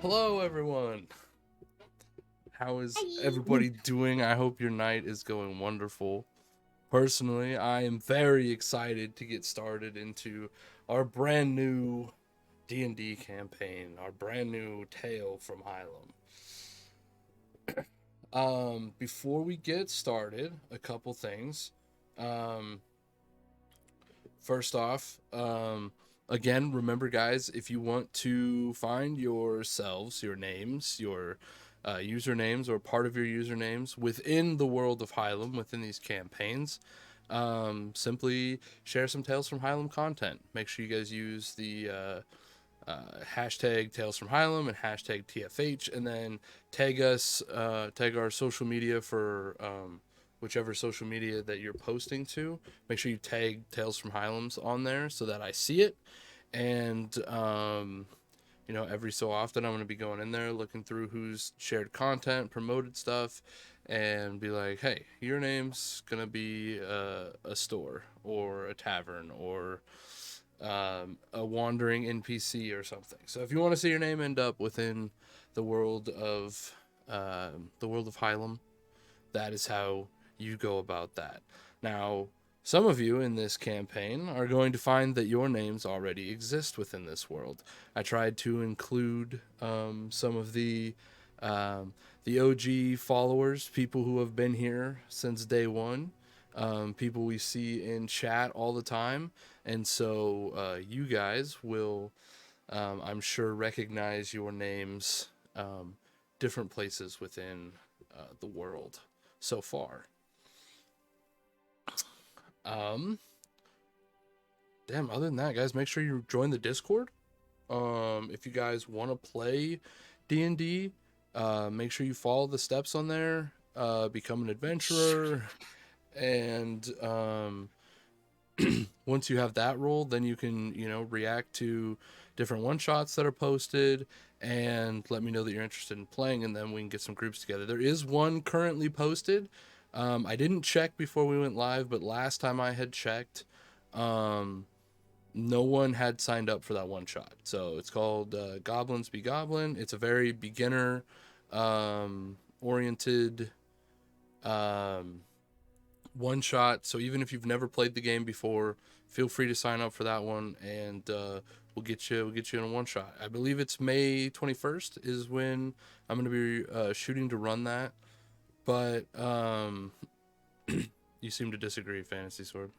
Hello, everyone. How is Hi. everybody doing? I hope your night is going wonderful. Personally, I am very excited to get started into our brand new D&D campaign, our brand new Tale from Hylem. Before we get started, a couple things. Um, First off, again, remember, guys, if you want to find yourselves, your names, your usernames, or part of your usernames within the world of Hylem, within these campaigns, simply share some Tales from Hylem content. Make sure you guys use the hashtag Tales from Hylem and hashtag TFH, and then tag us, tag our social media for whichever social media that you're posting to. Make sure you tag Tales from Hylem's on there so that I see it. And every so often I'm going to be going in there looking through who's shared content, promoted stuff, and be like, hey, your name's going to be a store or a tavern or a wandering NPC or something. So if you want to see your name end up within the world of Hylem, that is how you go about that. Now, some of you in this campaign are going to find that your names already exist within this world. I tried to include some of the OG followers, people who have been here since day one, people we see in chat all the time, and so you guys will, I'm sure, recognize your names different places within the world so far. Um, Other than that, guys, make sure you join the Discord. If you guys want to play D&D, make sure you follow the steps on there. Become an adventurer, and once you have that role, then you can, react to different one shots that are posted and let me know that you're interested in playing, and then we can get some groups together. There is one currently posted. I didn't check before we went live, but last time I had checked, no one had signed up for that one shot. So it's called Goblins Be Goblin. It's a very beginner oriented one shot. So even if you've never played the game before, feel free to sign up for that one, and we'll get you in a one shot. I believe it's May 21st is when I'm going to be shooting to run that. But you seem to disagree, Fantasy Sword.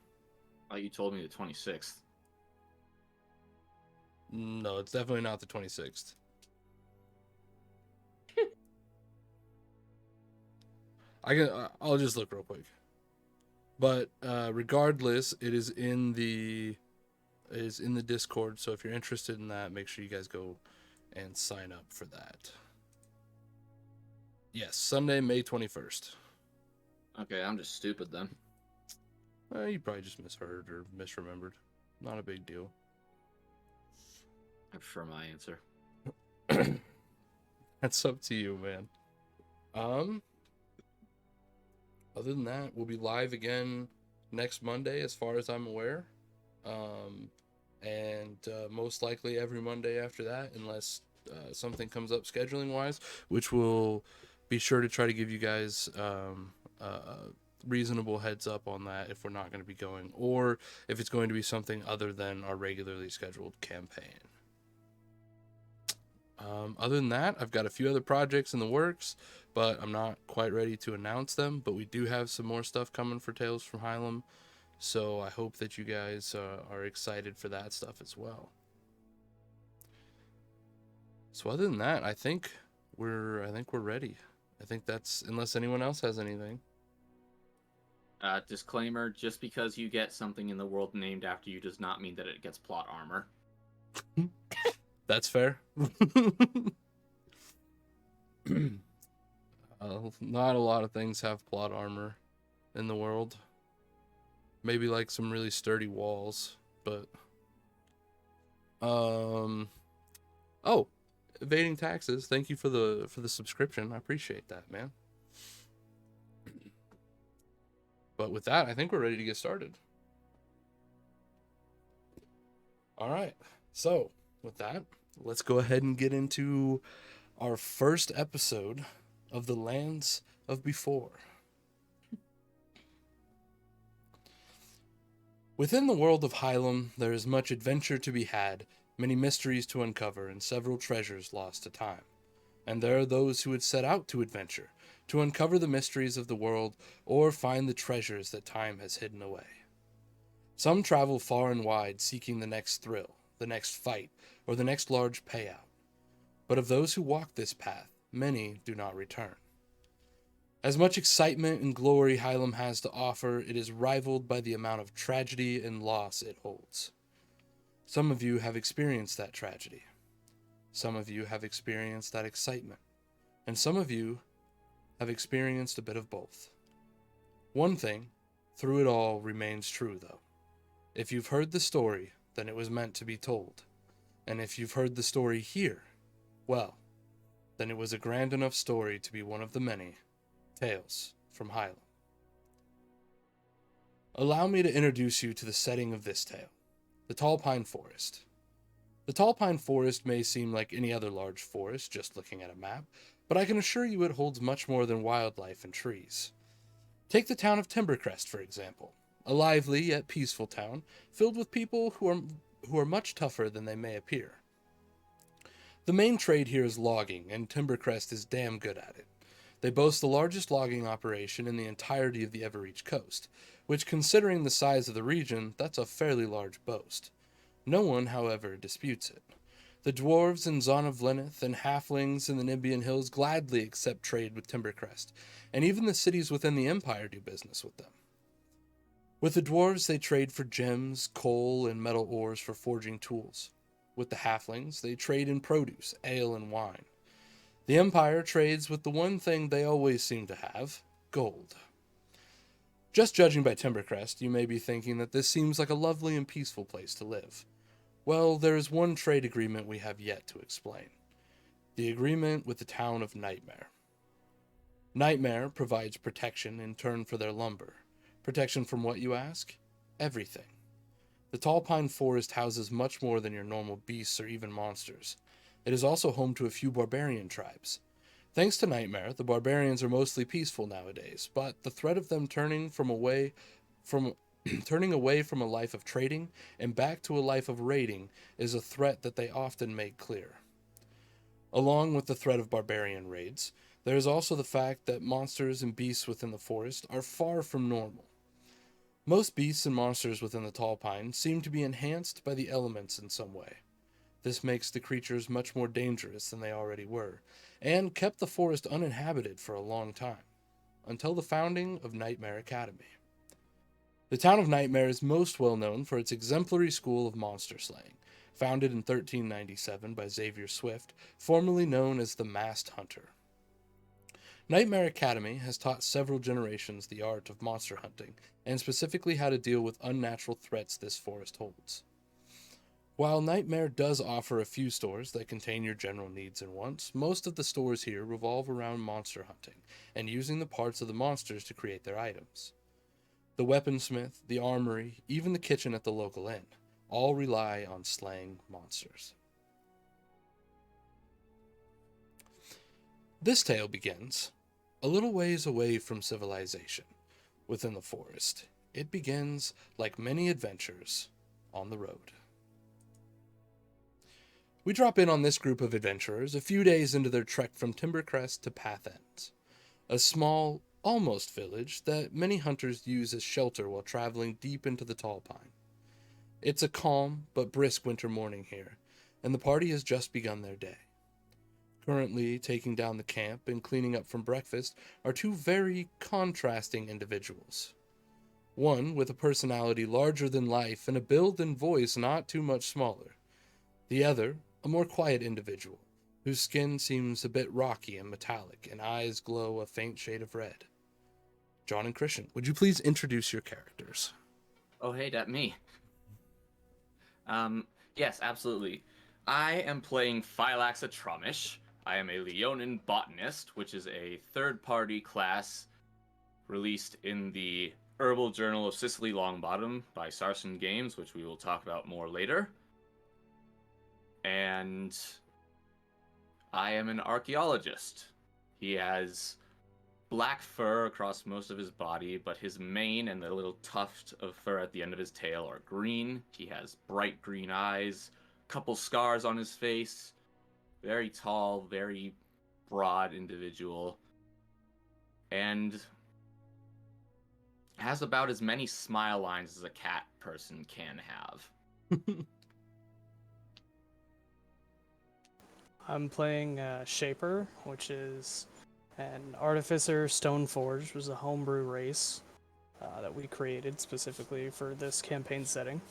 Oh, you told me the 26th. No, it's definitely not the 26th. I'll just look real quick. But regardless, it is in the Discord. So if you're interested in that, make sure you guys go and sign up for that. Yes, Sunday, May 21st. Okay, I'm just stupid then. You probably just misheard or misremembered. Not a big deal. I prefer my answer. That's up to you, man. Other than that, we'll be live again next Monday, as far as I'm aware. And most likely every Monday after that, unless something comes up scheduling wise, which will be sure to try to give you guys reasonable heads up on that if we're not going to be going, or if it's going to be something other than our regularly scheduled campaign. Other than that, I've got a few other projects in the works, but I'm not quite ready to announce them. But we do have some more stuff coming for Tales from Hylem, so I hope that you guys are excited for that stuff as well. So other than that, I think we're ready. I think that's, unless anyone else has anything. Disclaimer, just because you get something in the world named after you does not mean that it gets plot armor. That's fair. Not a lot of things have plot armor in the world. Maybe like some really sturdy walls, but oh, evading taxes. Thank you for the subscription. I appreciate that, man. But with that, I think we're ready to get started. All right. So, with that, let's go ahead and get into our first episode of the Lands of Before. Within the world of Hylem, there is much adventure to be had, many mysteries to uncover, and several treasures lost to time. And there are those who would set out to adventure, to uncover the mysteries of the world, or find the treasures that time has hidden away. Some travel far and wide seeking the next thrill, the next fight, or the next large payout. But of those who walk this path, many do not return. As much excitement and glory Hylem has to offer, it is rivaled by the amount of tragedy and loss it holds. Some of you have experienced that tragedy. Some of you have experienced that excitement. And some of you have experienced a bit of both. One thing, through it all, remains true, though. If you've heard the story, then it was meant to be told. And if you've heard the story here, well, then it was a grand enough story to be one of the many Tales from Hylem. Allow me to introduce you to the setting of this tale, the Tall Pine Forest. The Tall Pine Forest may seem like any other large forest just looking at a map, but I can assure you it holds much more than wildlife and trees. Take the town of Timbercrest, for example, a lively yet peaceful town filled with people who are much tougher than they may appear. The main trade here is logging, and Timbercrest is damn good at it. They boast the largest logging operation in the entirety of the Everreach coast, which, considering the size of the region, that's a fairly large boast. No one, however, disputes it. The dwarves in Zon of Leneth and halflings in the Nibian Hills gladly accept trade with Timbercrest, and even the cities within the Empire do business with them. With the dwarves, they trade for gems, coal, and metal ores for forging tools. With the halflings, they trade in produce, ale, and wine. The Empire trades with the one thing they always seem to have, gold. Just judging by Timbercrest, you may be thinking that this seems like a lovely and peaceful place to live. Well, there is one trade agreement we have yet to explain. The agreement with the town of Nightmare. Nightmare provides protection in turn for their lumber. Protection from what, you ask? Everything. The Tall Pine Forest houses much more than your normal beasts or even monsters. It is also home to a few barbarian tribes. Thanks to Nightmare, the barbarians are mostly peaceful nowadays, but the threat of them turning away from a life of trading and back to a life of raiding is a threat that they often make clear. Along with the threat of barbarian raids, there is also the fact that monsters and beasts within the forest are far from normal. Most beasts and monsters within the Tall Pine seem to be enhanced by the elements in some way. This makes the creatures much more dangerous than they already were, and kept the forest uninhabited for a long time, until the founding of Nightmare Academy. The town of Nightmare is most well known for its exemplary school of monster slaying, founded in 1397 by Xavier Swift, formerly known as the Masked Hunter. Nightmare Academy has taught several generations the art of monster hunting, and specifically how to deal with unnatural threats this forest holds. While Nightmare does offer a few stores that contain your general needs and wants, most of the stores here revolve around monster hunting, and using the parts of the monsters to create their items. The weaponsmith, the armory, even the kitchen at the local inn, all rely on slaying monsters. This tale begins a little ways away from civilization, within the forest. It begins, like many adventures, on the road. We drop in on this group of adventurers a few days into their trek from Timbercrest to Path Ends, a small, almost village that many hunters use as shelter while traveling deep into the Tall Pine. It's a calm but brisk winter morning here, and the party has just begun their day. Currently taking down the camp and cleaning up from breakfast are two very contrasting individuals. One with a personality larger than life and a build and voice not too much smaller. The other, a more quiet individual, whose skin seems a bit rocky and metallic and eyes glow a faint shade of red. John and Christian, would you please introduce your characters? Oh, hey, that me. Yes, absolutely. I am playing Phylax Atromish. I am a Leonin botanist, which is a third-party class released in the Herbal Journal of Cicely Longbottom by Sarsen Games, which we will talk about more later. and I am an archaeologist. He has black fur across most of his body, but his mane and the little tuft of fur at the end of his tail are green. He has bright green eyes, couple scars on his face. Very tall, very broad individual. And has about as many smile lines as a cat person can have. I'm playing Shaper, which is an artificer stoneforged, which was a homebrew race that we created specifically for this campaign setting.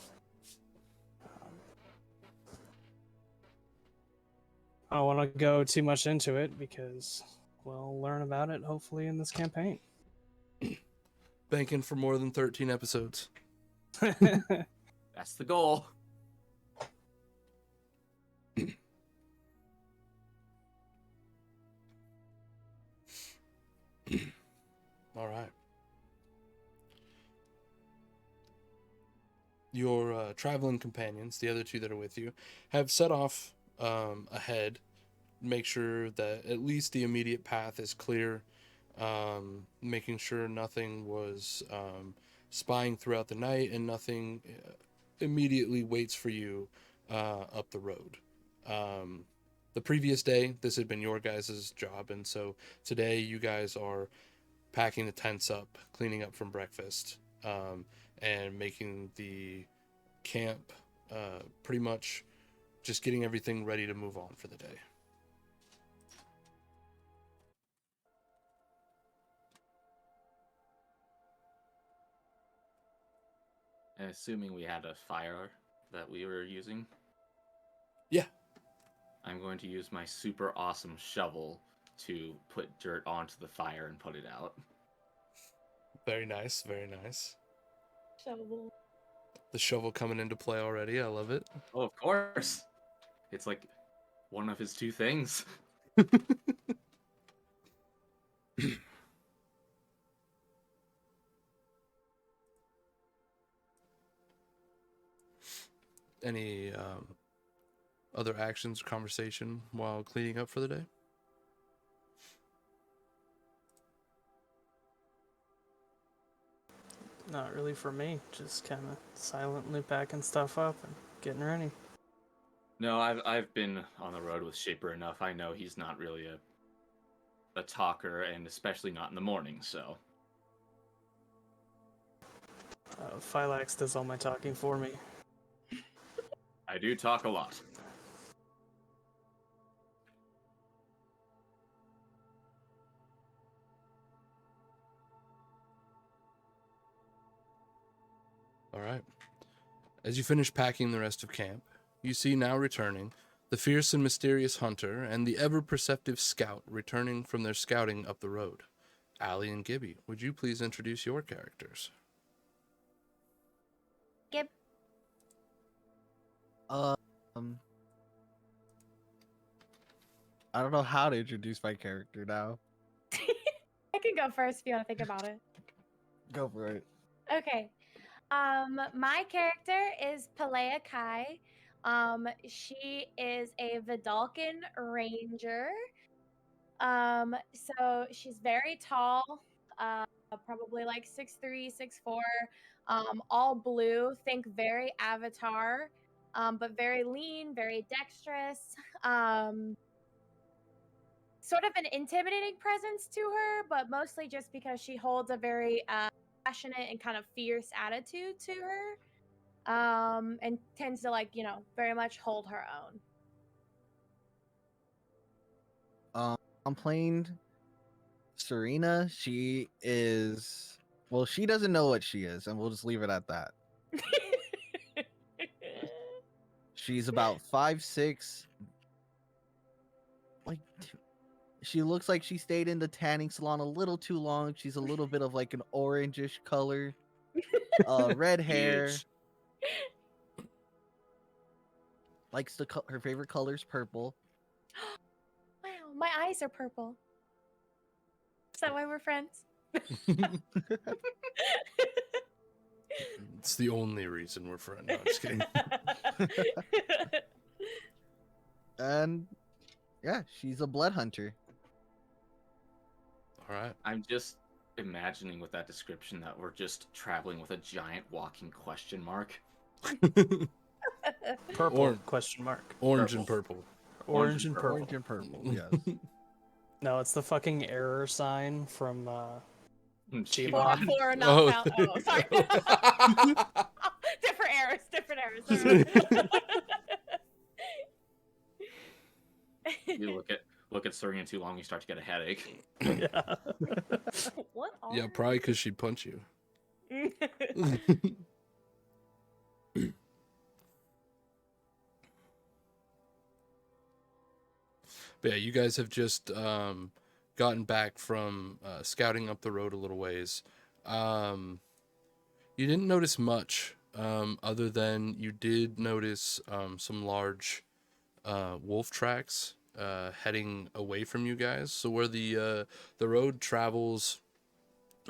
I don't want to go too much into it because we'll learn about it hopefully in this campaign. Banking for more than 13 episodes. That's the goal. All right. Your traveling companions, the other two that are with you, have set off ahead. Make sure that at least the immediate path is clear. Making sure nothing was spying throughout the night and nothing immediately waits for you up the road. The previous day, this had been your guys' job, and so today you guys are packing the tents up, cleaning up from breakfast, and making the camp pretty much just getting everything ready to move on for the day. And assuming we had a fire that we were using. Yeah. I'm going to use my super awesome shovel to put dirt onto the fire and put it out. Very nice, very nice. Shovel. The shovel coming into play already. I love it. Oh, of course. It's like one of his two things. Any other actions or conversation while cleaning up for the day? Not really for me, just kind of silently packing stuff up and getting ready. No, I've been on the road with Shaper enough. I know he's not really a talker, and especially not in the morning, so. Phylax does all my talking for me. I do talk a lot. All right. As you finish packing the rest of camp, you see now returning the fierce and mysterious hunter and the ever-perceptive scout returning from their scouting up the road. Allie and Gibby, would you please introduce your characters? Gib. I don't know how to introduce my character now. I can go first if you want to think about it. Go for it. Okay. My character is Pelea Kai. She is a Vidalcan ranger. So she's very tall, probably like 6'3", 6'4", all blue. Think very Avatar, but very lean, very dexterous. Sort of an intimidating presence to her, but mostly just because she holds a very passionate and kind of fierce attitude to her, and tends to very much hold her own. I'm playing Serena. She is, well, she doesn't know what she is, and we'll just leave it at that. She's about 5'6". She looks like she stayed in the tanning salon a little too long. She's a little bit of like an orangish color. Red hair. Huge. Likes her favorite color is purple. Wow, my eyes are purple. Is that why we're friends? It's the only reason we're friends. No, I'm just kidding. And yeah, she's a blood hunter. All right. I'm just imagining with that description that we're just traveling with a giant walking question mark. Purple Or- question mark. Orange and purple. Orange and purple. Orange and purple, yes. No, it's the fucking error sign from For, Gmod. for not Oh. found. Oh, sorry. Different errors. You look at Serena too long, you start to get a headache. Yeah. What? Yeah, probably because she'd punch you. But yeah, you guys have just gotten back from scouting up the road a little ways. You didn't notice much other than you did notice some large wolf tracks heading away from you guys. So where the road travels,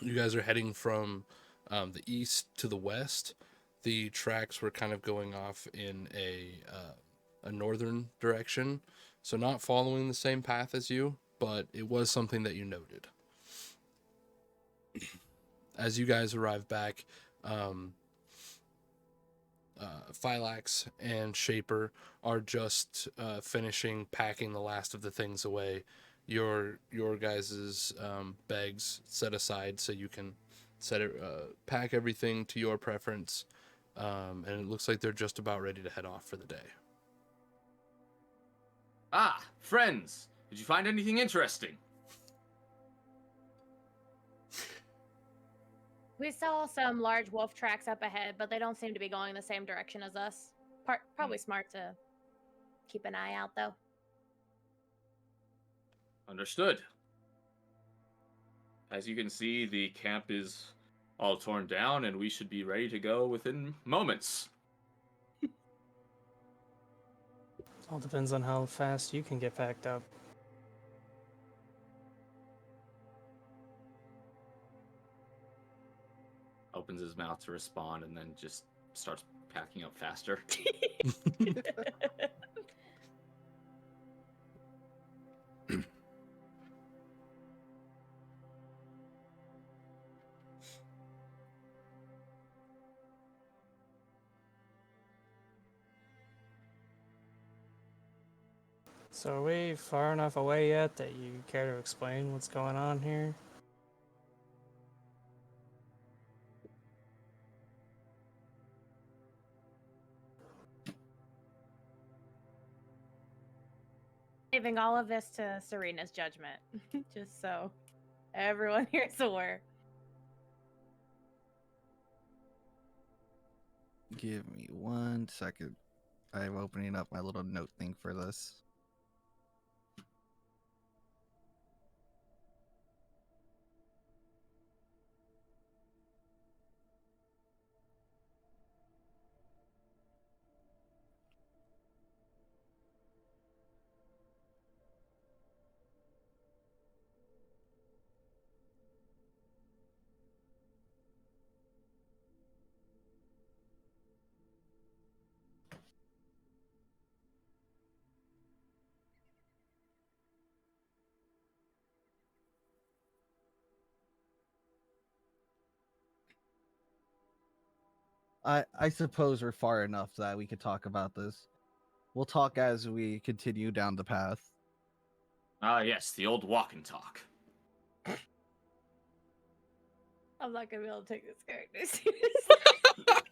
you guys are heading from the east to the west. The tracks were kind of going off in a northern direction. So not following the same path as you, but it was something that you noted. As you guys arrive back, Phylax and Shaper are just finishing packing the last of the things away. Your guys' bags set aside so you can pack everything to your preference, and it looks like they're just about ready to head off for the day. Ah, friends, did you find anything interesting? We saw some large wolf tracks up ahead, but they don't seem to be going the same direction as us. Probably smart to keep an eye out, though. Understood. As you can see, the camp is all torn down, and we should be ready to go within moments. All depends on how fast you can get packed up. Opens his mouth to respond, and then just starts packing up faster. So are we far enough away yet that you care to explain what's going on here? Leaving all of this to Serena's judgment, just so everyone here is aware. Give me 1 second. I'm opening up my little note thing for this. I suppose we're far enough that we could talk about this. We'll talk as we continue down the path. Ah, yes, the old walk and talk. I'm not gonna be able to take this character seriously.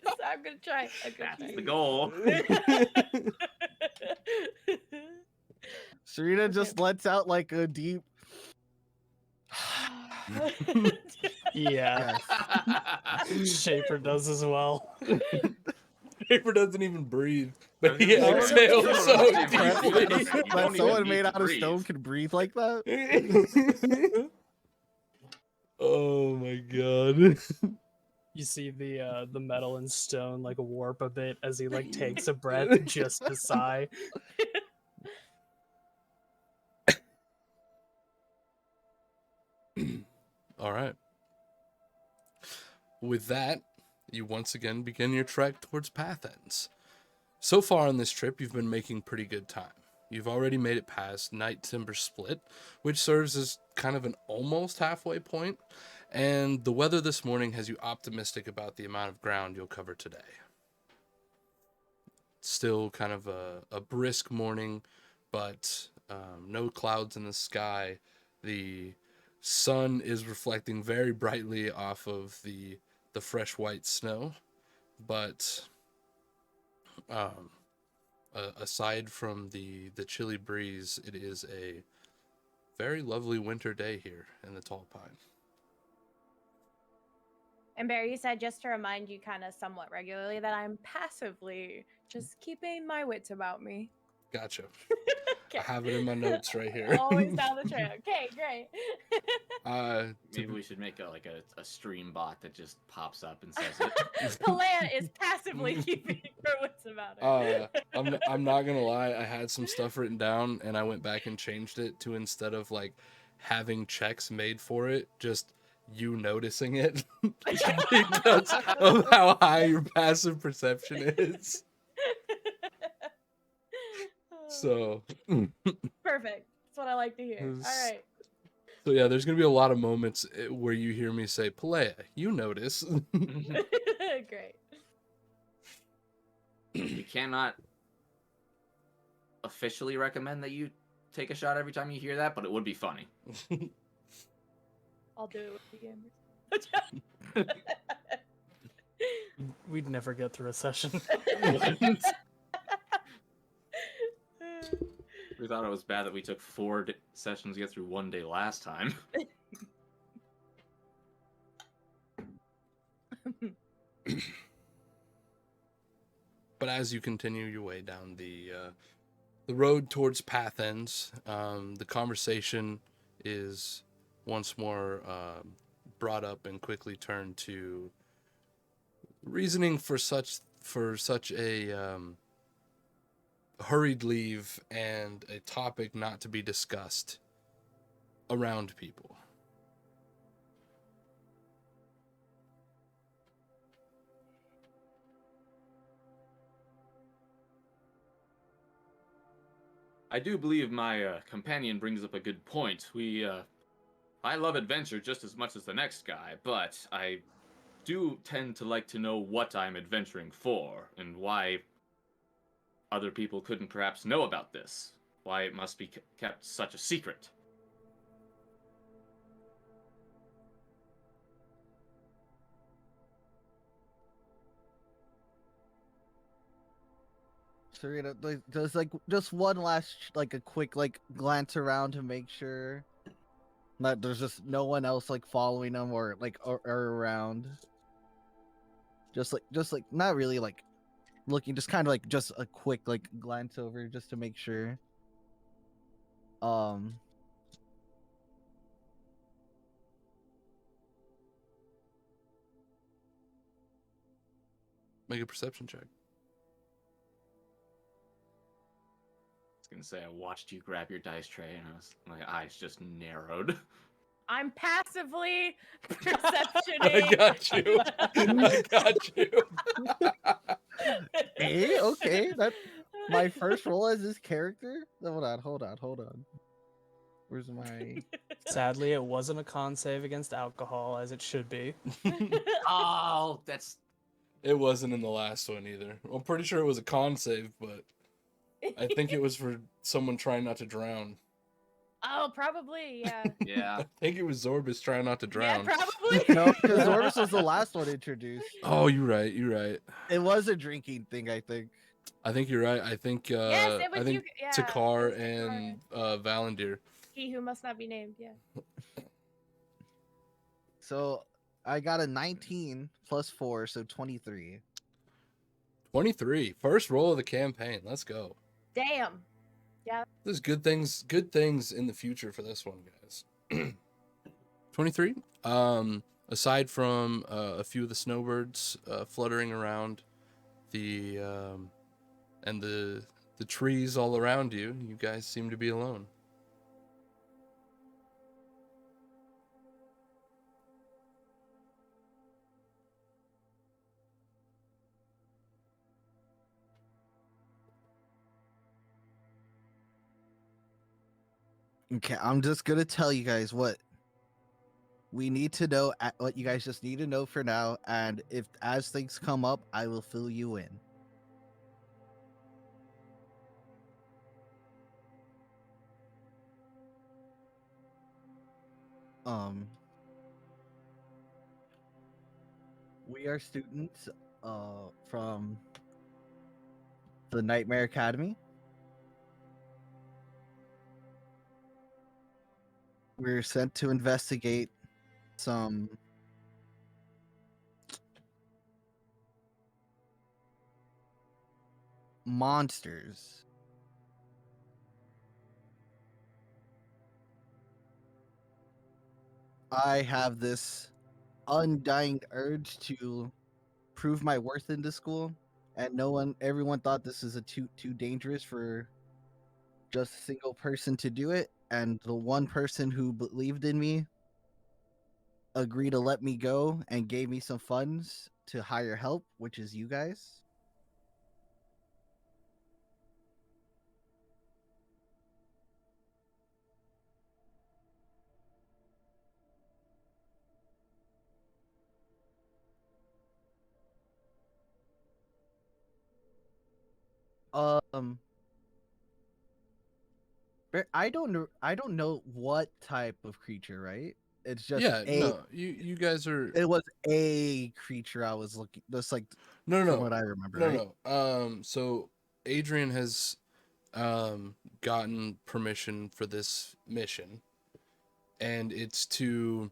So I'm gonna try. That's the goal. Serena just lets out like a deep. Yeah, Yes. Shaper does as well. Shaper doesn't even breathe, but he No, exhales no, so no, no, deeply. no, no. That don't someone even made need to out of stone breathe. can breathe like that? Oh my god. You see the metal and stone like warp a bit as he like takes a breath just to sigh. All right. With that, you once again begin your trek towards Path Ends. So far on this trip, you've been making pretty good time. You've already made it past Night Timber Split, which serves as kind of an almost halfway point, and the weather this morning has you optimistic about the amount of ground you'll cover today. Still kind of a brisk morning, but no clouds in the sky. The sun is reflecting very brightly off of the fresh white snow, but aside from the chilly breeze, it is a very lovely winter day here in the Tall Pine. And Barry, you said just to remind you kind of somewhat regularly that I'm passively just keeping my wits about me. Gotcha. Okay. I have it in my notes right here. Always down the trail. Okay, great. Maybe we should make a stream bot that just pops up and says it. Palea is passively keeping her wits about her. I'm not gonna lie, I had some stuff written down and I went back and changed it to, instead of like having checks made for it, just you noticing it because of how high your passive perception is. So Perfect. That's what I like to hear. All right. So yeah, there's gonna be a lot of moments where you hear me say, "Palea, you notice." Great. We cannot officially recommend that you take a shot every time you hear that, but it would be funny. I'll do it with the gamers. We'd never get through a session. We thought it was bad that we took 4 sessions to get through 1 day last time. But as you continue your way down the road towards Path Ends, the conversation is once more brought up and quickly turned to reasoning for such a hurried leave and a topic not to be discussed around people. I do believe my companion brings up a good point. I love adventure just as much as the next guy, but I do tend to like to know what I'm adventuring for and why other people couldn't perhaps know about this. Why it must be kept such a secret. Serena, there's like just one last like a quick like glance around to make sure that there's just no one else like following them or like or around. Just like not really like looking, just kind of like just a quick like glance over just to make sure. Make a perception check. Gonna say I watched you grab your dice tray and my eyes just narrowed. I'm passively perceptioning. I got you. I got you. Hey, okay, that my first roll as this character. Hold on. Where's my? Sadly, it wasn't a con save against alcohol, as it should be. Oh, that's... It wasn't in the last one either. I'm pretty sure it was a con save, but I think it was for someone trying not to drown. Oh, probably, yeah. Yeah. I think it was Zorbus trying not to drown. Yeah, probably. No, because Orbis was the last one introduced. Oh, you're right. You're right. It was a drinking thing, I think. I think you're right. I think Yes, it was I think you. Yeah, Takar it was and Valandir. he who must not be named. Yeah. So I got a 19 plus 4, so 23. 23. First roll of the campaign. Let's go. Damn. There's good things in the future for this one, guys. 23. Aside from a few of the snowbirds fluttering around the and the trees all around you, you guys seem to be alone. Okay, I'm just gonna tell you guys what we need to know, what you guys just need to know for now, and if as things come up, I will fill you in. Um, we are students from the Nightmare Academy. We're sent to investigate some monsters. I have this undying urge to prove my worth in this school, and everyone thought this is a too dangerous for just a single person to do it, and the one person who believed in me agreed to let me go and gave me some funds to hire help, which is you guys. Um I don't know what type of creature, right? It's just Yeah, a no, you guys are it was a creature I was looking, just like no, from no, what I remember, no, right? no, no. So Adrian has gotten permission for this mission, and it's to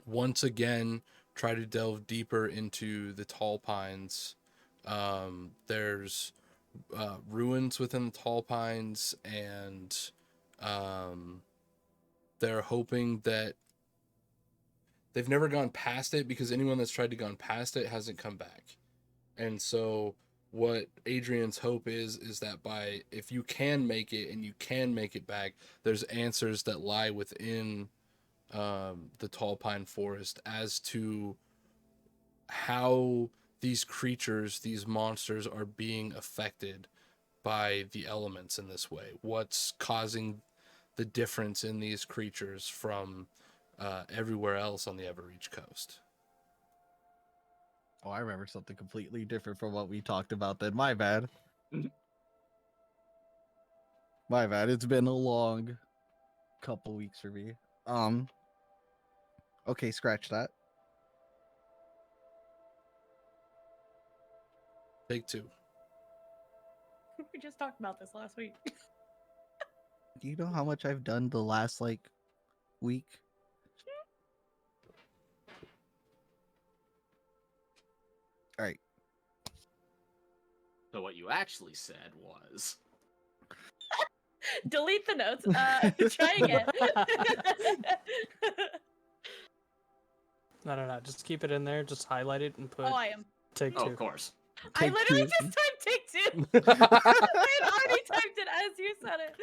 once again try to delve deeper into the tall pines. There's ruins within the tall pines, and um, they're hoping that they've never gone past it because anyone that's tried to gone past it hasn't come back. And so what Adrian's hope is that by if you can make it and you can make it back, there's answers that lie within the tall pine forest as to how these creatures, these monsters, are being affected by the elements in this way. What's causing the difference in these creatures from everywhere else on the Everreach coast? Oh, I remember something completely different from what we talked about then. My bad. Mhm. My bad. It's been a long couple weeks for me. Um okay, scratch that. Take two. We just talked about this last week. Do you know how much I've done the last like week? All right. So what you actually said was, Delete the notes. Try again. No. Just keep it in there. Just highlight it and put Oh, I am. take oh, two. of course. I Take literally two. just typed take two. I had already typed it as you said it.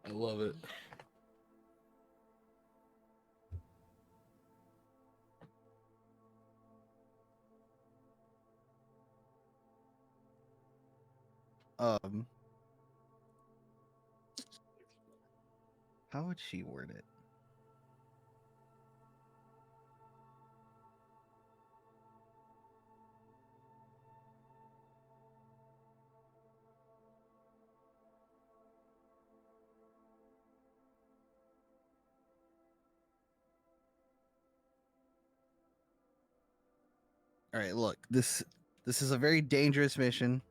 I love it. Um how would she word it? All right, look. This is a very dangerous mission.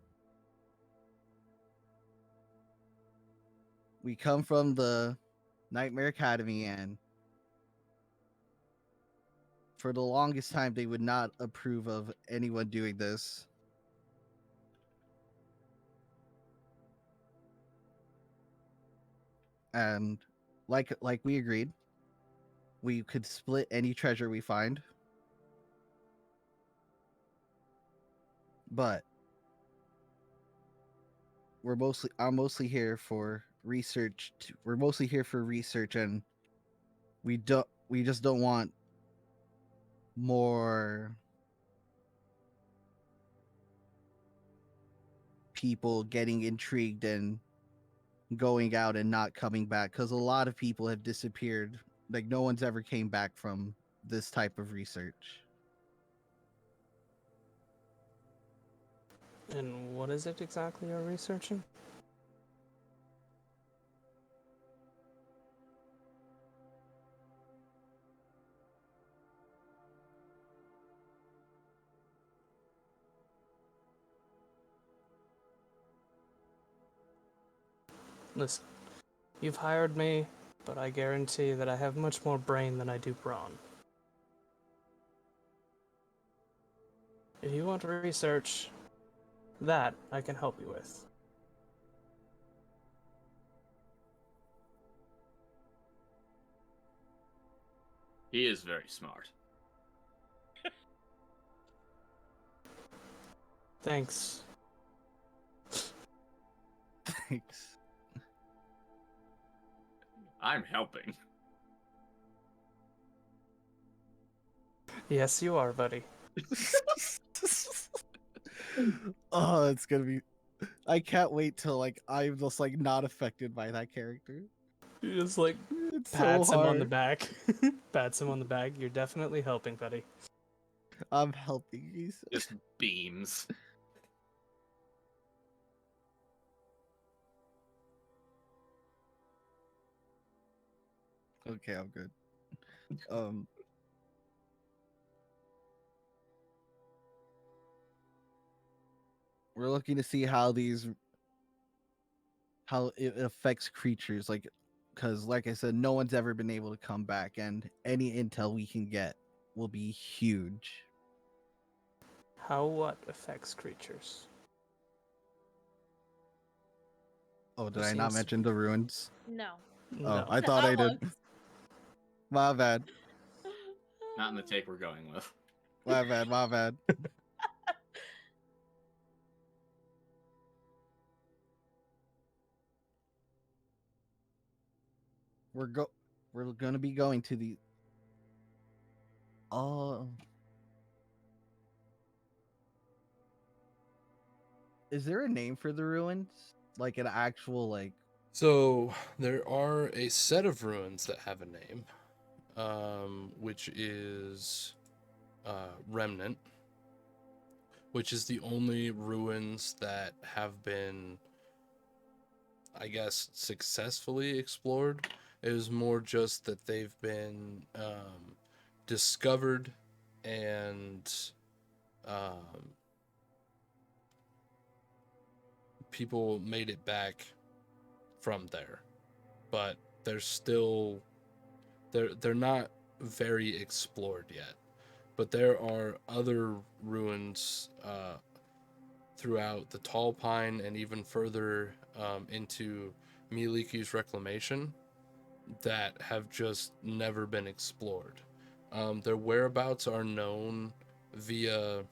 We come from the Nightmare Academy, and for the longest time they would not approve of anyone doing this. And like we agreed, we could split any treasure we find. But I'm mostly here for research. We're mostly here for research, and we just don't want more people getting intrigued and going out and not coming back because a lot of people have disappeared. Like no one's ever came back from this type of research. And what is it exactly you're researching? Listen, you've hired me, but I guarantee that I have much more brain than I do brawn. If you want to research that, I can help you with. He is very smart. Thanks. Thanks. I'm helping. Yes, you are, buddy. Oh, it's gonna be. I can't wait till like I'm just like not affected by that character. You just like It's so pats him on the hard. back. Pats him on the back. You're definitely helping, buddy. I'm helping you. Just beams. Okay, I'm good. Um. We're looking to see how it affects creatures, like, because like I said, no one's ever been able to come back, and any intel we can get will be huge. How what affects creatures? Oh, did There I not seems to mention be- the ruins? No. Oh, No. I thought I did. Almost. My bad. Not in the take we're going with. My bad. My bad. We're gonna be going to the. Oh. Is there a name for the ruins? Like an actual like. So there are a set of ruins that have a name, which is Remnant, which is the only ruins that have been, I guess, successfully explored. It was more just that they've been discovered and people made it back from there, but they're still they're not very explored yet. But there are other ruins throughout the Tall Pine and even further into Miliki's Reclamation that have just never been explored. Their whereabouts are known via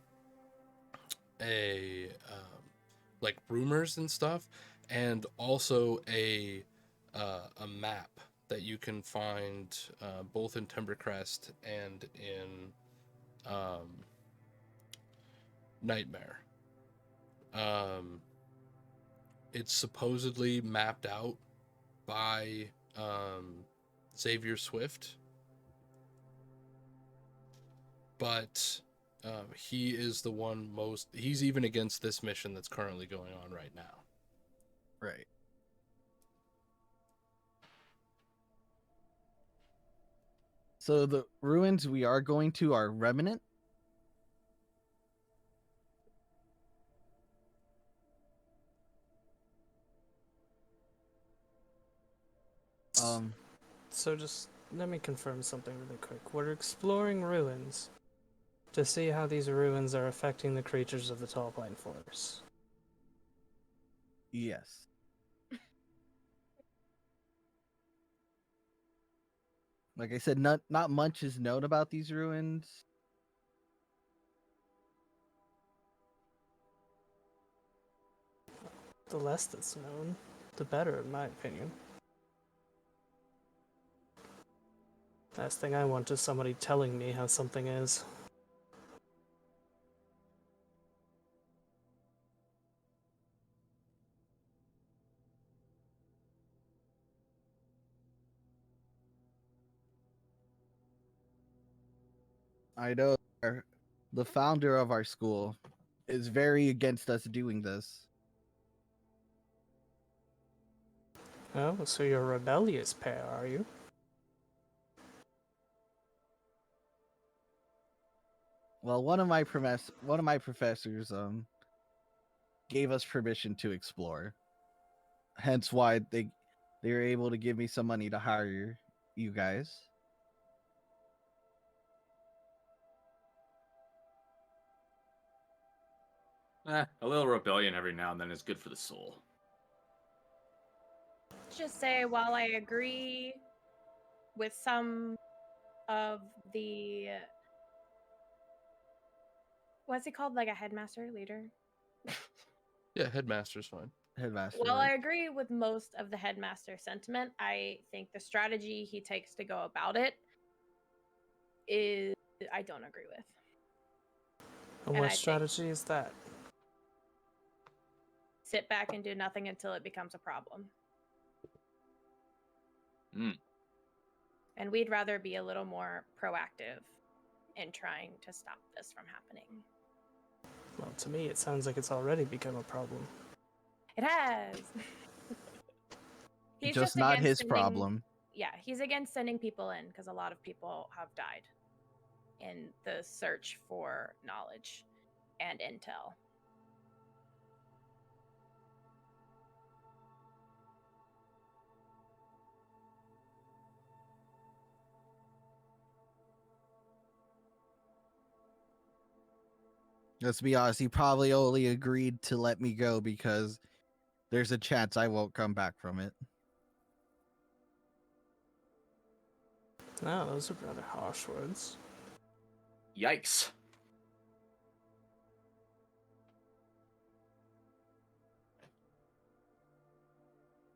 like rumors and stuff, and also a map that you can find both in Timbercrest and in Nightmare. It's supposedly mapped out by Xavier Swift, but he is the one most. He's even against this mission that's currently going on right now. Right. So the ruins we are going to are Remnant. So just let me confirm something really quick. We're exploring ruins to see how these ruins are affecting the creatures of the Tall Pine Forest. Yes. Like I said, not much is known about these ruins. The less that's known, the better, in my opinion. Last thing I want is somebody telling me how something is. I know the founder of our school is very against us doing this. Oh, so you're a rebellious pair, are you? Well, one of my professors gave us permission to explore. Hence why they were able to give me some money to hire you guys. A little rebellion every now and then is good for the soul. Just say, while I agree with some of the what's it called, like a headmaster leader. Yeah, headmaster's fine. Headmaster. Well, I right? agree with most of the headmaster sentiment. I think the strategy he takes to go about it is I don't agree with. And And what I think strategy is that? sit back and do nothing until it becomes a problem. Mm. And we'd rather be a little more proactive in trying to stop this from happening. Well, to me, it sounds like it's already become a problem. It has. He's Just not against his sending- problem. Yeah, he's against sending people in because a lot of people have died in the search for knowledge and intel. Let's be honest, he probably only agreed to let me go because there's a chance I won't come back from it. No, those are rather harsh words. Yikes.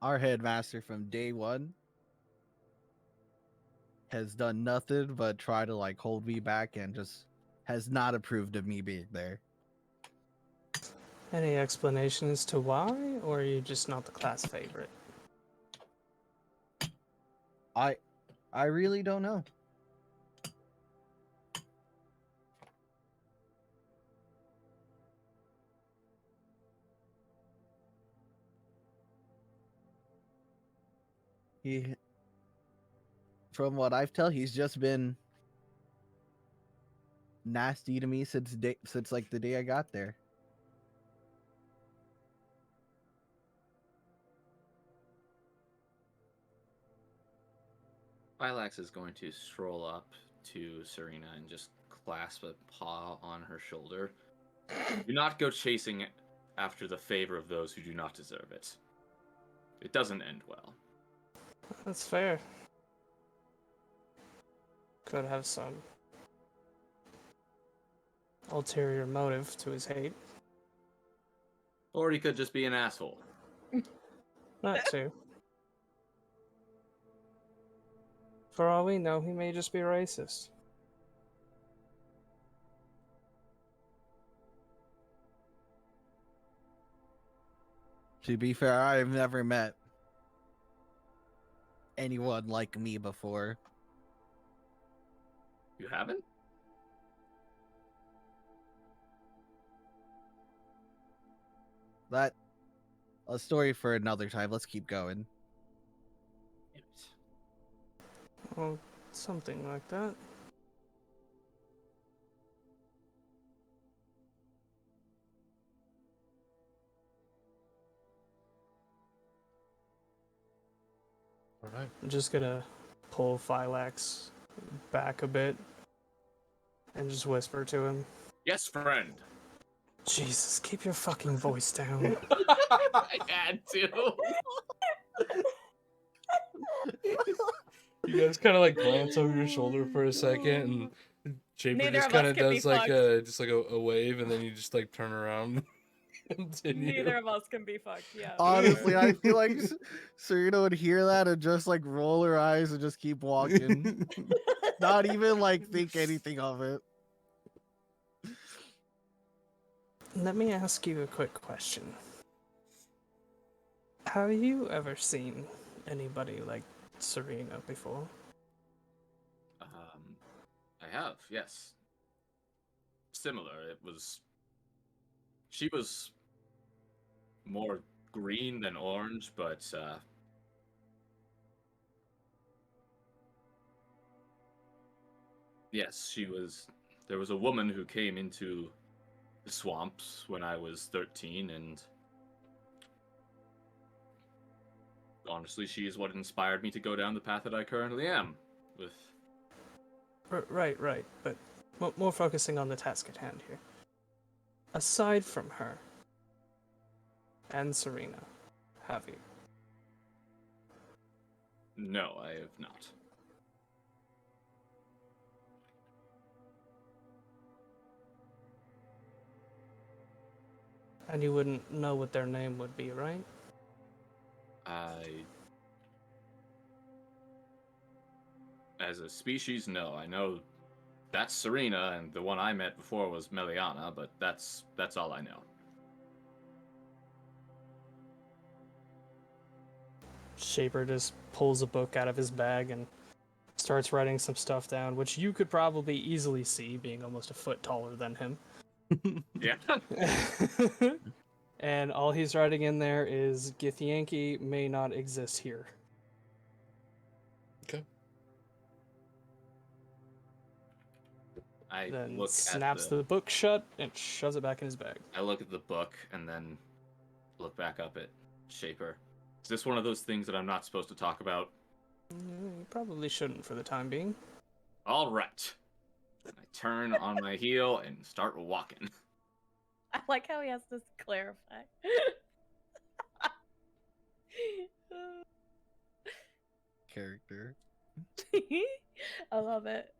Our headmaster from day one has done nothing but try to like hold me back and just has not approved of me being there. Any explanation as to why, or are you just not the class favorite? I really don't know. He, from what I've tell, he's just been nasty to me since like the day I got there. Phylax is going to stroll up to Serena and just clasp a paw on her shoulder. Do not go chasing after the favor of those who do not deserve it. It doesn't end well. That's fair. Could have some ulterior motive to his hate. Or he could just be an asshole. Not too. For all we know, he may just be racist. To be fair, I've never met anyone like me before. You haven't? That a story for another time. Let's keep going. Well, something like that. All right. I'm just gonna pull Phylax back a bit and just whisper to him. Yes, friend. Jesus, keep your fucking voice down. I had to. You guys kind of like glance over your shoulder for a second, and Shaper Neither just of kind us of can be does like fucked. a wave, and then you just like turn around. And continue. Neither of us can be fucked. Yeah. Honestly, I feel like Serena would hear that and just like roll her eyes and just keep walking. Not even like think anything of it. Let me ask you a quick question. Have you ever seen anybody like Serena before? I have, yes. similar. She was more green than orange, but yes, there was a woman who came into the swamps when I was 13, and honestly, she is what inspired me to go down the path that I currently am. With Right. But more focusing on the task at hand here. Aside from her and Serena, have you? no, I have not. And you wouldn't know what their name would be, right? As a species, no. I know that's Serena, and the one I met before was Meliana, but that's all I know. Shaper just pulls a book out of his bag and starts writing some stuff down, which you could probably easily see, being almost a foot taller than him. Yeah. And all he's writing in there is Githyanki may not exist here. Okay. I Then look snaps at the book shut and shoves it back in his bag. I look at the book and then look back up at Shaper. Is this one of those things that I'm not supposed to talk about? You probably shouldn't for the time being. All right. I turn on my heel and start walking. I like how he has to clarify. Character. I love it.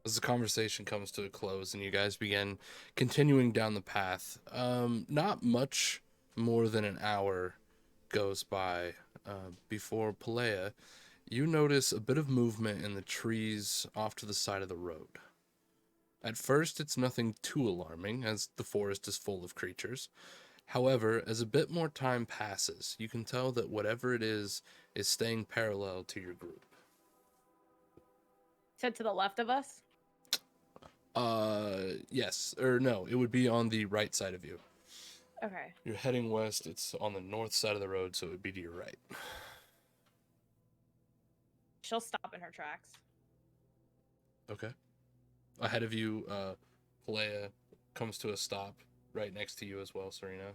As the conversation comes to a close and you guys begin continuing down the path, not much more than an hour goes by before Pelea, you notice a bit of movement in the trees off to the side of the road. At first, it's nothing too alarming, as the forest is full of creatures. However, as a bit more time passes, you can tell that whatever it is staying parallel to your group. So to the left of us? Yes, or no, it would be on the right side of you. Okay. You're heading west, it's on the north side of the road, so it would be to your right. She'll stop in her tracks. Okay. Ahead of you, Pelea comes to a stop right next to you as well, Serena.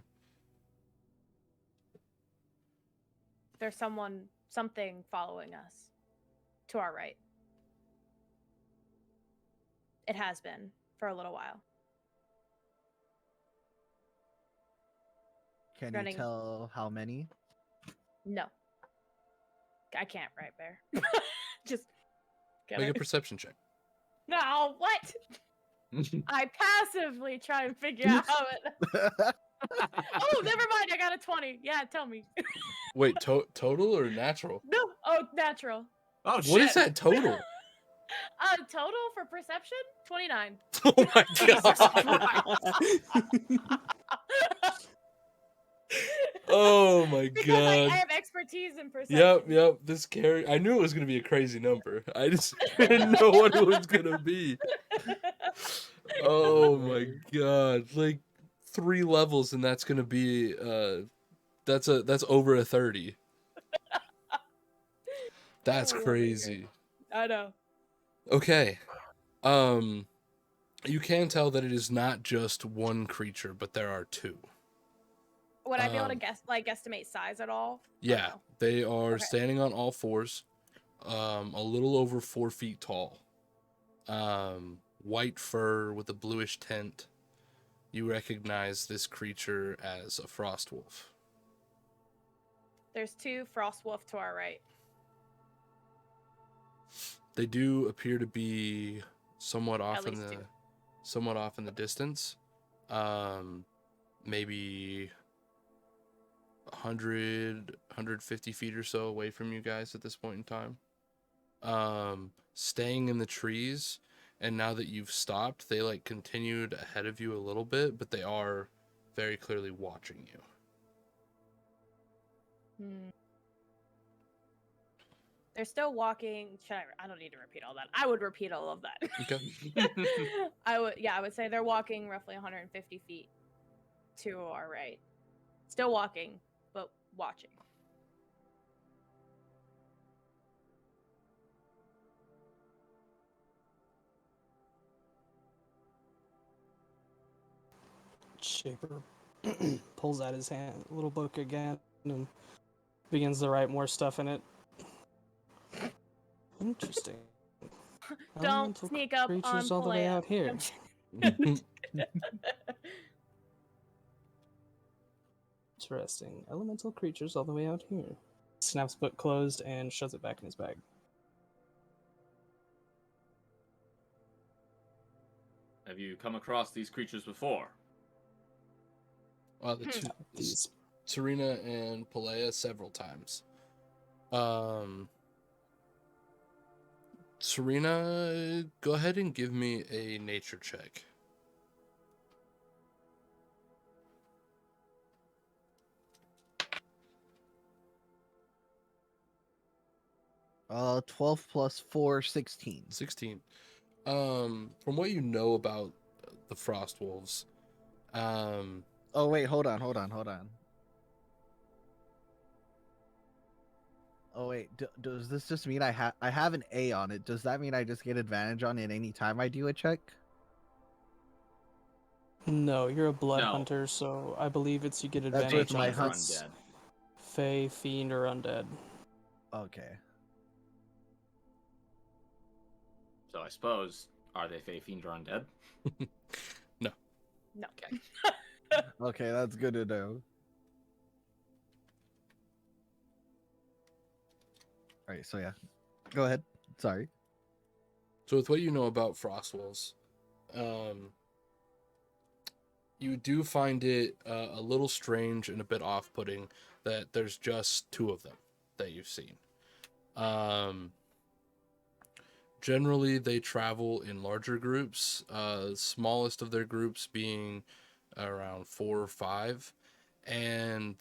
There's something following us. To our right. It has been for a little while. Can Running. you tell how many? No. I can't, right, Bear? Just Make a perception check. No, what? I passively try and figure out how it. Oh, never mind. I got a 20. Yeah, tell me. Wait, total or natural? No. Oh, natural. Oh, shit. What is that total? Total for perception? 29. Oh my god. Oh my Because god. I have expertise in perception. Yep. This carry. I knew it was gonna be a crazy number. I just didn't know what it was gonna be. Oh my god! Like 3 levels, and that's gonna be that's over a 30. That's Oh, crazy. I know. Okay. You can tell that it is not just one creature, but there are 2. Would I be able to guesstimate size at all? Yeah, no? they are Okay. standing on all fours, a little over 4 feet tall. White fur with a bluish tint. You recognize this creature as a frost wolf. There's 2 frost wolf to our right. They do appear to be somewhat off At least 2. somewhat off in the distance. Maybe 150 feet or so away from you guys at this point in time. Staying in the trees, and now that you've stopped, they like continued ahead of you a little bit, but they are very clearly watching you. They're still walking. I don't need to repeat all that. I would repeat all of that. Okay. I would say they're walking roughly 150 feet to our right. Still walking, but watching. Shaper pulls out his little book again and begins to write more stuff in it. Interesting. Don't Elemental sneak up on creatures all the way Palea. out here. Interesting. Elemental creatures all the way out here. Snaps book closed and shoves it back in his bag. Have you come across these creatures before? These Serena and Palea several times. Serena, go ahead and give me a nature check. Uh, 12 plus 4, 16. 16. From what you know about the frost wolves, Oh wait, hold on. Oh wait, does this just mean I have an A on it? Does that mean I just get advantage on it any time I do a check? No, you're a blood No. hunter, so I believe it's you get That's advantage with my on if hunt. it's undead. Fey, fiend, or undead. Okay. So I suppose, are they Fey, Fiend, or Undead? no. No. Okay. Okay, that's good to know. Alright, so yeah. Go ahead. Sorry. So with what you know about frost wolves, you do find it a little strange and a bit off-putting that there's just 2 of them that you've seen. Generally, they travel in larger groups, smallest of their groups being around 4 or 5. And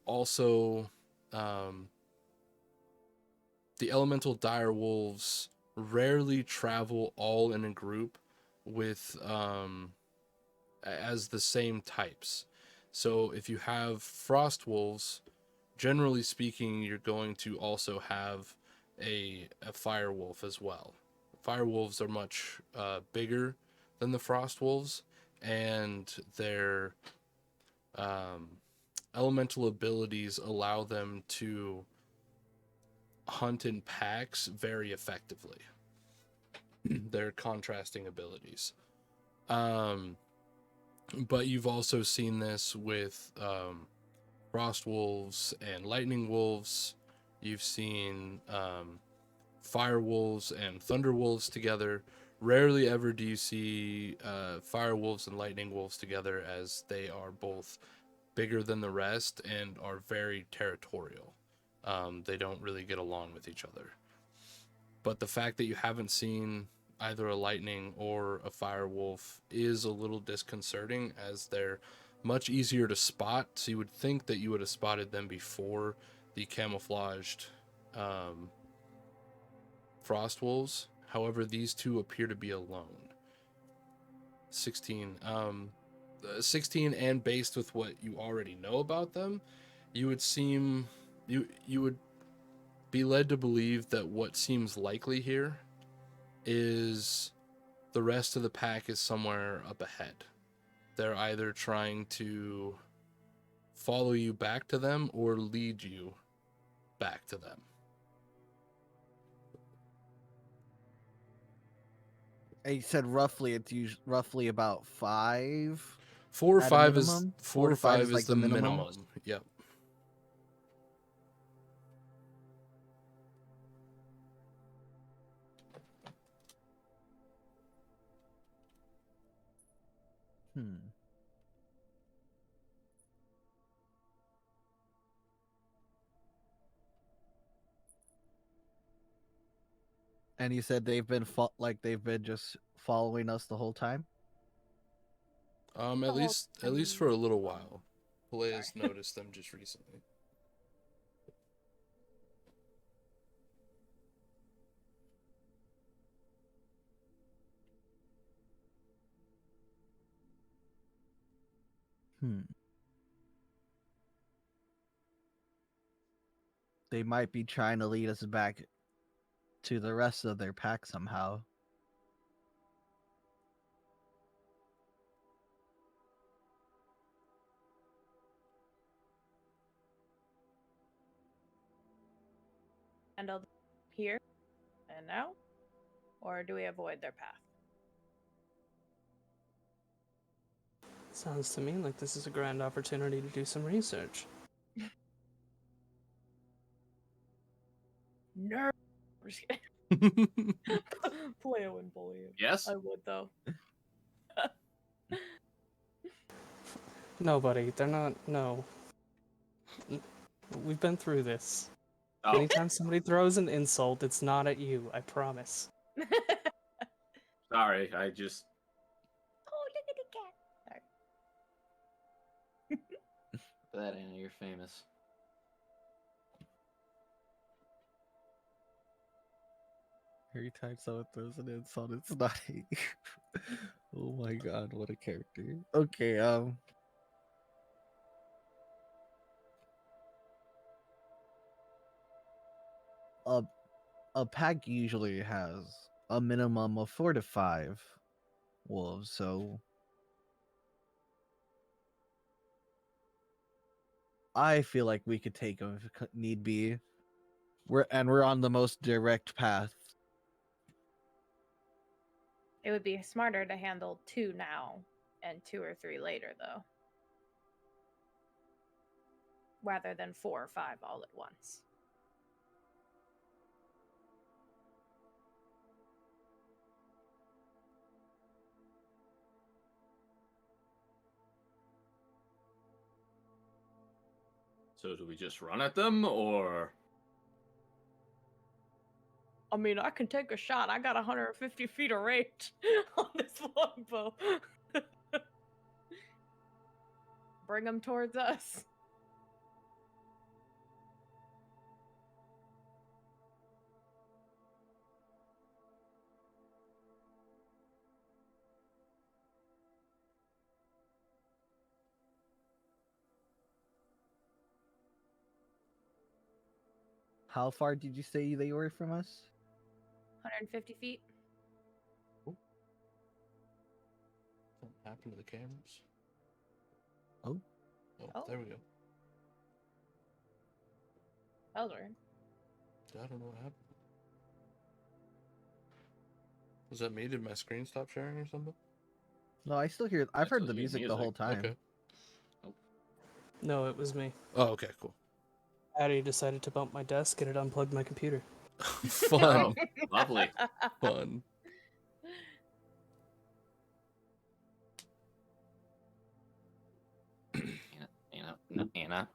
also, the elemental dire wolves rarely travel all in a group with as the same types. So if you have frost wolves, generally speaking, you're going to also have a fire wolf as well. Fire wolves are much bigger than the frost wolves, and their elemental abilities allow them to hunt in packs very effectively. Their contrasting abilities. But you've also seen this with frost wolves and lightning wolves. You've seen fire wolves and thunder wolves together. Rarely ever do you see fire wolves and lightning wolves together, as they are both bigger than the rest and are very territorial. They don't really get along with each other. But the fact that you haven't seen either a lightning or a fire wolf is a little disconcerting, as they're much easier to spot. So you would think that you would have spotted them before the camouflaged frost wolves. However, these 2 appear to be alone. 16. 16, and based with what you already know about them, you would be led to believe that what seems likely here is the rest of the pack is somewhere up ahead. They're either trying to follow you back to them or lead you back to them. You said roughly it's roughly about 5. 4 or At a 5 is minimum? 4 or 5 is like the the minimum? minimum. Yep. And you said they've been they've been just following us the whole time? At least for a little while. Pelea's noticed them just recently. Hmm. They might be trying to lead us back to the rest of their pack somehow. Handle here and now, or do we avoid their path? Sounds to me like this is a grand opportunity to do some research. Nerd. I'm just kidding. Play wouldn't bully you. Yes? I would though. No, buddy, they're not. No. We've been through this. Oh, Anytime somebody throws an insult, it's not at you, I promise. sorry. I just. Oh, look at the cat. Sorry. That Anna, you're famous. Every time someone throws an insult, it's not you. Oh my god, what a character. Okay, a a pack usually has a minimum of 4 to 5 wolves, so I feel like we could take them if need be. We're on the most direct path. It would be smarter to handle 2 now and 2 or 3 later, though, rather than 4 or 5 all at once. So do we just run at them, or? I mean, I can take a shot. I got 150 feet of range on this longbow. Bring them towards us. How far did you say they were from us? 150 feet. What happened to the cameras? Oh. Oh, there we go. That was weird. I don't know what happened. Was that me? Did my screen stop sharing or something? No, I still hear. I've still heard the hear music the music. whole time. Okay. No, it was me. Oh, okay, cool. Addy decided to bump my desk and it unplugged my computer. Fun. Oh, lovely. Fun. Anna.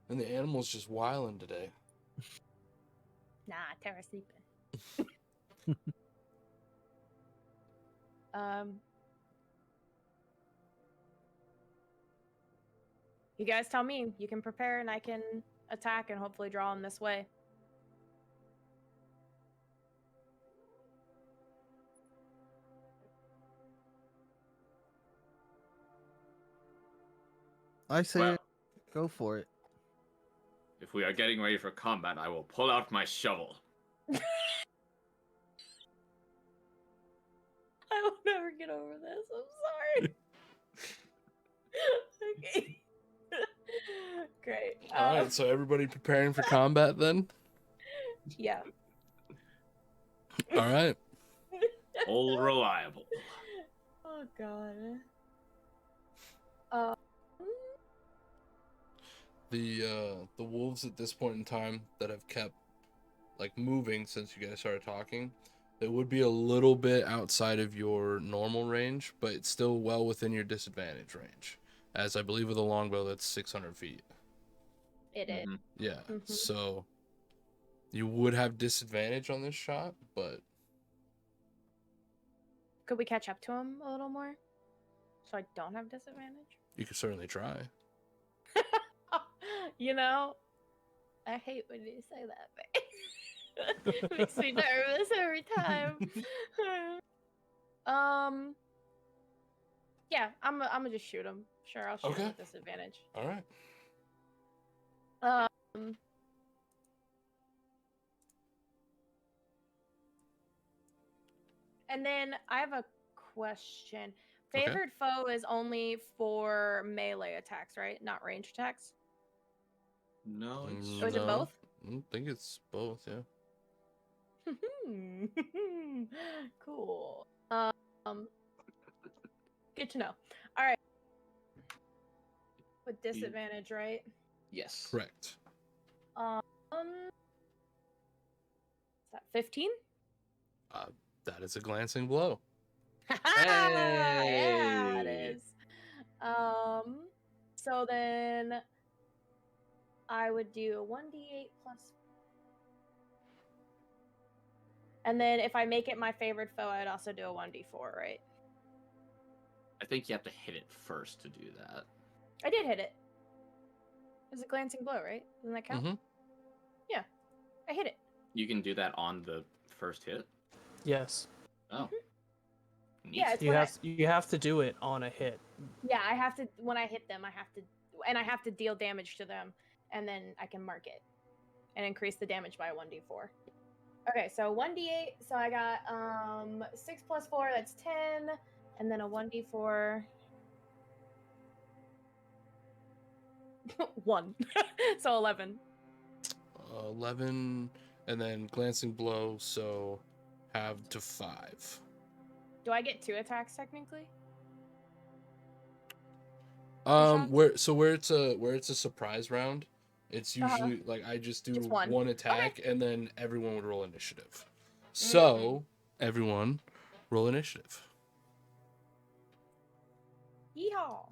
And the animal's just wilding today. Nah, Tara's sleeping. You guys tell me. You can prepare and I can attack and hopefully draw them this way. I say, Well, go for it. if we are getting ready for combat, I will pull out my shovel. I will never get over this. I'm sorry. Okay. Great. All right, so everybody preparing for combat then? Yeah. All right. All reliable. Oh god. The wolves at this point in time that have kept like moving since you guys started talking, they would be a little bit outside of your normal range, but it's still well within your disadvantage range. As I believe with a longbow, that's 600 feet. It is. Mhm. Yeah, Mhm. so you would have disadvantage on this shot, but Could we catch up to him a little more? So I don't have disadvantage? you could certainly try. You know, I hate when you say that, but it makes me nervous every time. Yeah, I'm gonna just shoot him. Sure, I'll shoot Okay. him with disadvantage. All right. Um. And then I have a question. Okay. Favored foe is only for melee attacks, right? Not range attacks. No, it's Or is it both? I think it's both. Yeah. Cool. Good to know. All right. With disadvantage, right? yes. Correct. Is that 15? That is a glancing blow. Yeah, it Hey! is. So then I would do a 1d8 plus. And then if I make it my favorite foe, I'd also do a 1d4, right? I think you have to hit it first to do that. I did hit it. It was a glancing blow, right? Doesn't that count? Mm-hmm. Yeah. I hit it. You can do that on the first hit. Yes. Oh. Neat. Yeah, it's You when have you have to do it on a hit. Yeah, I have to, when I hit them, I have to deal damage to them, and then I can mark it and increase the damage by a 1d4. Okay, so 1d8, so I got 6 plus 4, that's 10, and then a 1d4. 1. So 11. 11, and then glancing blow. So have to 5. Do I get 2 attacks technically? shots? Where it's a surprise round, it's Uh-huh. usually like I just do Just one. one attack, and then everyone would roll initiative. So everyone roll initiative. Yeehaw.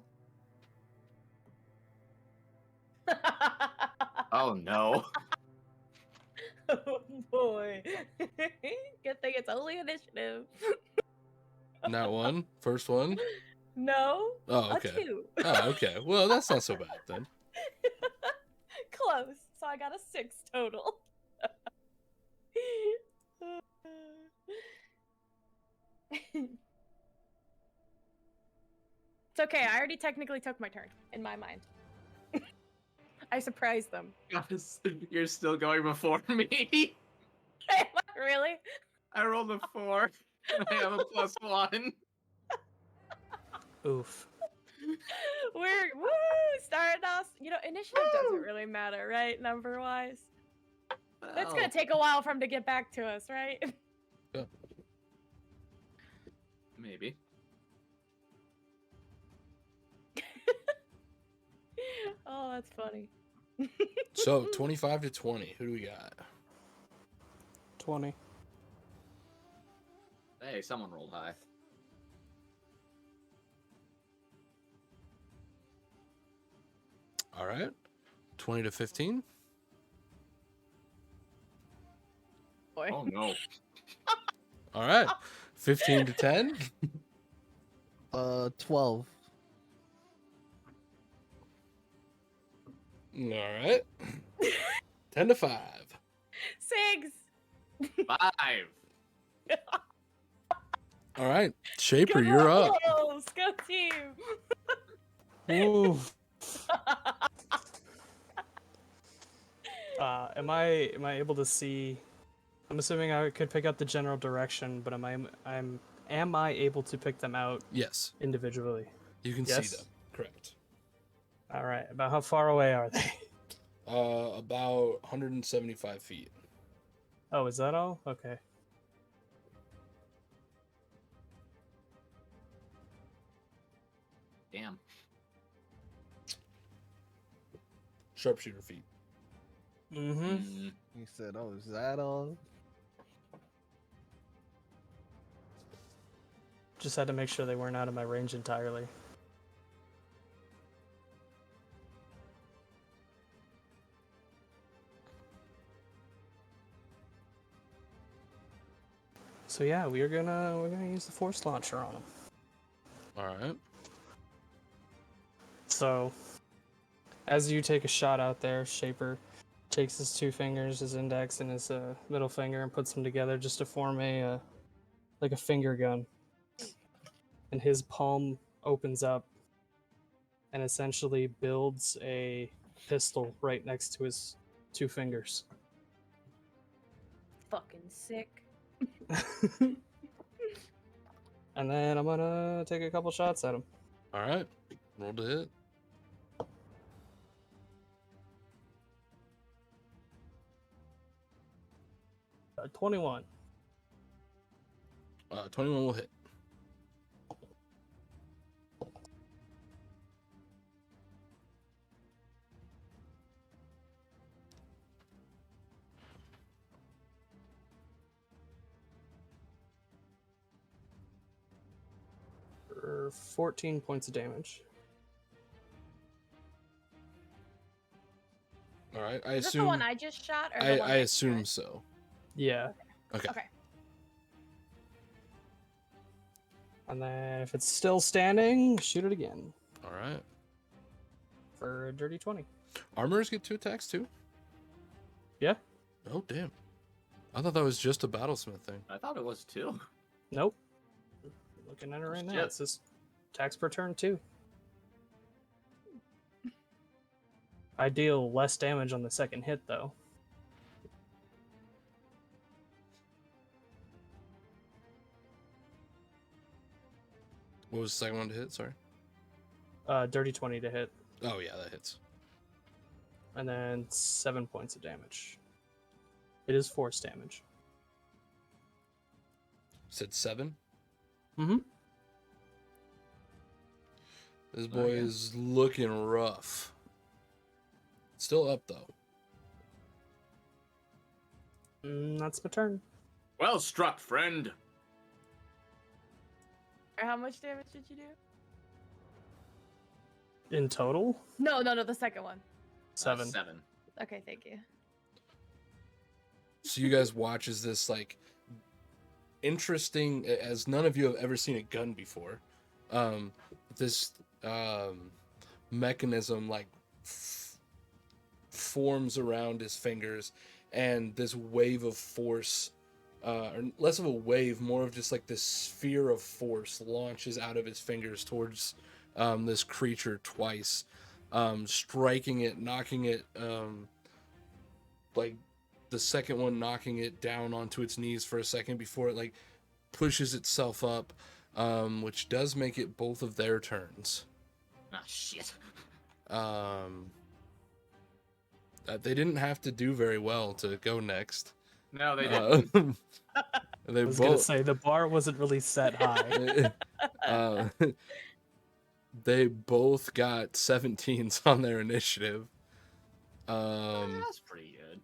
Oh no. Oh boy. Good thing it's only initiative. Not one. First one. No. Oh, A okay. 2. Oh, okay. Well, that's not so bad then. Close. So I got a 6 total. It's okay. I already technically took my turn in my mind. I surprised them. You're still going before me. Really? I rolled a 4. I have a +1. Oof. We're starting off. Initiative doesn't really matter, right? Number wise. It's gonna take a while for him to get back to us, right? Maybe. Oh, that's funny. So 25 to 20. Who do we got? 20. Hey, someone rolled high. All right. 20 to 15. Boy. Oh no. All right. 15 to 10. 12. All right. 10 to 5. 6. 5. All right. Shaper, Go you're up. Wolves! Go team! Oof. Am I able to see? I'm assuming I could pick up the general direction, but am I able to pick them out Yes. individually? You can Yes? see them. Correct. All right. About how far away are they? About 175 feet. Oh, is that all? Okay. Damn. Sharpshooter feet. Mm-hmm. Mm. He said, "Oh, is that all?" Just had to make sure they weren't out of my range entirely. So yeah, we're gonna use the force launcher on them. All right. So, as you take a shot out there, Shaper takes his 2 fingers, his index and his middle finger, and puts them together just to form a like a finger gun. And his palm opens up and essentially builds a pistol right next to his 2 fingers. Fucking sick. And then I'm gonna take a couple shots at him. All right. Roll to hit. 21. 21 will hit. For 14 points of damage. All right. I Is this the assume. one I just shot, or the one I next to assume it? so. Yeah. Okay. Okay. And then if it's still standing, shoot it again All right. for a dirty 20. Armors get 2 attacks too. Yeah. Oh damn. I thought that was just a battlesmith thing. I thought it was too. Nope. Looking at it right now. Shit. It says attacks per turn 2. I deal less damage on the second hit, though. What was the second one to hit? Sorry. Dirty 20 to hit, Oh yeah, that hits. and then 7 points of damage. It is force damage. Said 7. Mm-hmm. This boy Okay. is looking rough. Still up though. That's my turn. Well struck, friend. Or how much damage did you do? In total, No, the second one. 7. 7. Okay, thank you. So you guys watch as this like interesting, as none of you have ever seen a gun before. This mechanism like forms around his fingers, and this wave of force, or less of a wave, more of just like this sphere of force launches out of his fingers towards this creature twice, striking it, knocking it, like the second one knocking it down onto its knees for a second before it like pushes itself up, which does make it both of their turns. Ah, shit. They didn't have to do very well to go next. No, they didn't. They I was gonna both say the bar wasn't really set high. they both got 17s on their initiative. That's pretty good.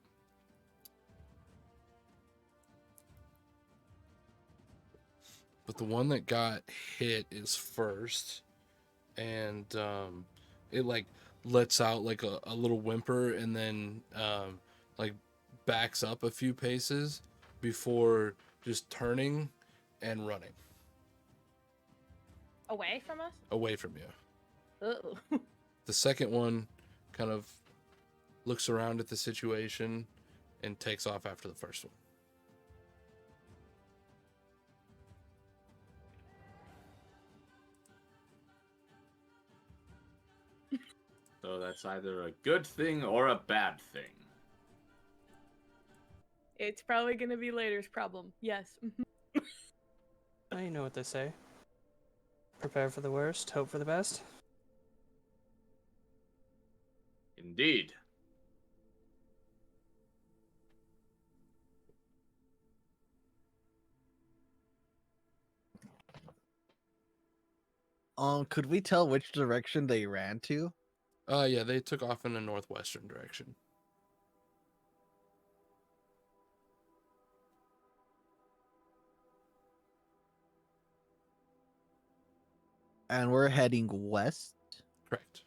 But the one that got hit is first, and it like lets out like a little whimper, and then like backs up a few paces before just turning and running Away from us? away from you. Uh-oh. The second one kind of looks around at the situation and takes off after the first one. So that's either a good thing or a bad thing. It's probably gonna be later's problem. Yes. Well, you know what they say. Prepare for the worst, hope for the best. Indeed. Could we tell which direction they ran to? Yeah, they took off in a northwestern direction. And we're heading west. Correct.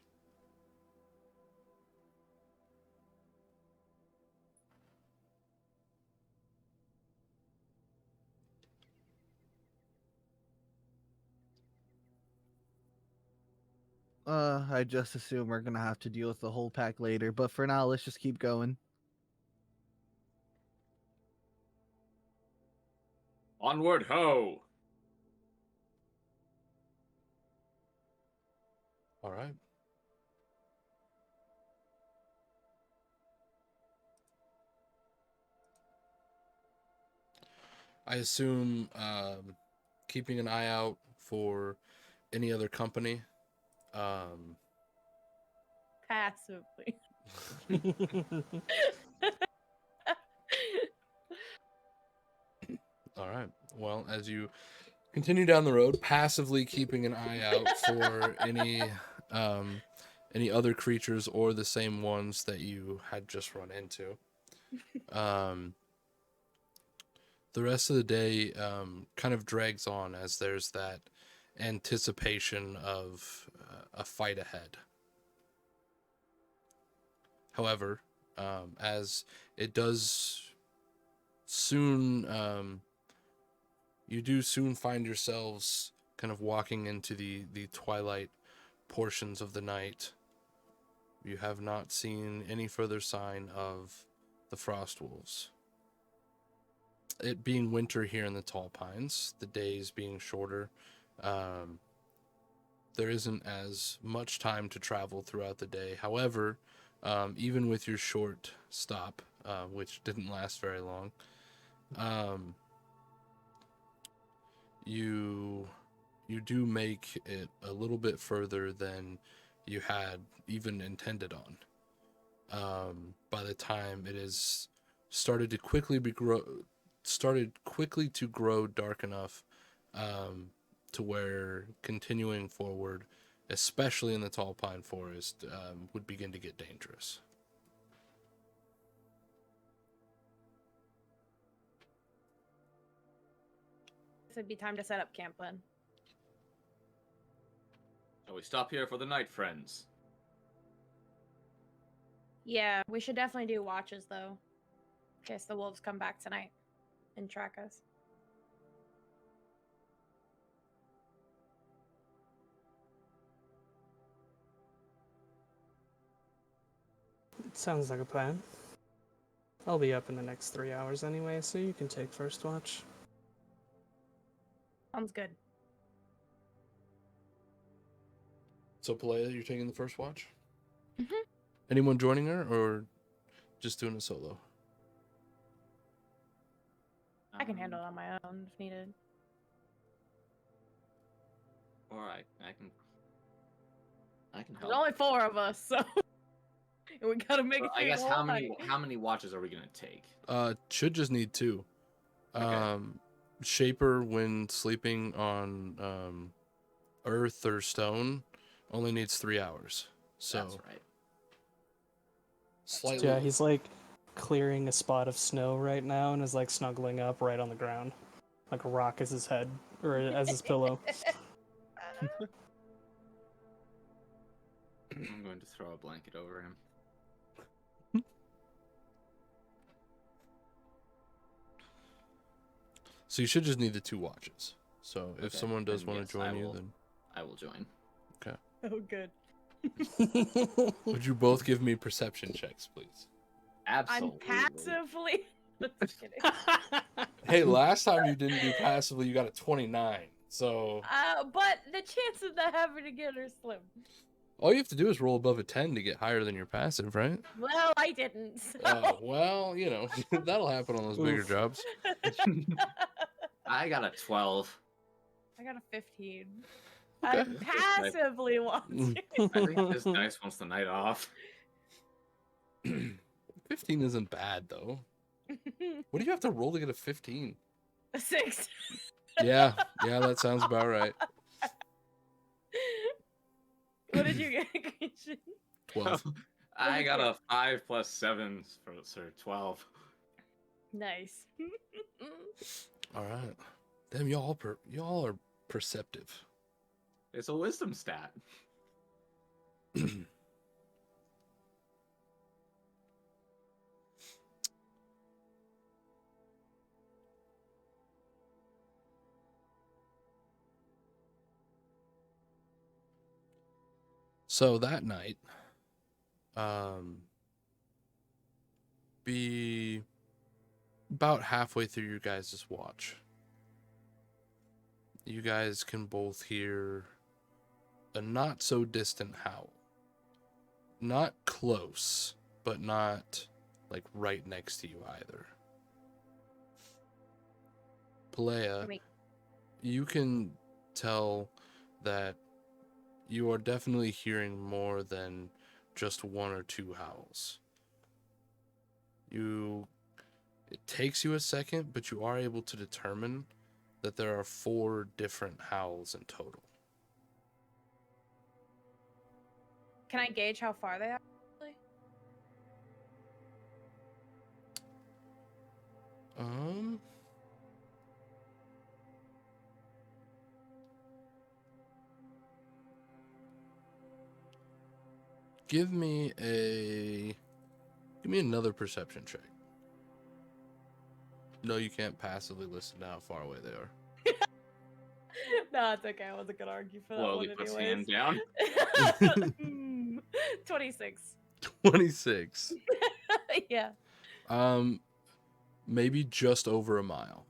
I just assume we're gonna have to deal with the whole pack later, but for now, let's just keep going. Onward ho! All right. I assume keeping an eye out for any other company. Passively. All right. Well, as you continue down the road, passively keeping an eye out for any other creatures or the same ones that you had just run into. The rest of the day kind of drags on as there's that anticipation of a fight ahead. However, as it does soon, you do soon find yourselves kind of walking into the twilight portions of the night. You have not seen any further sign of the frost wolves. It being winter here in the tall pines, the days being shorter, there isn't as much time to travel throughout the day. However, even with your short stop, which didn't last very long, you do make it a little bit further than you had even intended on. By the time it is started quickly to grow dark enough to where continuing forward, especially in the tall pine forest, would begin to get dangerous. This would be time to set up camp then. Shall we stop here for the night, friends? Yeah, we should definitely do watches though. In case the wolves come back tonight and track us. Sounds like a plan. I'll be up in the next 3 hours anyway, so you can take first watch. Sounds good. So, Palea, you're taking the first watch? Mhm. Anyone joining her, or just doing it solo? I can handle it on my own if needed. All right, I can There's help. only 4 of us, so and we gotta make Well, it. I guess how many watches are we gonna take? Should just need 2. Okay. Shaper, when sleeping on earth or stone, only needs 3 hours. So That's right. slightly. Yeah, he's like clearing a spot of snow right now and is like snuggling up right on the ground. Like a rock as his head, or as his pillow. I'm going to throw a blanket over him. So you should just need the 2 watches. So if Okay, someone does then want yes, to join I you, will. then I will join. Oh, good. would you both give me perception checks, please? I'm Absolutely. passively. Just kidding. Hey, last time you didn't do passively, you got a 29. So But the chance of that happening again are slim. all you have to do is roll above a 10 to get higher than your passive, right? Well, I didn't. So. Oh, well, you know, that'll happen on those bigger Oof. jobs. I got a 12. I got a 15. Okay. I'm passively watching. I think this dice wants the night off. 15 isn't bad, though. What do you have to roll to get a 15? A 6. Yeah, that sounds about right. What did you get, Christian? 12. I got a 5 plus 7 for 12. Nice. All right. Damn, y'all are perceptive. It's a wisdom stat. So that night, be about halfway through your guys' watch. You guys can both hear a not so distant howl. Not close, but not like right next to you either. Pelea, you can tell that you are definitely hearing more than just one or two howls. It takes you a second, but you are able to determine that there are 4 different howls in total. Can I gauge how far they are? Um, give me another perception check. No, you can't passively listen to how far away they are. No, it's okay. I wasn't gonna argue for that Slowly one puts anyways. hand down. 26. 26. Yeah. Maybe just over a mile.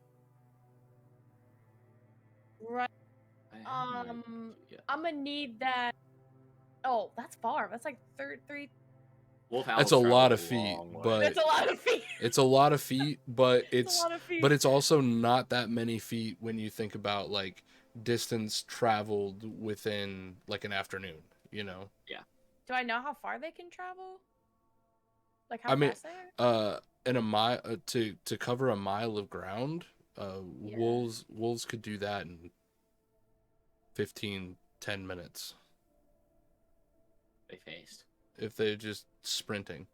Right. Yeah. I'm gonna need that. Oh, that's far. That's like three. Wolf That's owls a travel lot of feet, long way. but That's a lot of feet. it's a lot of feet, but It's a lot of feet. but it's also not that many feet when you think about like distance traveled within like an afternoon, you know. Do I know how far they can travel? Like how I mean, fast they are? in a mile to cover a mile of ground, Yeah. wolves could do that in 10 minutes They faced. if they're just sprinting.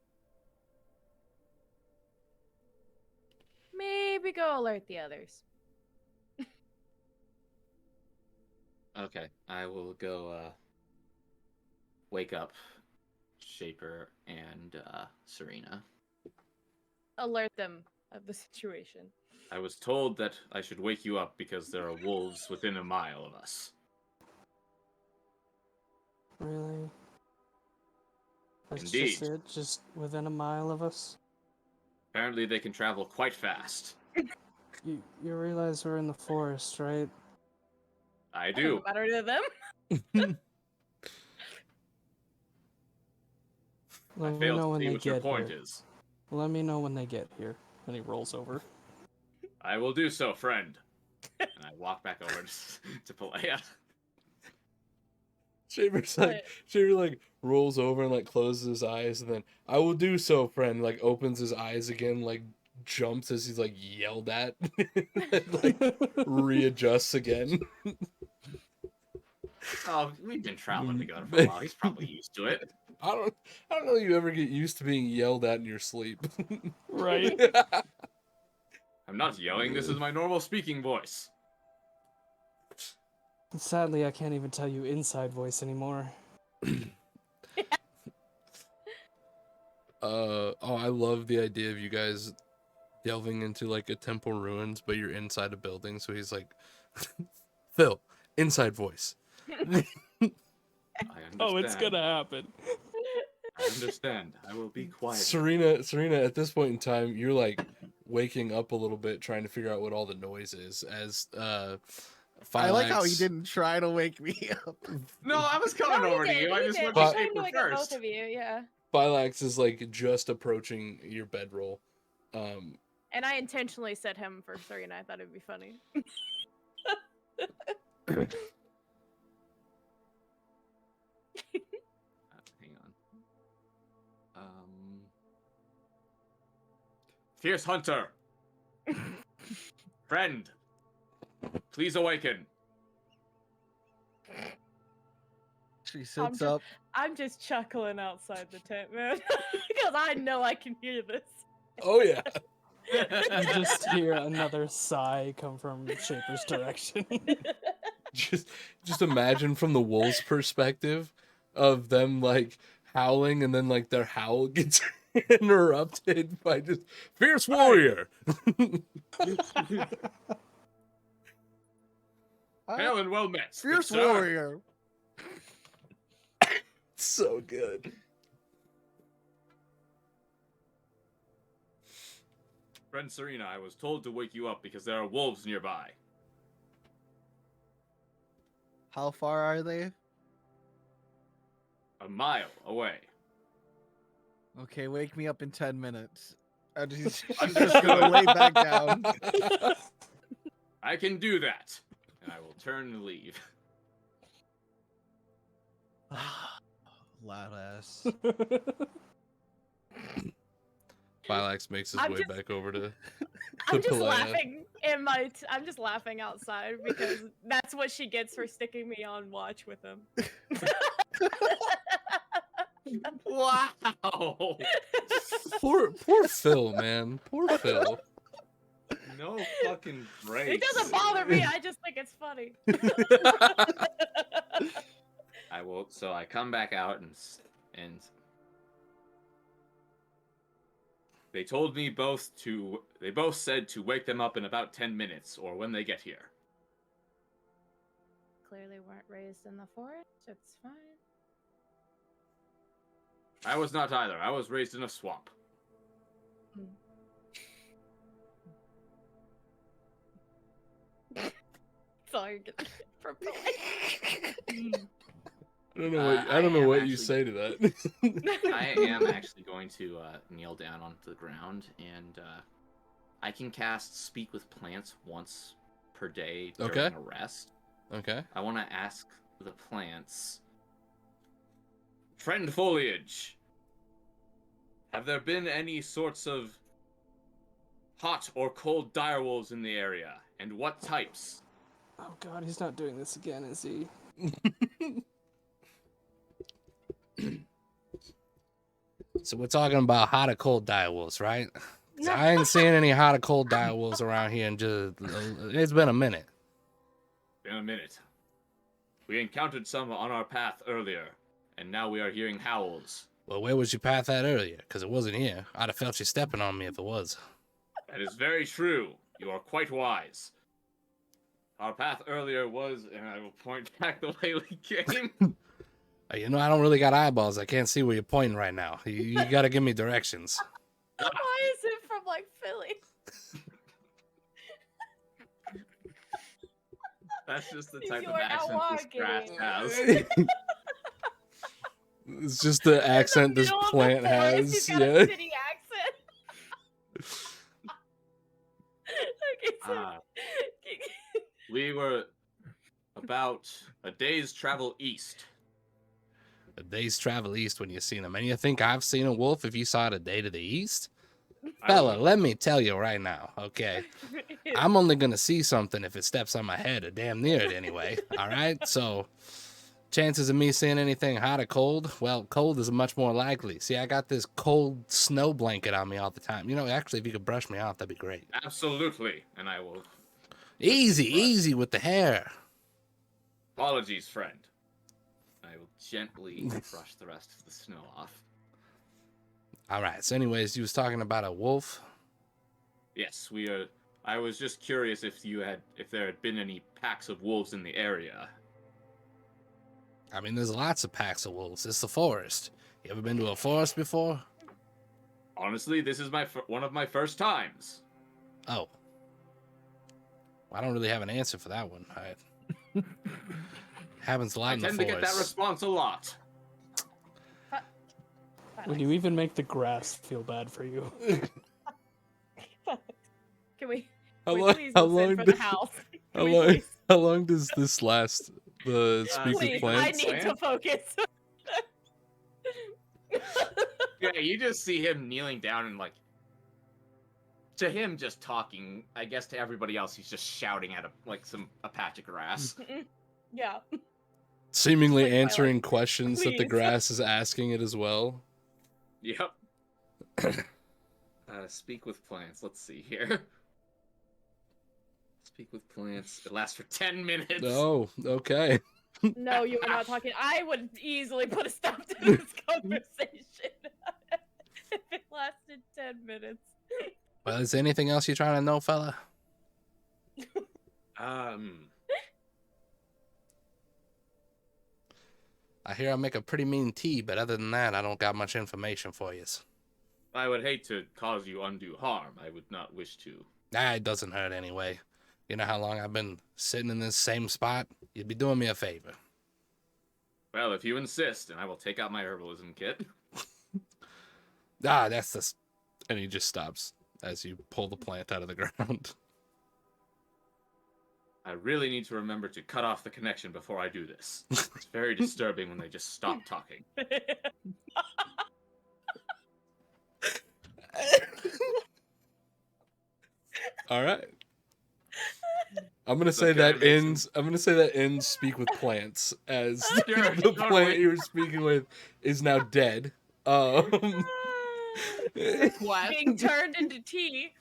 Maybe go alert the others. Okay, I will go wake up Shaper and Serena. Alert them of the situation. I was told that I should wake you up because there are wolves within a mile of us. Really? That's Indeed. just it? Just within a mile of us? Apparently they can travel quite fast. You realize we're in the forest, right? I That do. doesn't matter to them. I Let me fail know to when see they what your get point here. is. Let me know when they get here. And he rolls over. I will do so, friend. And I walk back over to Pelea. Shaver like rolls over and like closes his eyes, and then I will do so, friend. Like opens his eyes again, like jumps as he's like yelled at, and, like readjusts again. Oh, we've been traveling together for a while. He's probably used to it. I don't know. You ever get used to being yelled at in your sleep? Right? I'm not yelling. This is my normal speaking voice. Sadly, I can't even tell you inside voice anymore. I love the idea of you guys delving into like a temple ruins, but you're inside a building. So he's like, Phil, inside voice. I understand. Oh, it's gonna happen. I understand. I will be quiet. Serena, at this point in time, you're like waking up a little bit, trying to figure out what all the noise is. As I like how he Phylax- didn't try to wake me up. No, I was coming over to you. I just went to But- Shaper Like both first. of you, yeah. Phylax is like just approaching your bedroll. And I intentionally set him for Serena. I thought it'd be funny. Hang on. Fierce Hunter. Friend. Please awaken. She sits just- up. I'm just chuckling outside the tent, man, because I know I can hear this. Oh yeah. You just hear another sigh come from Shaper's direction. just imagine from the wolves' perspective of them like howling, and then like their howl gets interrupted by just fierce warrior. Hail and well met. good Fierce sir. warrior. So good. Friend Serena, I was told to wake you up because there are wolves nearby. How far are they? a mile away. Okay, wake me up in 10 minutes. I'm just Understood. gonna lay back down. I can do that. And I will turn and leave. Loud ass. Phylax makes his I'm way just- back over to I'm just Pelea. laughing I'm just laughing outside because that's what she gets for sticking me on watch with him. Wow. Poor Phil, man. Poor Phil. No fucking breaks. It doesn't bother me. I just think it's funny. I will. So I come back out and they told me both to. They both said to wake them up in about 10 minutes or when they get here. Clearly weren't raised in the forest. It's fine. I was not either. I was raised in a swamp. That's all you're getting from I don't know what you actually- say to that. I am actually going to kneel down onto the ground, and I can cast Speak with Plants once per day during Okay. a rest. Okay. I want to ask the plants, Friend Foliage, have there been any sorts of hot or cold direwolves in the area, and what types? Oh god, he's not doing this again, is he? So we're talking about hot or cold direwolves, right? 'Cause I ain't seen any hot or cold direwolves around here in just. It's been a minute. Been a minute. We encountered some on our path earlier, and now we are hearing howls. Well, where was your path at earlier? Because it wasn't here. I'd have felt you stepping on me if it was. That is very true. You are quite wise. Our path earlier was, and I will point back the way we came. You know, I don't really got eyeballs. I can't see where you're pointing right now. You got to give me directions. Why is it from like Philly? That's just the You type of are not accent this grass walking. has. It's just the accent this Middle of the plant forest, has. he's got Yeah. a city accent. Okay, so Ah, we were about a day's travel east. A day's travel east when you seen them. And you think I've seen a wolf if you saw it a day to the east? Fella, let me tell you right now, okay? I'm only going to see something if it steps on my head, or damn near it anyway, all right? So, chances of me seeing anything hot or cold, well, cold is much more likely. See, I got this cold snow blanket on me all the time. You know, actually, if you could brush me off, that'd be great. Absolutely, and I will. Easy with the hair. Apologies, friend. I will gently brush the rest of the snow off. All right, so anyways, you was talking about a wolf. Yes, we are. I was just curious if there had been any packs of wolves in the area. I mean, there's lots of packs of wolves. It's the forest. You ever been to a forest before? Honestly, this is one of my first times. Oh. Well, I don't really have an answer for that one. Happens a lot I in the tend to forest. get that response a lot. Would you even make the grass feel bad for you? Can we? How we long- please how listen long for does- the house? How Can we long, please? how long does this last? The speak Please, with plants? I need to focus. Yeah, you just see him kneeling down and to him just talking. I guess to everybody else, he's just shouting at a patch of grass. Yeah. Seemingly Like, answering questions that the please. grass is asking it as well. Yep. Speak with plants. Let's see here. Speak with plants. It lasts for 10 minutes. Oh, okay. No, you are not talking. I would easily put a stop to this conversation if it lasted 10 minutes. Well, is there anything else you're trying to know, fella? I hear I make a pretty mean tea, but other than that, I don't got much information for you. I would hate to cause you undue harm. I would not wish to. It doesn't hurt anyway. You know how long I've been sitting in this same spot? You'd be doing me a favor. Well, if you insist, and I will take out my herbalism kit. That's this. And he just stops as you pull the plant out of the ground. I really need to remember to cut off the connection before I do this. It's very disturbing when they just stop talking. All right. I'm gonna So say can I that make ends. I'm gonna say that ends. Speak with plants, as Sure, the totally. plant you were speaking with is now dead. Being turned into tea.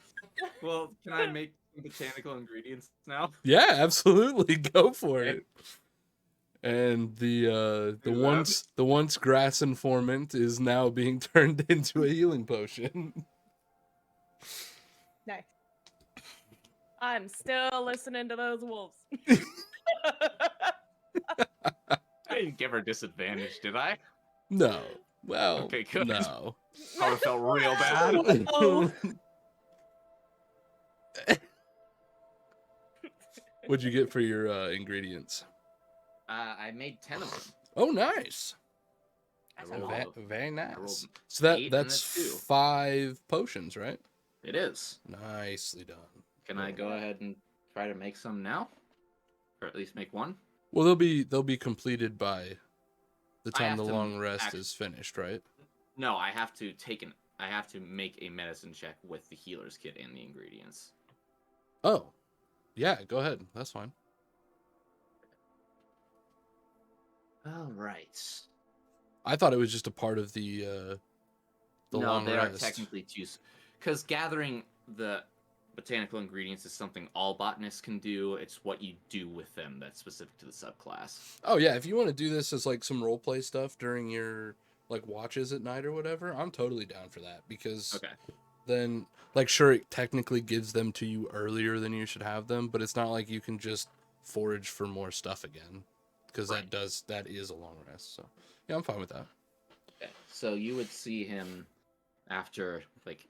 Well, can I make botanical ingredients now? Yeah, absolutely. Go for Okay. it. And the Do that. once grass informant is now being turned into a healing potion. Nice. I'm still listening to those wolves. I didn't give her disadvantage, did I? No. Well, Okay, good. no. I would have felt real bad. Oh. What'd you get for your ingredients? I made 10 of them. Oh, nice. I That's a rolled lot. all of- Very rolled nice. So 8 and that's a 2. 5 potions, right? It is. Nicely done. Can I go ahead and try to make some now? Or at least make one? Well, they'll be completed by the I time have the to long rest act- is finished, right? No, I have to make a medicine check with the healer's kit and the ingredients. Oh, yeah. Go ahead. That's fine. All right. I thought it was just a part of the No, long they rest. are technically two. Because gathering the botanical ingredients is something all botanists can do. It's what you do with them that's specific to the subclass. Oh yeah, if you want to do this as like some role play stuff during your like watches at night or whatever, I'm totally down for that because Okay. then like sure it technically gives them to you earlier than you should have them, but it's not like you can just forage for more stuff again because Right. that is a long rest. So yeah, I'm fine with that. Okay. So you would see him after like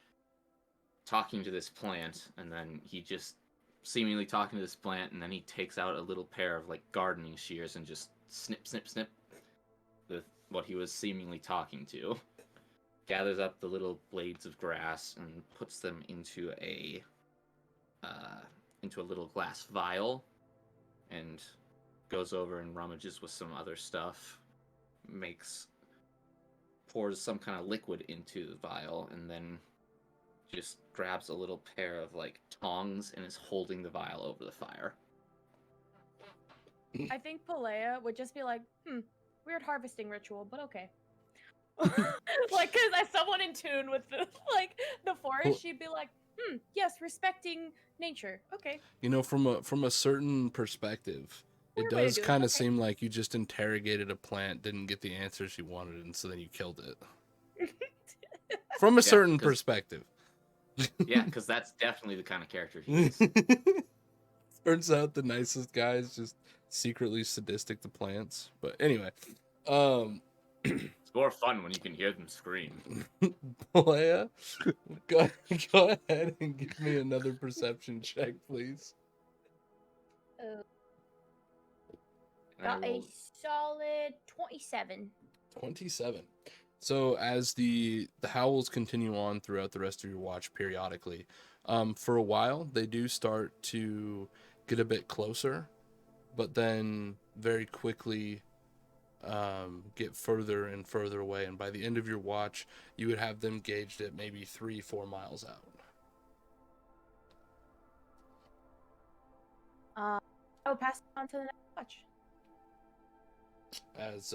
talking to this plant, and then he just seemingly talking to this plant, and then he takes out a little pair of like gardening shears and just snip, snip, snip with what he was seemingly talking to. Gathers up the little blades of grass and puts them into a little glass vial, and goes over and rummages with some other stuff. Pours some kind of liquid into the vial, and then just grabs a little pair of like tongs and is holding the vial over the fire. I think Palea would just be like, weird harvesting ritual, but okay. Like, because as someone in tune with the forest, she'd be like, yes, respecting nature. Okay. You know, from a certain perspective, it Weird way to does do it, kind of okay. seem like you just interrogated a plant, didn't get the answers you wanted, and so then you killed it. From a certain 'cause- perspective. Yeah, because that's definitely the kind of character he is. Turns out the nicest guy is just secretly sadistic to plants. But anyway, It's more fun when you can hear them scream. Leia, go ahead and give me another perception check, please. And I Got a rolled- solid 27. 27. So as the howls continue on throughout the rest of your watch periodically, for a while they do start to get a bit closer, but then very quickly get further and further away, and by the end of your watch you would have them gauged at maybe 3-4 miles out. I'll pass it on to the next watch. As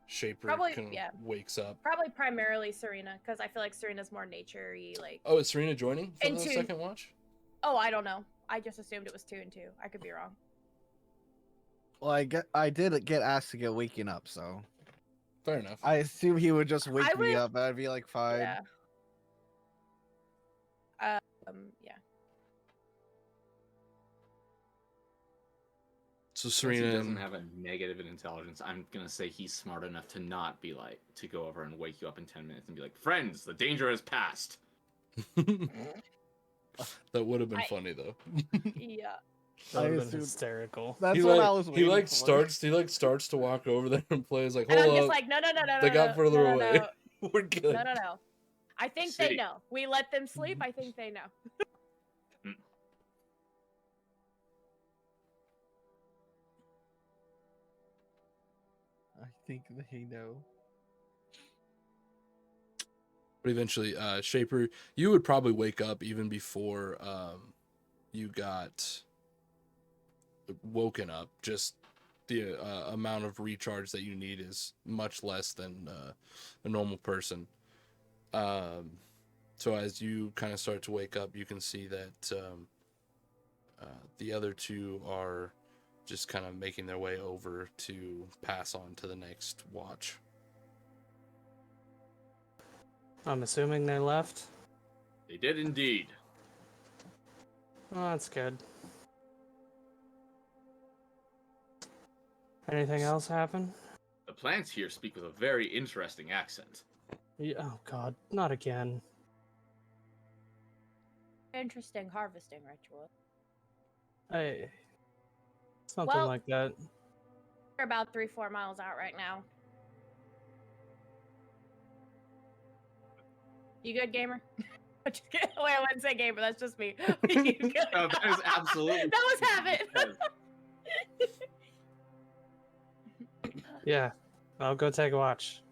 Shaper Probably, kind of yeah. wakes up. Probably primarily Serena, because I feel like Serena's more nature-y, like... Oh, is Serena joining for And the two. second watch? Oh, I don't know. I just assumed it was 2 and 2. I could be wrong. Well, I did get asked to get waking up, so Fair enough. I assume he would just wake I me would- up. I'd be like, fine. Yeah. Yeah. So Since Serena he doesn't and- have a negative in intelligence, I'm gonna say he's smart enough to not be like to go over and wake you up in 10 minutes and be like, friends, the danger has passed. That would have been I- funny though. Yeah. That I would have been assumed- hysterical. That's he what like I was he waiting like for. starts to walk over there and plays like, And hold I'm just up, like, no, no, no, no, they no, got no, further no, away. no, We're good. no, no, no. I think they See. know. We let them sleep. I think they know. I think they know. But eventually, Shaper, you would probably wake up even before you got woken up. Just the amount of recharge that you need is much less than a normal person. So as you kind of start to wake up, you can see that the other two are just kind of making their way over to pass on to the next watch. I'm assuming they left. They did indeed. Oh, that's good. Anything else happen? The plants here speak with a very interesting accent. Yeah, oh God, not again. Interesting harvesting ritual. Hey, something Well- like that. We're about 3-4 miles out right now. You good, gamer? Wait, I wouldn't say gamer. That's just me. You good? No, that is absolutely. That was habit. Yeah, I'll go take a watch.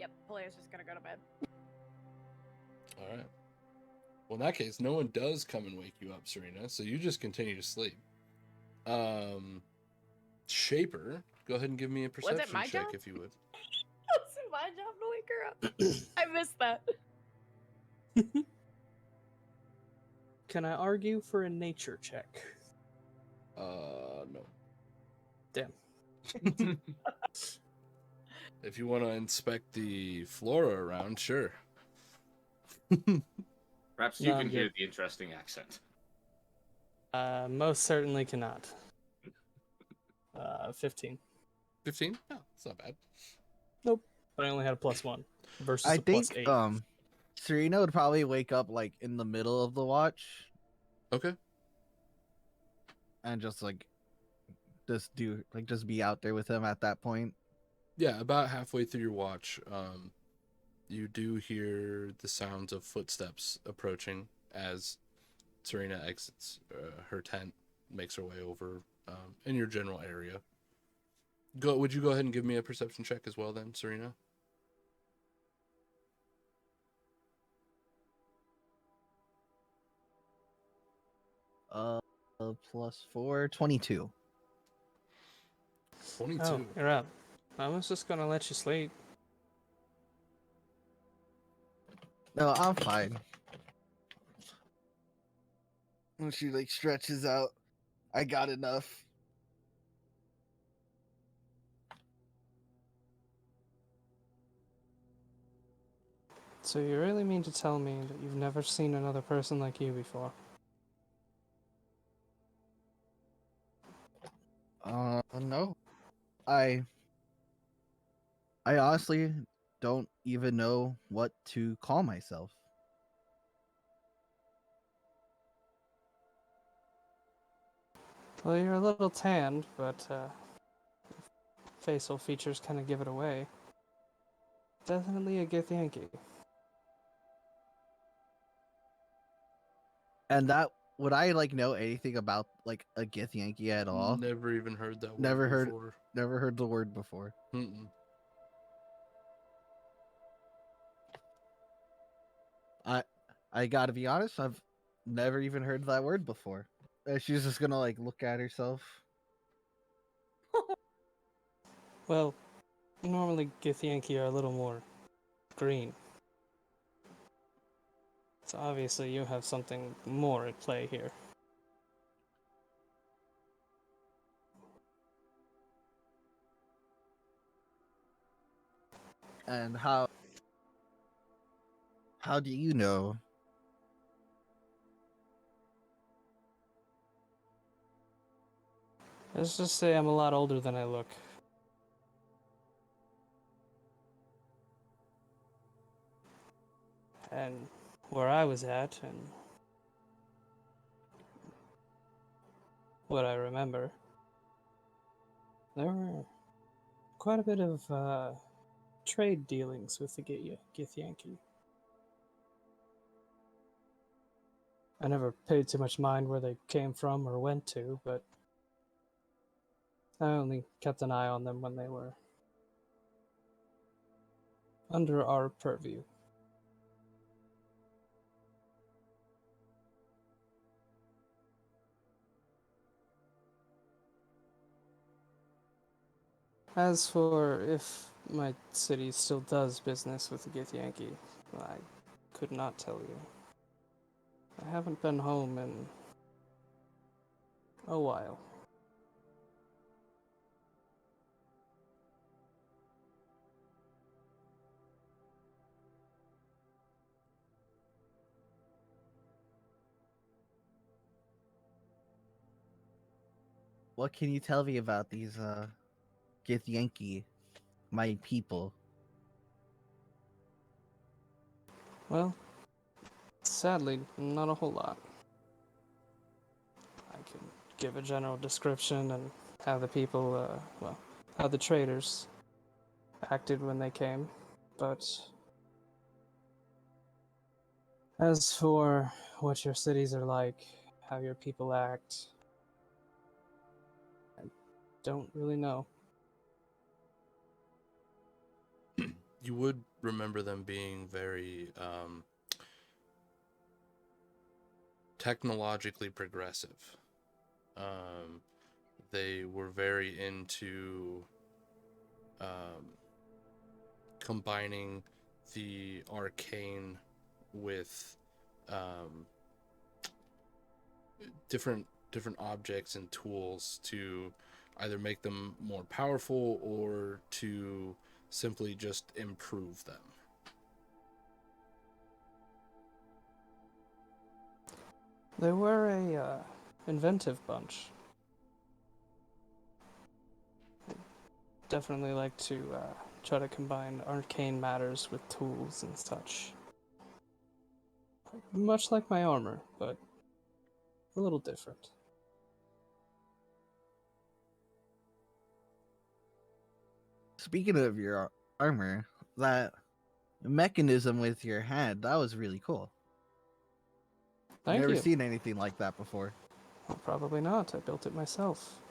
Yep, Polaire's just gonna go to bed. All right. Well, in that case, no one does come and wake you up, Serena. So you just continue to sleep. Shaper, go ahead and give me a perception my check job? if you would. Was it my job to wake her up? I missed that. Can I argue for a nature check? No. Damn. If you want to inspect the flora around, sure. Perhaps you No, can I'm hear good. the interesting accent. Most certainly cannot. 15. 15? No, it's not bad. Nope. But I only had a +1 versus I a think +8. Serena would probably wake up like in the middle of the watch Okay. and just be out there with him at that point. Yeah, about halfway through your watch, you do hear the sounds of footsteps approaching as Serena exits her tent, makes her way over in your general area. Would you go ahead and give me a perception check as well then, Serena? +4, 22. 22. Oh, you're up. I was just gonna let you sleep. No, I'm fine. When she like stretches out, I got enough. So you really mean to tell me that you've never seen another person like you before? No. I honestly don't even know what to call myself. Well, you're a little tanned, but facial features kind of give it away. Definitely a Githyanki. And that would I like know anything about like a Githyanki at all? Never even heard that word Never heard- before. Never heard the word before. Mm-mm. I gotta be honest, I've never even heard that word before. She's just gonna like look at herself. Well, normally Githyanki are a little more green. So obviously you have something more at play here. And how do you know? Let's just say I'm a lot older than I look. And where I was at, and what I remember, there were quite a bit of trade dealings with the Githyanki. I never paid too much mind where they came from or went to, but I only kept an eye on them when they were under our purview. As for if my city still does business with the Githyanki, I could not tell you. I haven't been home in a while. What can you tell me about these Githyanki, my people? Well, sadly, not a whole lot. I can give a general description and how the people, how the traders acted when they came, but as for what your cities are like, how your people act, I don't really know. You would remember them being very technologically progressive. They were very into combining the arcane with different objects and tools to either make them more powerful or to simply just improve them. They were a inventive bunch. Definitely like to try to combine arcane matters with tools and such. Much like my armor, but a little different. Speaking of your armor, that mechanism with your hand, that was really cool. Thank Never you. seen anything like that before. Well, probably not. I built it myself.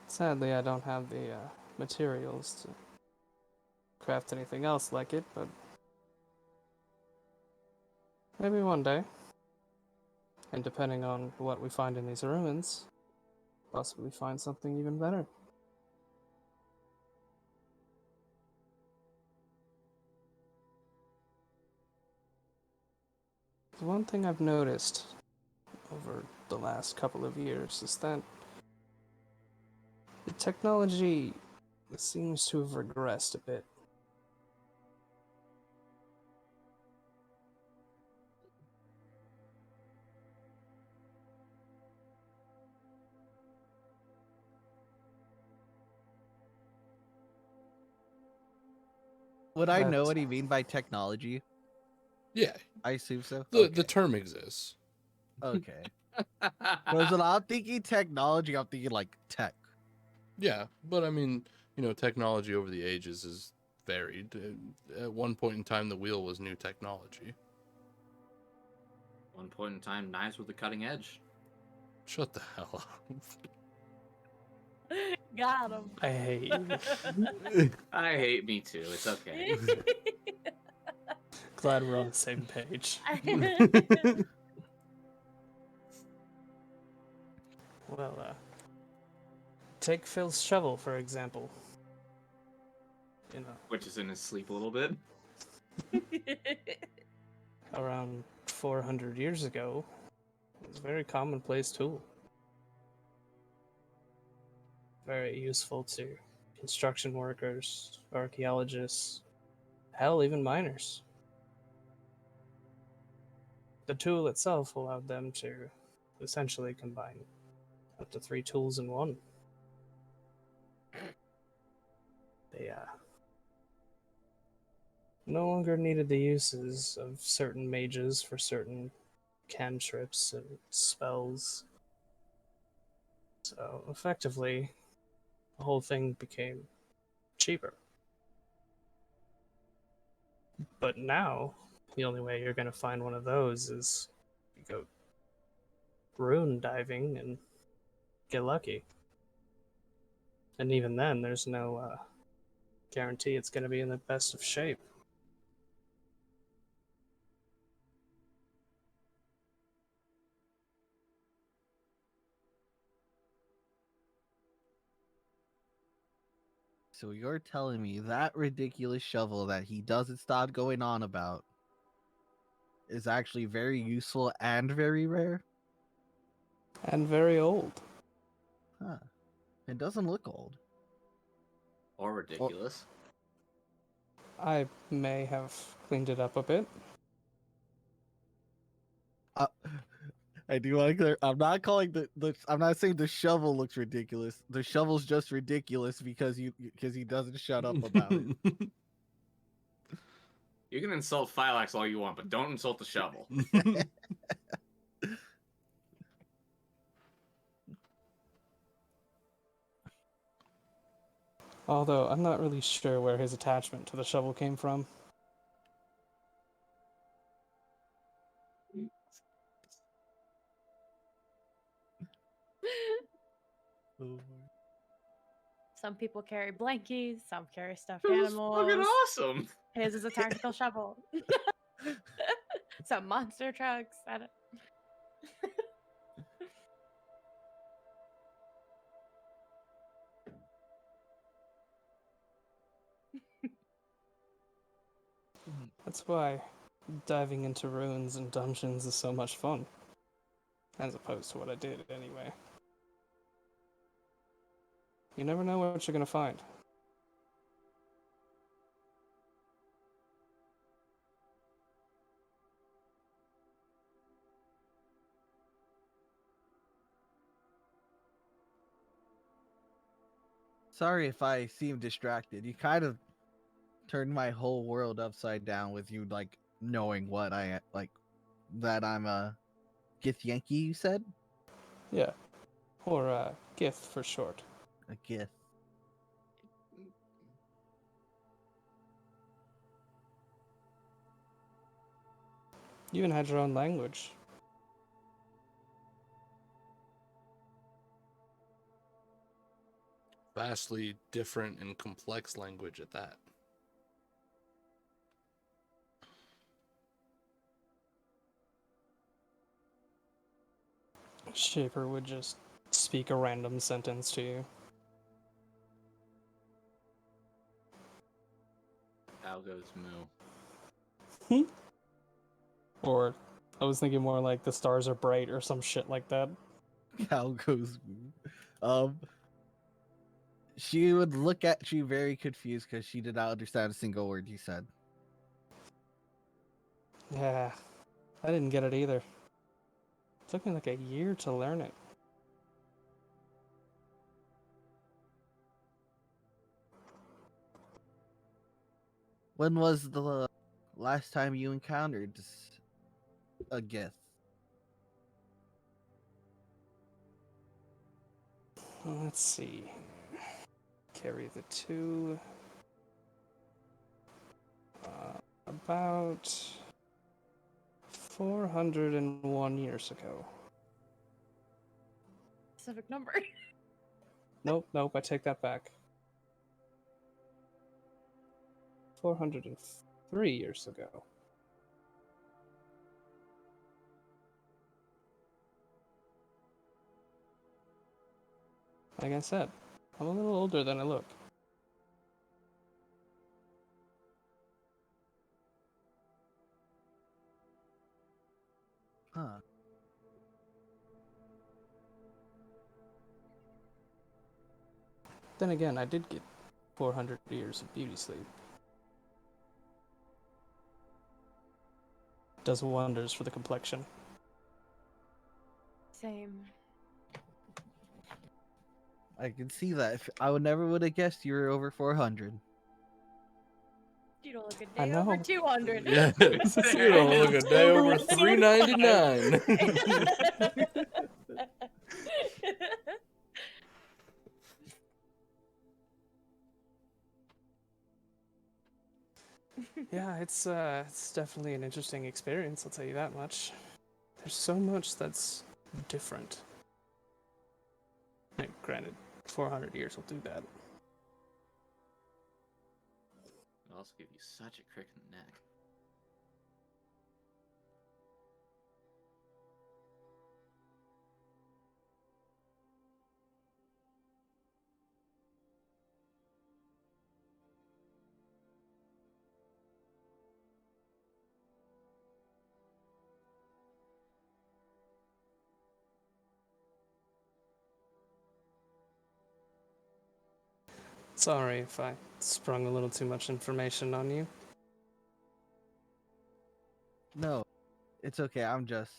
Sadly, I don't have the materials to craft anything else like it, but maybe one day. And depending on what we find in these ruins, possibly find something even better. The one thing I've noticed over the last couple of years is that the technology seems to have regressed a bit. Would I know But what you mean by technology? Yeah, I assume so. the term exists. Okay. Because when I'm thinking technology, I'm thinking like tech. Yeah, but I mean, technology over the ages is varied. At one point in time, the wheel was new technology. One point in time, knives were the cutting edge. Shut the hell up. Got him. I hate you. I hate me too. It's okay. Glad we're on the same page. Well, take Phil's shovel, for example. Which is in his sleep a little bit. Around 400 years ago, it was a very commonplace tool. Very useful to construction workers, archaeologists, hell, even miners. The tool itself allowed them to essentially combine up to 3 tools in one. They no longer needed the uses of certain mages for certain cantrips and spells. So effectively, the whole thing became cheaper. But now, the only way you're going to find one of those is you go rune diving and get lucky. And even then, there's no guarantee it's going to be in the best of shape. So you're telling me that ridiculous shovel that he doesn't stop going on about is actually very useful and very rare? And very old. Huh. It doesn't look old. Or ridiculous. I may have cleaned it up a bit. I do want to clear. I'm not calling I'm not saying the shovel looks ridiculous. The shovel's just ridiculous because he doesn't shut up about it. You can insult Phylax all you want, but don't insult the shovel. Although I'm not really sure where his attachment to the shovel came from. Some people carry blankies, some carry stuffed This is fucking animals. awesome. His is a tactical shovel. Some monster trucks. I don't... That's why diving into ruins and dungeons is so much fun. As opposed to what I did anyway. You never know what you're gonna find. Sorry if I seem distracted. You kind of turned my whole world upside down with you like knowing what I like that I'm a Gith Yankee, you said? Yeah. Or Gith for short. A Gith. You even had your own language. Vastly different and complex language at that. Shaper would just speak a random sentence to you. How goes Moo? Or I was thinking more like the stars are bright or some shit like that. How goes she would look at you very confused because she did not understand a single word you said. Yeah, I didn't get it either. It took me like a year to learn it. When was the last time you encountered a Gith? Let's see. Carry the 2. About 401 years ago. Specific number. Nope, I take that back. 403 years ago. Like I said, I'm a little older than I look. Huh. Then again, I did get 400 years of beauty sleep. Does wonders for the complexion. Same. I can see that. I would never would have guessed you were over 400. You don't look a I day over know. 200. Yeah, you don't look a day over 399. Yeah, it's definitely an interesting experience, I'll tell you that much. There's so much that's different. Like, granted, 400 years will do that. It'll also give you such a crick in the neck. Sorry if I sprung a little too much information on you. No, it's okay. I'm just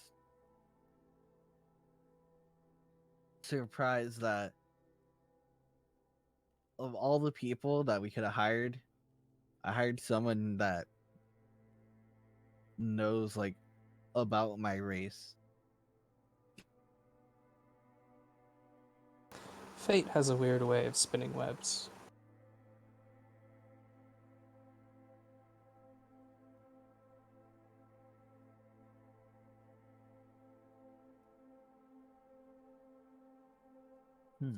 surprised that of all the people that we could have hired, I hired someone that knows like about my race. Fate has a weird way of spinning webs. Hmm.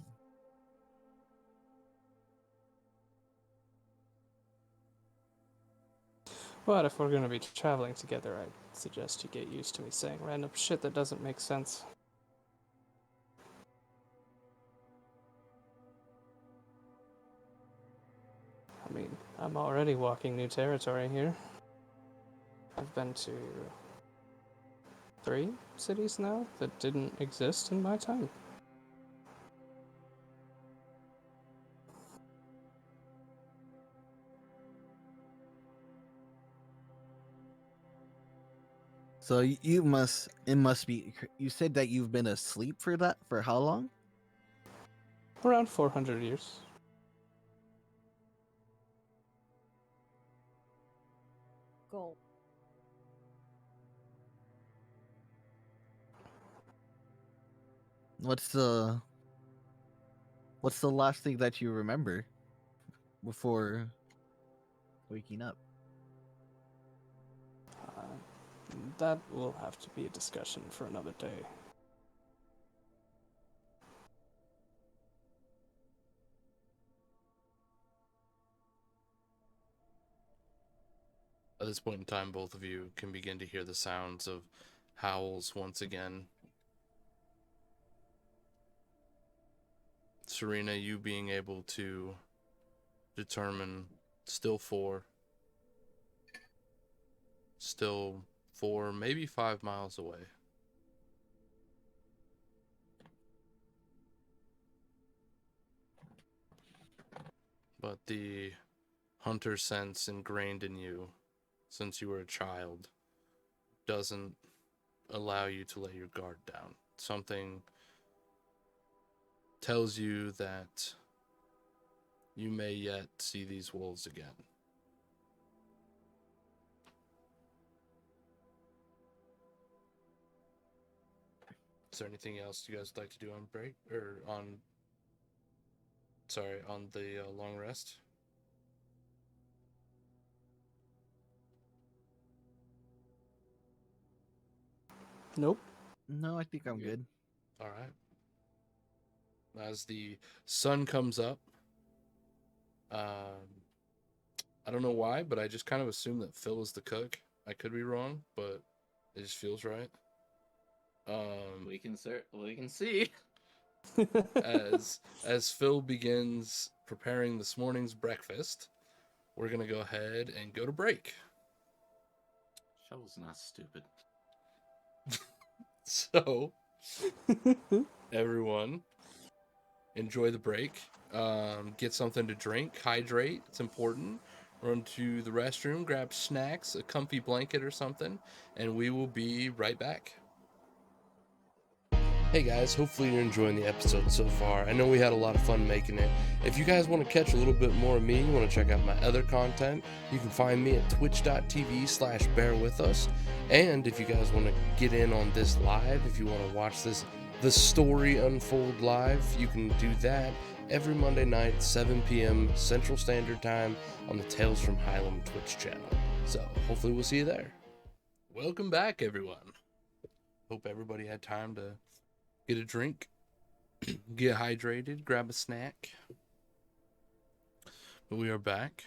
But if we're gonna be traveling together, I'd suggest you get used to me saying random shit that doesn't make sense. I mean, I'm already walking new territory here. I've been to 3 cities now that didn't exist in my time. So you must. It must be. You said that you've been asleep for that for how long? Around 400 years. Gold. What's the last thing that you remember before waking up? Uh, that will have to be a discussion for another day. At this point in time, both of you can begin to hear the sounds of howls once again. Serena, you being able to determine still 4, maybe 5 miles away. But the hunter sense ingrained in you since you were a child doesn't allow you to let your guard down. Something tells you that you may yet see these wolves again. Is there anything else you guys would like to do on break or on the long rest? Nope. No, I think I'm good. All right. As the sun comes up, I don't know why, but I just kind of assume that Phil is the cook. I could be wrong, but it just feels right. We can see. As Phil begins preparing this morning's breakfast, we're gonna go ahead and go to break. Shovel's not stupid. So, everyone, enjoy the break. Get something to drink, hydrate. It's important. Run to the restroom, grab snacks, a comfy blanket or something, and we will be right back. Hey guys, hopefully you're enjoying the episode so far. I know we had a lot of fun making it. If you guys want to catch a little bit more of me, you want to check out my other content, you can find me at twitch.tv/bearwithus. And if you guys want to get in on this live, if you want to watch the story unfold live, you can do that every Monday night, 7 p.m. Central Standard Time on the Tales From Hylem Twitch channel. So hopefully we'll see you there. Welcome back, everyone. Hope everybody had time to get a drink, get hydrated, grab a snack. But we are back.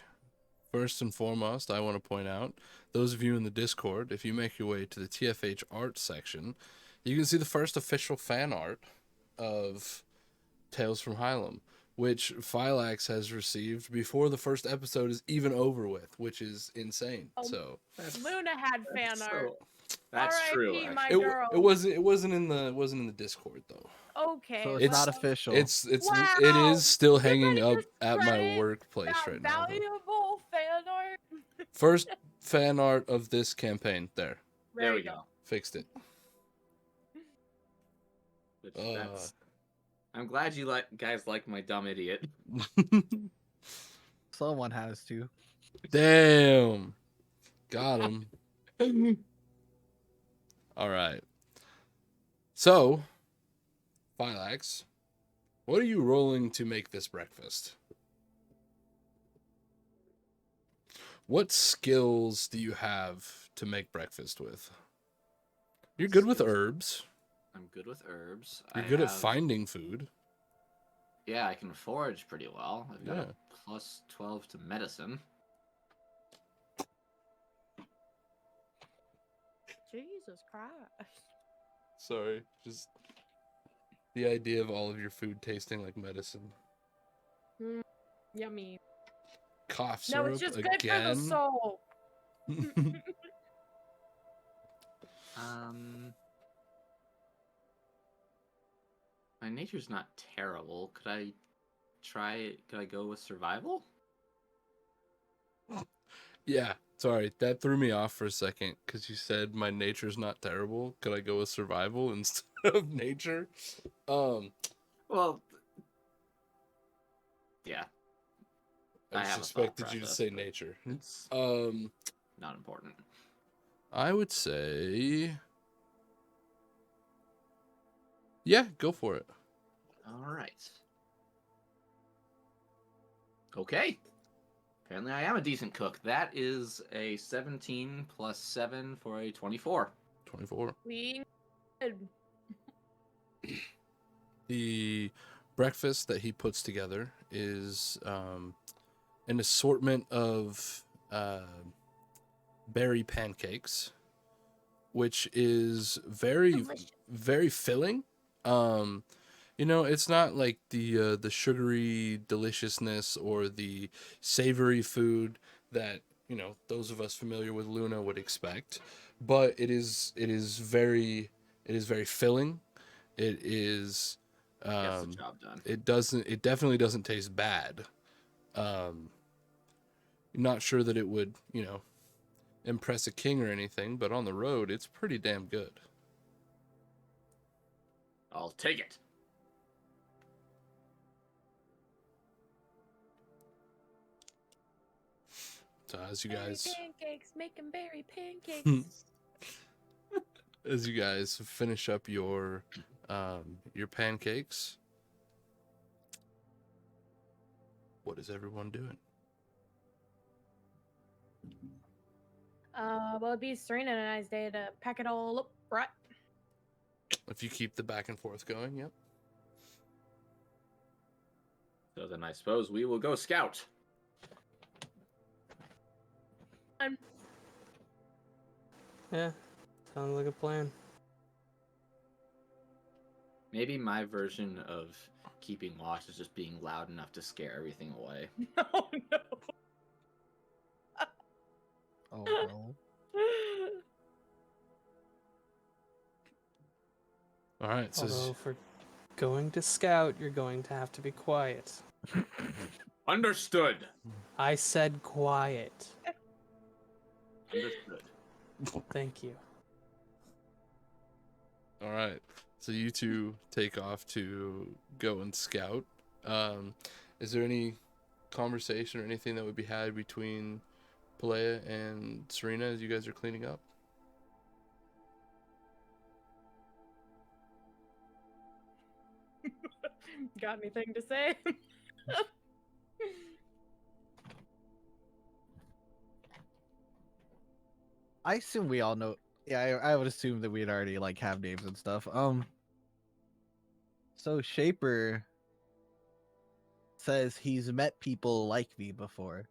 First and foremost, I want to point out, those of you in the Discord, if you make your way to the TFH art section, you can see the first official fan art of Tales from Hylem, which Phylax has received before the first episode is even over with, which is insane. Oh, So Luna had fan art. That's true. R.I.P. my actually. girl. it wasn't in the Discord though. Okay. So it's not official. It's Wow. it is still hanging Somebody up just at my credit workplace that right now. Though. valuable fan art. First fan art of this campaign. There, There we you go. fixed it. Which, I'm glad you guys like my dumb idiot. Someone has to. Damn, got him. All right. So, Phylax, what are you rolling to make this breakfast? What skills do you have to make breakfast with? You're good with herbs. I'm good with herbs. You're good at finding food. Yeah, I can forage pretty well. I've got Yeah. a plus 12 to medicine. Jesus Christ. Sorry, just the idea of all of your food tasting like medicine. Yummy. Cough No, syrup it's just again. good for the soul. My nature's not terrible. Could I go with survival? Yeah, sorry, that threw me off for a second because you said my nature's not terrible. Could I go with survival instead of nature? Well, yeah. I I just have a thought expected you to process, say but nature. It's not important. I would say, yeah, go for it. All right. Okay. Apparently I am a decent cook. That is a 17 plus 7 for a 24. 24. We The breakfast that he puts together is an assortment of berry pancakes, which is very, Delicious. very filling. You know, it's not like the sugary deliciousness or the savory food that, you know, those of us familiar with Luna would expect, but it is very filling. It is Gets the job done. it definitely doesn't taste bad. Not sure that it would, you know, impress a king or anything, but on the road it's pretty damn good. I'll take it. So as you guys pancakes, making berry pancakes. as you guys finish up your pancakes, what is everyone doing? Well, it'd be Serena and I's day to pack it all up, right? If you keep the back and forth going, yep. So then I suppose we will go scout. Yeah, sounds like a plan. Maybe my version of keeping watch is just being loud enough to scare everything away. Oh no. Oh no. All right, so Although for going to scout, you're going to have to be quiet. Understood. I said quiet. Understood. Thank you. All right. So you two take off to go and scout. Is there any conversation or anything that would be had between Pelea and Serena as you guys are cleaning up? Got anything to say? I assume we all know. Yeah, I would assume that we'd already like have names and stuff. So Shaper says he's met people like me before.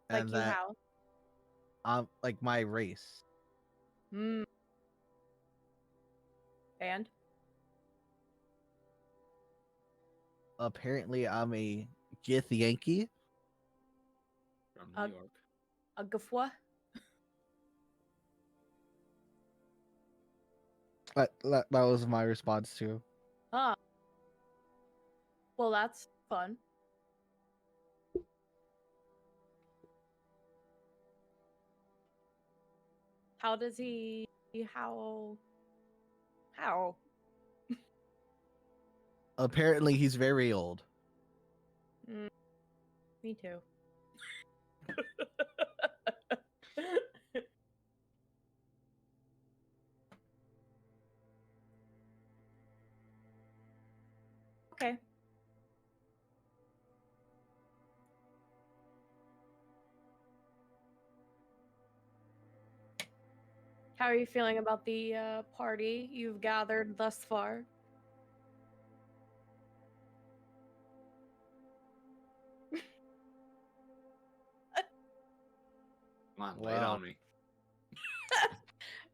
Like And you that like my race. how? And Apparently I'm a Gith Yankee. From Uh, New York. a gafwa? That was my response to. Huh. Well, that's fun. How does he? How? How? Apparently he's very old. Me too. Okay. How are you feeling about the party you've gathered thus far? Come on, lay it Wow. on me.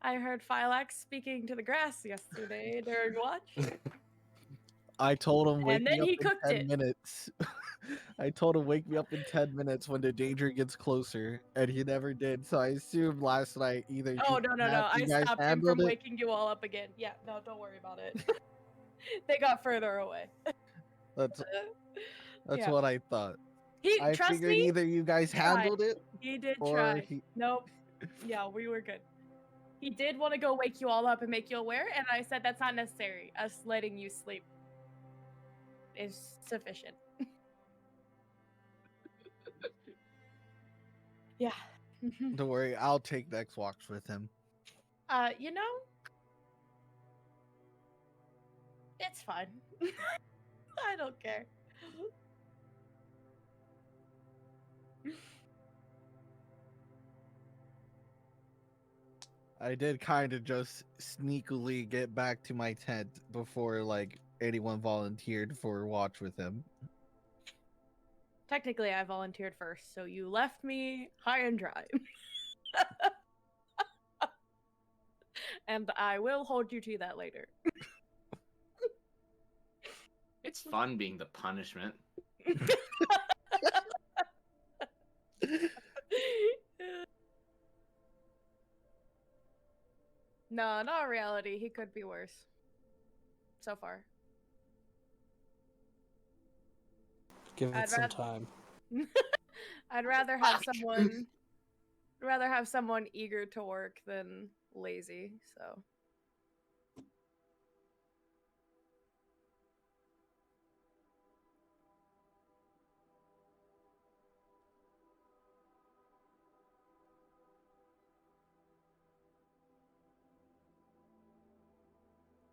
I heard Phylax speaking to the grass yesterday during watch. I told him wake And me then up he in cooked 10 it. minutes. I told him wake me up in 10 minutes when the danger gets closer, and he never did. So I assumed last night either Oh, no. you I guys stopped him handled from it. waking you all up again. Yeah, no, don't worry about it. They got further away. That's Yeah. what I thought. He I trust figured me, either you guys tried. handled it He did or try. Nope. Yeah, we were good. He did want to go wake you all up and make you aware, and I said that's not necessary. Us letting you sleep is sufficient. Yeah. Don't worry, I'll take next walks with him. You know, it's fine. I don't care. I did kind of just sneakily get back to my tent before like anyone volunteered for watch with him. Technically, I volunteered first, so you left me high and dry. And I will hold you to that later. It's fun being the punishment. No, not reality. He could be worse. So far. Give it I'd some rather- time. I'd rather have someone eager to work than lazy, so.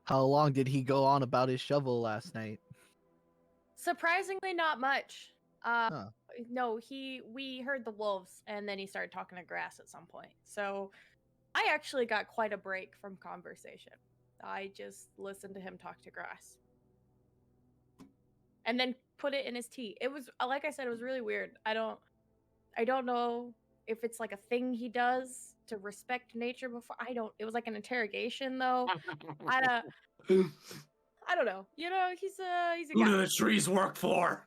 How long did he go on about his shovel last night? Surprisingly not much. Huh. No, we heard the wolves and then he started talking to grass at some point. So I actually got quite a break from conversation. I just listened to him talk to grass. And then put it in his tea. It was, like I said, it was really weird. I don't know if it's like a thing he does to respect nature before. It was like an interrogation though. I don't know. You know, he's a Who guy. do the trees work for?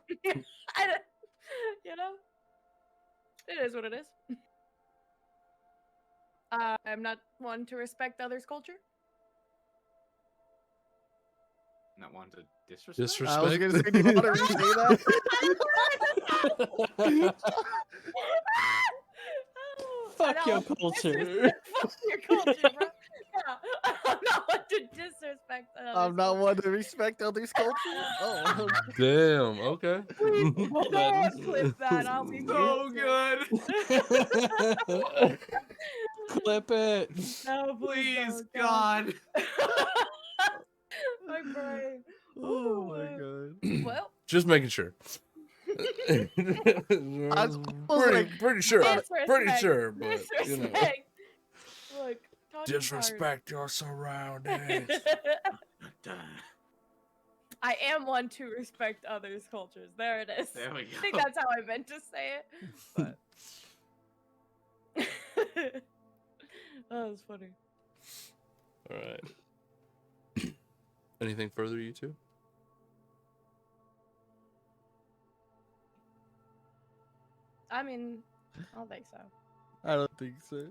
You know, it is what it is. I'm not one to respect others' culture. Not one to disrespect. I was gonna say, do you want to re-say that? Fuck not your one to culture. Fuck your culture, bro. Yeah. I'm not one to disrespect others. I'm not one to respect others' culture. Oh, Damn. Okay. Please, don't clip that. I'll be So pissed. good. Clip it. No, please, Please, don't. God. My brain. oh Ooh, my god. well, Just making sure. I was Pretty sure. disrespect. Pretty sure, but you know. Disrespect. Look, talking Disrespect your surroundings. hard. I am one to respect others' cultures. There it is. There we I think go. that's how I meant to say it. But that was funny. All right. Anything further, you two? I mean, I don't think so. I don't think so.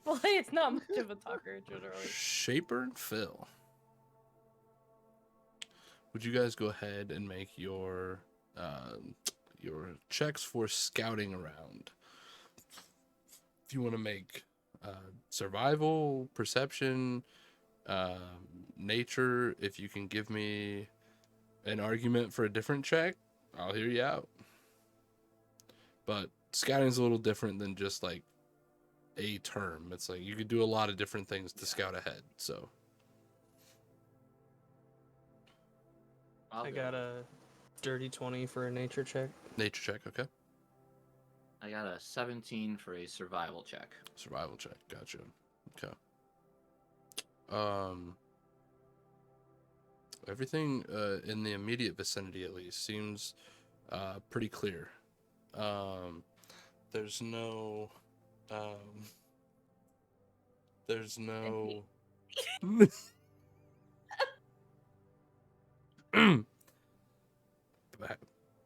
Well, it's not much of a talker generally. Shaper and Phil. Would you guys go ahead and make your checks for scouting around? If you want to make survival, perception, nature, if you can give me an argument for a different check, I'll hear you out. But scouting is a little different than just like a term. It's like you could do a lot of different things to scout ahead. So I got a dirty 20 for a nature check. nature check, okay. I got a 17 for a survival check. Survival check, gotcha. Okay. Everything in the immediate vicinity, at least, seems pretty clear. There's no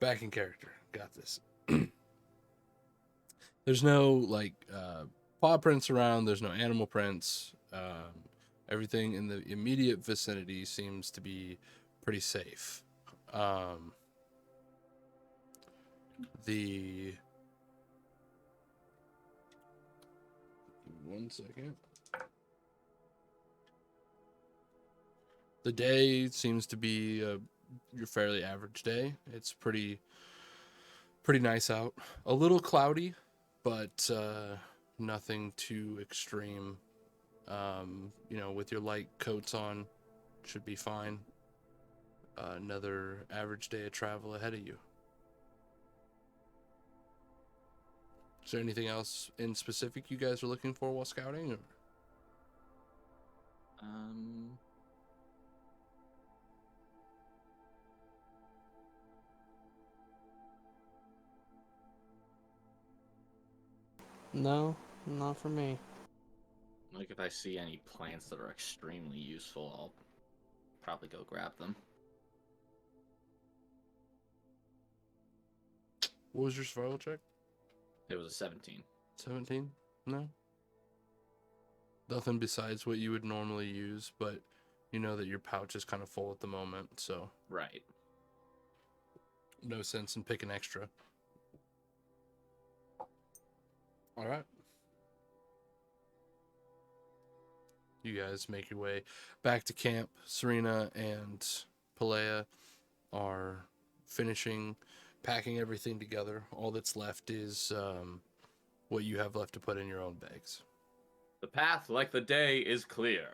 back in character. Got this. There's no like paw prints around. There's no animal prints. Everything in the immediate vicinity seems to be pretty safe. The one second. The day seems to be your fairly average day. It's pretty nice out. A little cloudy, but nothing too extreme. With your light coats on, should be fine. Another average day of travel ahead of you. Is there anything else in specific you guys are looking for while scouting? Or? No, not for me. Like if I see any plants that are extremely useful, I'll probably go grab them. What was your survival check? It was a 17. 17? No? Nothing besides what you would normally use, but you know that your pouch is kind of full at the moment, so Right. no sense in picking extra. All right. You guys make your way back to camp. Serena and Pelea are finishing packing everything together. All that's left is what you have left to put in your own bags. The path, like the day, is clear.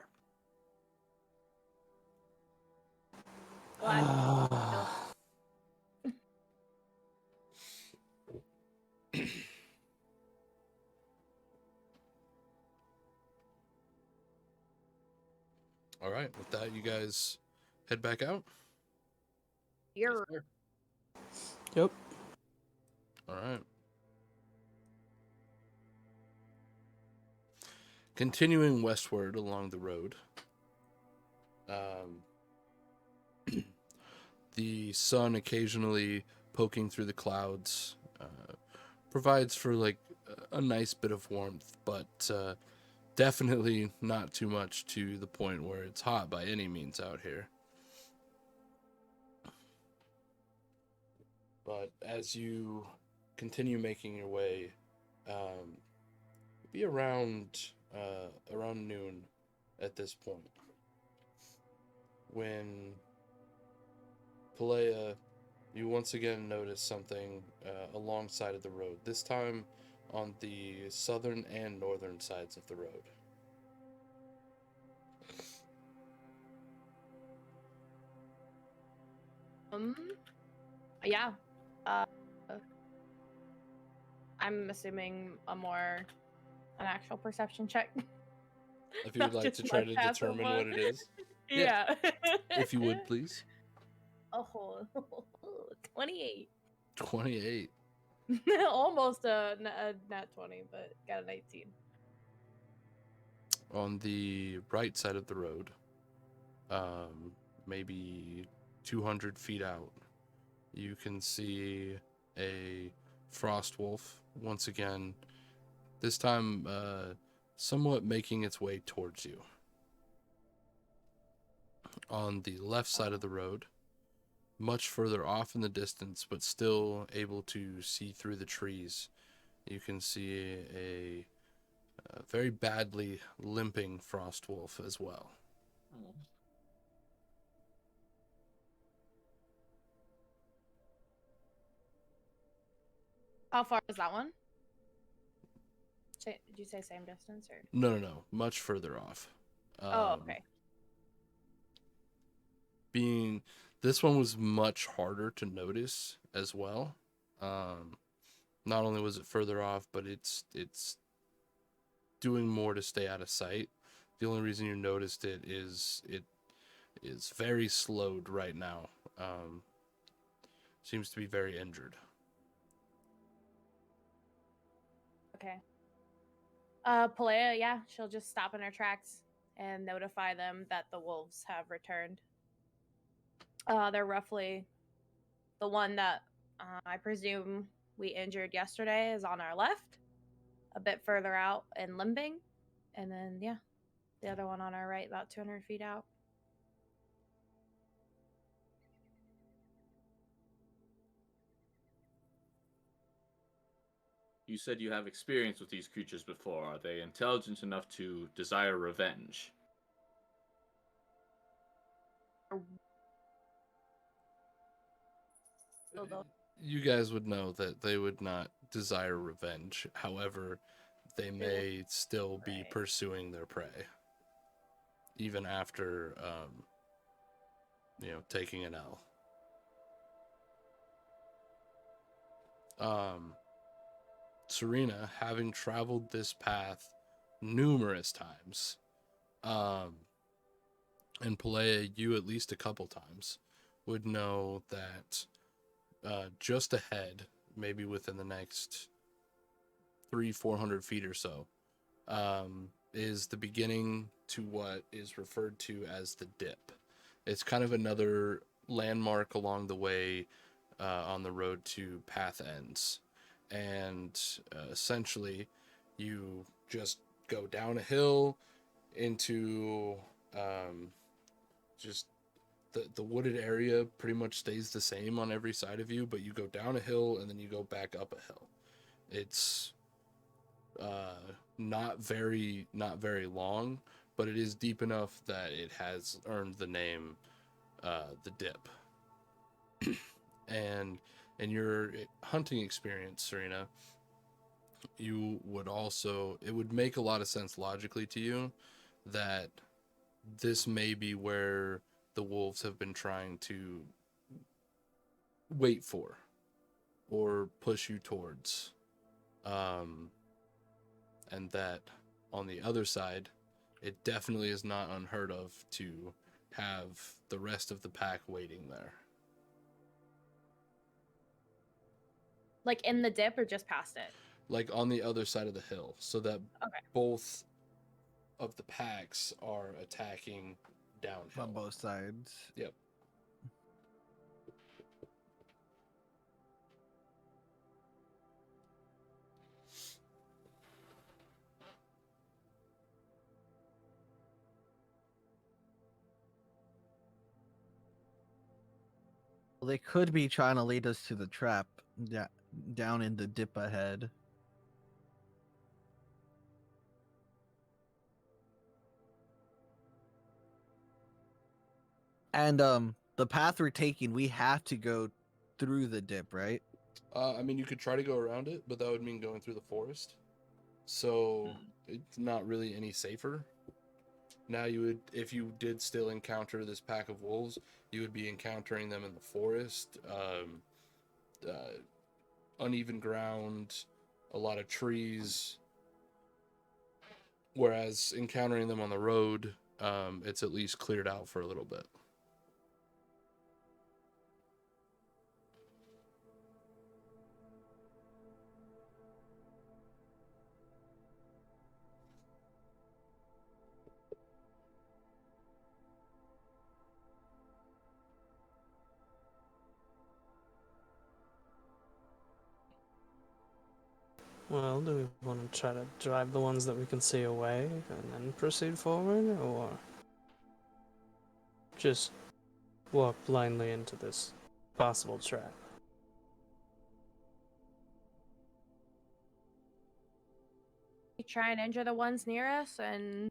All right. With that, you guys head back out. You're Yep. All right. Continuing westward along the road, the sun occasionally poking through the clouds provides for like a nice bit of warmth, but definitely not too much to the point where it's hot by any means out here. But as you continue making your way, be around noon at this point when Palea, you once again notice something alongside of the road. This time on the southern and northern sides of the road. Um, yeah. Uh, I'm assuming an actual perception check. If you would Not like just to my try to passive determine one. what it is. Yeah. If you would, please. Oh, 28. 28. Almost a nat 20, but got a 19. On the right side of the road, maybe 200 feet out, you can see a frost wolf once again, this time somewhat making its way towards you. On the left side of the road, much further off in the distance, but still able to see through the trees, you can see a very badly limping frost wolf as well. How far is that one? Did you say same distance or? No, much further off. Oh, okay. Being this one was much harder to notice as well. Not only was it further off, but it's doing more to stay out of sight. The only reason you noticed it is very slowed right now. Seems to be very injured. Okay. Palea, yeah, she'll just stop in her tracks and notify them that the wolves have returned. They're roughly the one that I presume we injured yesterday is on our left, a bit further out and limping, and then yeah, the other one on our right, about 200 feet out. You said you have experience with these creatures before. Are they intelligent enough to desire revenge? You guys would know that they would not desire revenge. However, they may still be pursuing their prey, even after, taking an L. Serena, having traveled this path numerous times, and Palea, you at least a couple times, would know that just ahead, maybe within the next 300-400 feet or so, is the beginning to what is referred to as the dip. It's kind of another landmark along the way on the road to Path Ends. And essentially, you just go down a hill into just the wooded area pretty much stays the same on every side of you, but you go down a hill and then you go back up a hill. It's not very long, but it is deep enough that it has earned the name the dip. And in your hunting experience, Serena, you would also, it would make a lot of sense logically to you that this may be where the wolves have been trying to wait for or push you towards. And that on the other side, it definitely is not unheard of to have the rest of the pack waiting there. Like in the dip or just past it? Like on the other side of the hill, so that both of the packs are attacking downhill. On both sides. Yep. Well, they could be trying to lead us to the trap down in the dip ahead. And the path we're taking, we have to go through the dip, right? I mean, you could try to go around it, but that would mean going through the forest. So it's not really any safer. Now you would, if you did still encounter this pack of wolves, you would be encountering them in the forest, uneven ground, a lot of trees. Whereas encountering them on the road, it's at least cleared out for a little bit. Well, do we want to try to drive the ones that we can see away and then proceed forward, or just walk blindly into this possible trap? We try and injure the ones near us, and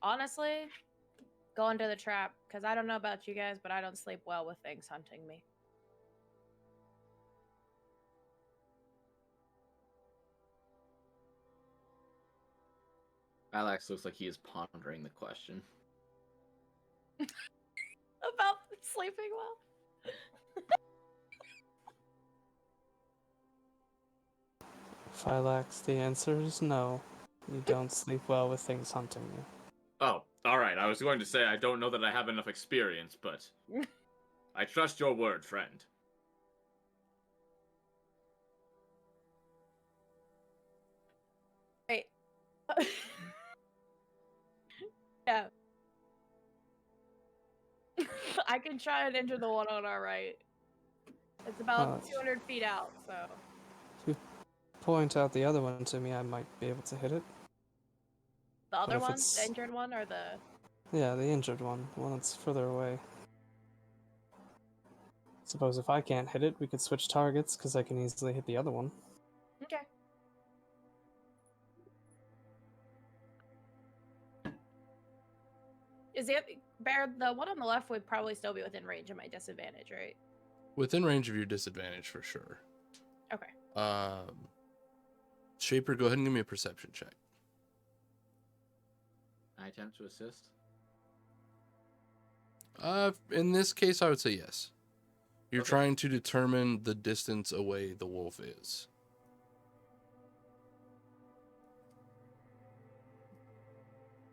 honestly, go into the trap. Because I don't know about you guys, but I don't sleep well with things hunting me. Alex looks like he is pondering the question. About sleeping well? Phylax, the answer is no. You don't sleep well with things hunting you. Oh, alright. I was going to say I don't know that I have enough experience, but I trust your word, friend. Wait. Yeah. I can try and injure the one on our right. It's about 200 feet out, so. If you point out the other one to me, I might be able to hit it. The other if one? it's- The injured one, or the... Yeah, the injured one, the one that's further away. Suppose if I can't hit it, we could switch targets, because I can easily hit the other one. Okay. Is it... Bear, the one on the left would probably still be within range of my disadvantage, right? Within range of your disadvantage for sure. Okay. Shaper, go ahead and give me a perception check. I attempt to assist. In this case, I would say yes. You're Okay. trying to determine the distance away the wolf is.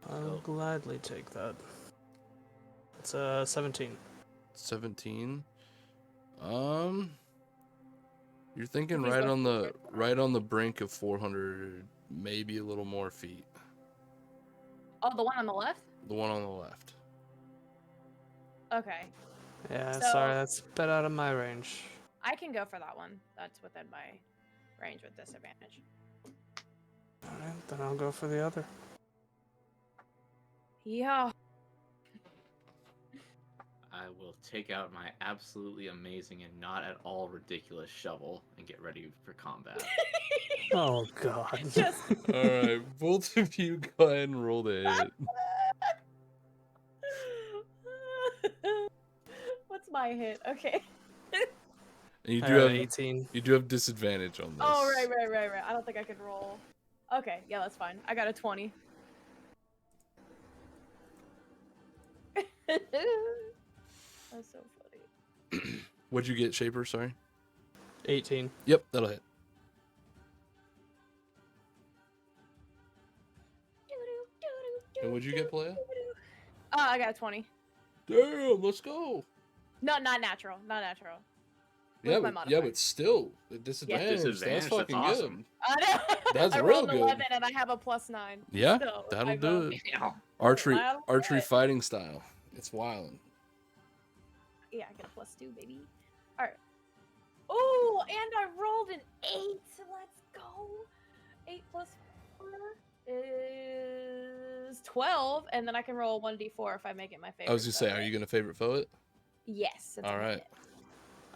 I'll gladly take that. It's 17. 17. You're thinking He's right looking on the brink of 400, maybe a little more feet. Oh, the one on the left? The one on the left. Okay. Yeah, So- sorry, that's a bit out of my range. I can go for that one. That's within my range with disadvantage. Alright, then I'll go for the other. Yeah. I will take out my absolutely amazing and not at all ridiculous shovel and get ready for combat. Oh god. Just... Alright, both of you go ahead and roll the hit. What's my hit? Okay. And you I do got have 18. you do have disadvantage on this. Oh, right. I don't think I could roll. Okay, yeah, that's fine. I got a 20. That's so funny. What'd you get, Shaper? Sorry. 18. Yep, that'll hit. And what'd you get, Playa? I got a 20. Damn, let's go. No, not natural. Not natural. Yeah, What's my but, modifier? still, the disadvantage. Disadvantage, That's fucking that's good. awesome. I know. That's I real rolled good. 11 and I have a +9. Yeah, So, that'll do it. Damn. Archery, Wow. archery fighting style. It's wild. Yeah, I get a +2, baby. Alright. Oh, and I rolled an 8. Let's go. 8 plus 4 is 12, and then I can roll 1d4 if I make it my favorite. I was gonna say, so- are you gonna favorite foe it? Yes. It's All gonna right. hit.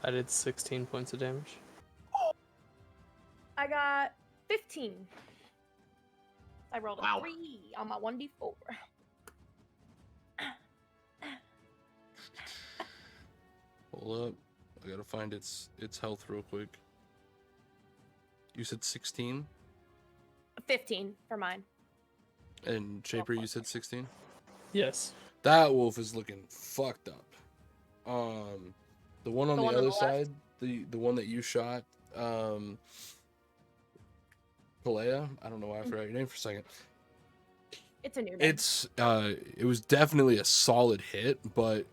I did 16 points of damage. I got 15. I rolled a Wow. 3 on my 1d4. Hold up. I gotta find its health real quick. You said 16? 15 for mine. And Shaper, you said 16? Yes. That wolf is looking fucked up. The one on The the one on other the left? side, the one that you shot, Palea. I don't know why I forgot your name for a second. It's a new name. It's it was definitely a solid hit, but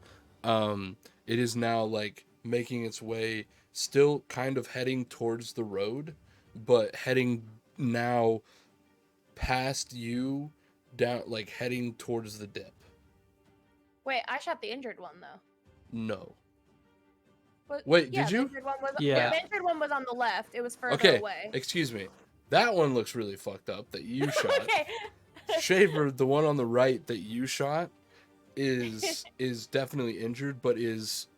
it is now like making its way, still kind of heading towards the road, but heading now past you, down, like heading towards the dip. Wait, I shot the injured one though. No. But, Wait, yeah, did the you? injured one was, Yeah. The injured one was on the left. It was further Okay, away. excuse me. That one looks really fucked up that you shot. Okay. Shaver, the one on the right that you shot, is definitely injured, but is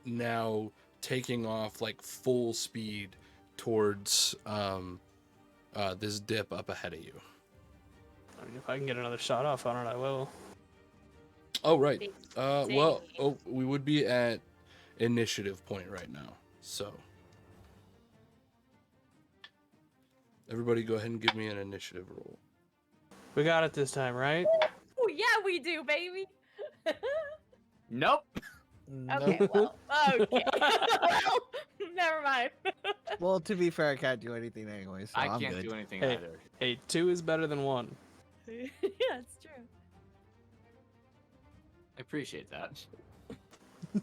now taking off like full speed towards this dip up ahead of you. I mean, if I can get another shot off on it, I will. Oh right. Big Well, save. we would be at initiative point right now. So everybody go ahead and give me an initiative roll. We got it this time, right? Oh, yeah, we do, baby. Nope. Okay, well, okay. Well, never mind. Well, to be fair, I can't do anything anyway, so I I'm can't good. do anything Hey. either. Hey, 2 is better than 1. Yeah, it's true. I appreciate that.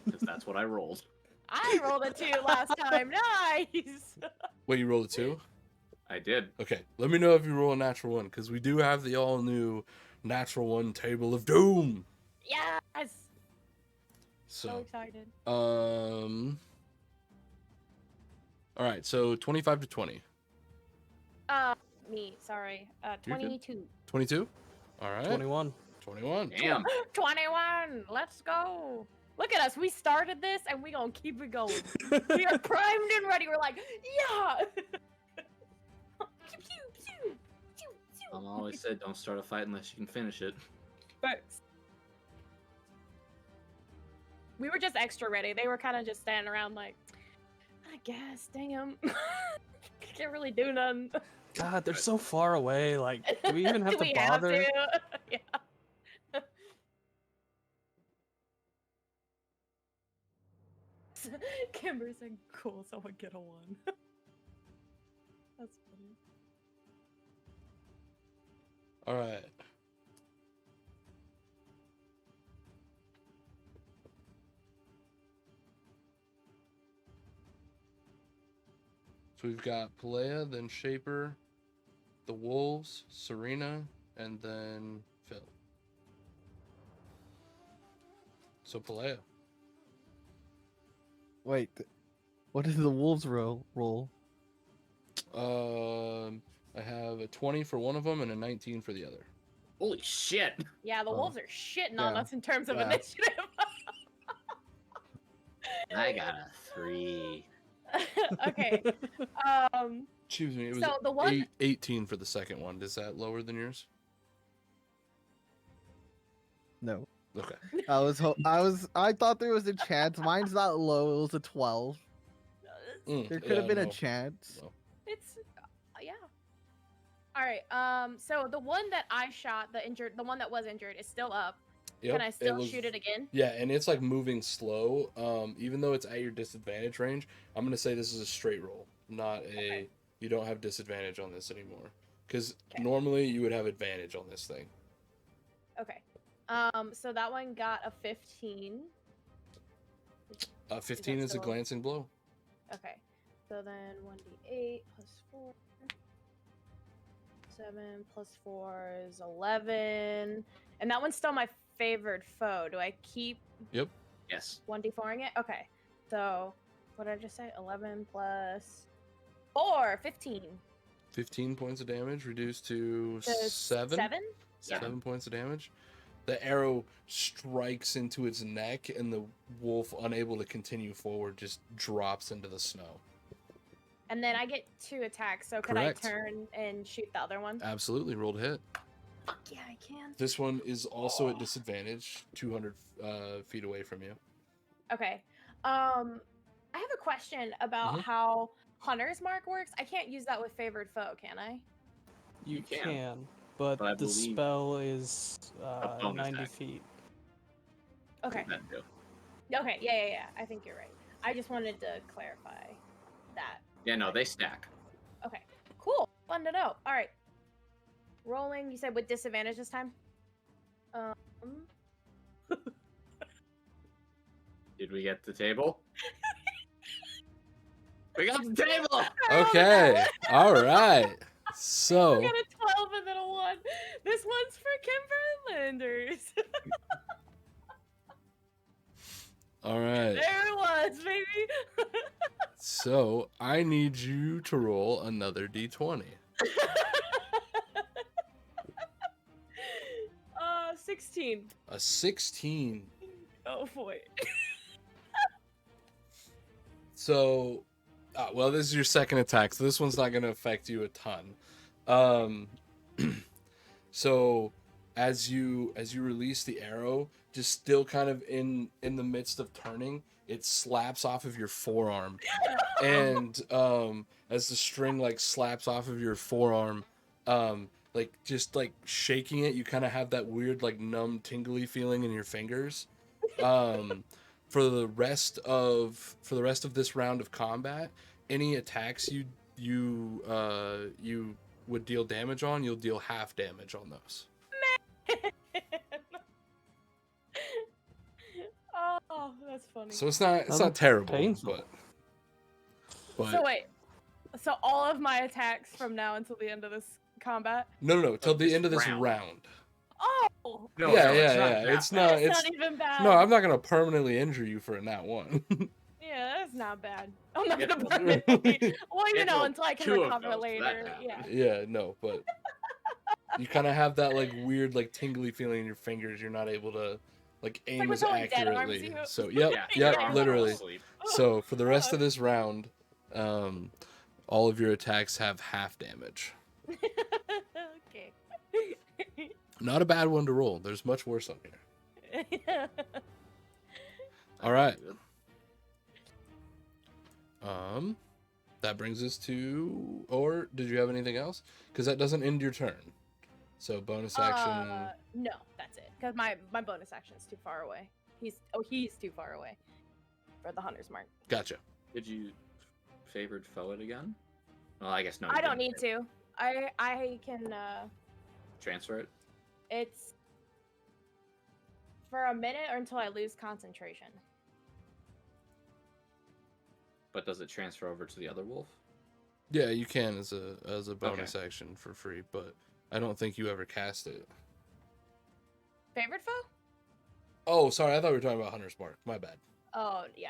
Because that's what I rolled. I rolled a 2 last time. Nice. Wait, you rolled a 2? I did. Okay, let me know if you roll a natural 1, because we do have the all new natural 1 table of doom. Yes. So So, excited. all right, so 25 to 20. Me, sorry. You're good. 22. 22? All right. 21. 21. Damn. 21. Let's go. Look at us. We started this and we gonna keep it going. We are primed and ready. We're like, yeah. Pew, pew, pew, pew, pew. I always said don't start a fight unless you can finish it. Thanks. We were just extra ready. They were kind of just standing around like, I guess, damn. Can't really do nothing. God, they're so far away. Like, do we even have Do to we bother? Have to? Yeah. Kimber said, cool, someone get a 1. That's funny. All right. So we've got Palea, then Shaper, the Wolves, Serena, and then Phil. So Palea. Wait, what is the wolves roll? I have a 20 for one of them and a 19 for the other. Holy shit. Yeah, the Oh. wolves are shitting on Yeah. us in terms of Yeah. initiative. I got a 3. Okay. Excuse me, it was So the one- 18 for the second one. Is that lower than yours? No, Okay. I thought there was a chance. Mine's not low. It was a 12. There could have been a chance. No. It's yeah. All right. So the one that I shot, the one that was injured, is still up. Yep, Can I still was- shoot it again? Yeah, and it's like moving slow. Even though it's at your disadvantage range, I'm gonna say this is a straight roll, not a. Okay. You don't have disadvantage on this anymore, because Okay. normally you would have advantage on this thing. Okay. So that one got a 15. 15 is a still- glancing blow. Okay. So then 1d8 plus 4. 7 plus 4 is 11. And that one's still my favored foe. Do I keep Yep. Yes. 1d4ing it? Okay. So, what did I just say? 11 plus 4, 15. 15 points of damage reduced to So 7. 7? Yeah. 7 points of damage. The arrow strikes into its neck, and the wolf, unable to continue forward, just drops into the snow. And then I get 2 attacks. So, could Correct. I turn and shoot the other one? Absolutely, rolled a hit. Fuck yeah, I can. This one is also at disadvantage, 200 feet away from you. Okay. I have a question about Mhm. how Hunter's Mark works. I can't use that with favored foe, can I? You can, can, but but I the believe spell is a bonus 90 action. feet. Okay. That too. Okay. Yeah. I think you're right. I just wanted to clarify that. Yeah, no, they stack. Okay. Cool. Fun to know. All right. Rolling. You said with disadvantage this time. Um. Did we get the table? We got the table! I rolled a Okay. nat All right. one. I So, got a 12 and then a 1. This one's for Kimber and Landers. all right. There it was, baby. So, I need you to roll another d20. 16. A 16. Oh boy. So, well, this is your second attack, so this one's not going to affect you a ton. Um, so, as you release the arrow, just still kind of in the midst of turning, it slaps off of your forearm, and as the string like slaps off of your forearm, like just like shaking it, you kind of have that weird like numb, tingly feeling in your fingers. Um, for the rest of this round of combat, any attacks you would deal damage on, you'll deal half damage on those. Oh, that's funny. So it's not That'll terrible, painful. but So wait. So all of my attacks from now until the end of this combat. no, till Of the this end of this round. round. Oh. No, yeah, no, yeah, it's not yeah. that It's bad. not. That's It's not even bad. no. I'm not gonna permanently injure you for a nat one. Yeah, that's not bad. I'm not Yeah, gonna no. permanently. Well, you Yeah, know, no, until I can 2 of recover those for that later. to happen. Yeah. Yeah, no, but you kind of have that like weird like tingly feeling in your fingers. You're not able to like It's like aim when as someone dead arms accurately. you. So yep, Yeah, yep, your arms fall literally. asleep. So for the rest of this round, all of your attacks have half damage. Okay. Not a bad one to roll. There's much worse on here. All right. That brings us to, or did you have anything else? Because that doesn't end your turn. So bonus action. No, that's it. Because my bonus action is too far away. He's too far away for the Hunter's Mark. Gotcha. Did you favored foe it again? Well, I guess no. I you don't didn't. need to. I can. Transfer it. It's for a minute or until I lose concentration. But does it transfer over to the other wolf? Yeah, you can as a bonus action for free, but I don't think you ever cast it. Favorite foe? Oh, sorry. I thought we were talking about Hunter's Mark. My bad. Oh yeah.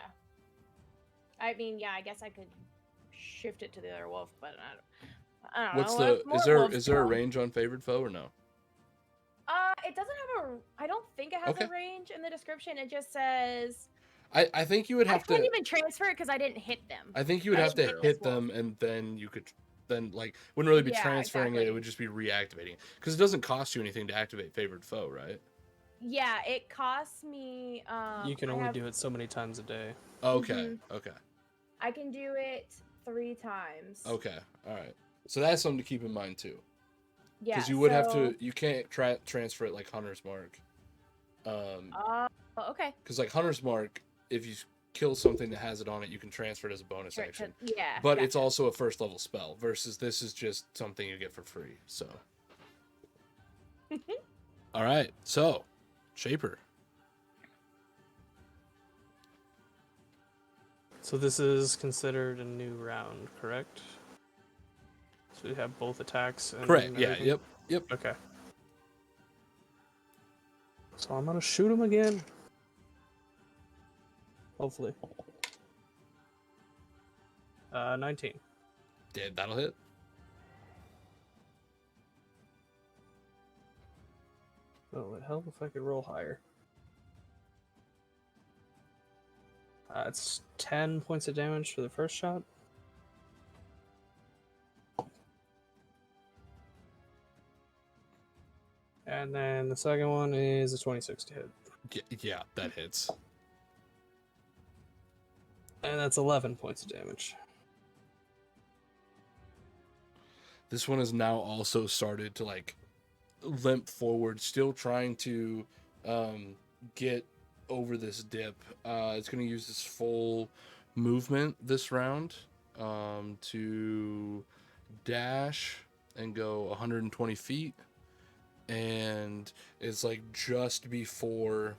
I mean, yeah. I guess I could shift it to the other wolf, but I don't What's know. the is there a range on favored foe or no? It doesn't have a. I don't think it has Okay. a range in the description. It just says. I think you would I have couldn't to. even transfer it because I didn't hit them. I think you would I have to didn't hit this wolf. them, and then you could like wouldn't really be Yeah, transferring it. It exactly. would just be reactivating because it doesn't cost you anything to activate favored foe, right? Yeah, it costs me. You can only do it so many times a day. Okay. Mhm. Okay. I can do it 3 times. Okay. All right. So that's something to keep in mind too, Yeah. because you would have so- to. You can't transfer it like Hunter's Mark. Okay. Because like Hunter's Mark, if you kill something that has it on it, you can transfer it as a bonus Sure, action. yeah. But it's gotcha. also a first level spell versus this is just something you get for free. So. All right. So, Shaper. So this is considered a new round, correct? So we have both attacks. And Correct. Yeah. everything? Yep. Okay. So I'm gonna shoot him again. Hopefully. 19. Yeah, that'll hit. Oh, it would help if I could roll higher. It's 10 points of damage for the first shot. And then the second one is a 26 to hit. Yeah, that hits. And that's 11 points of damage. This one has now also started to like limp forward, still trying to get over this dip. It's going to use its full movement this round to dash and go 120 feet. And it's like just before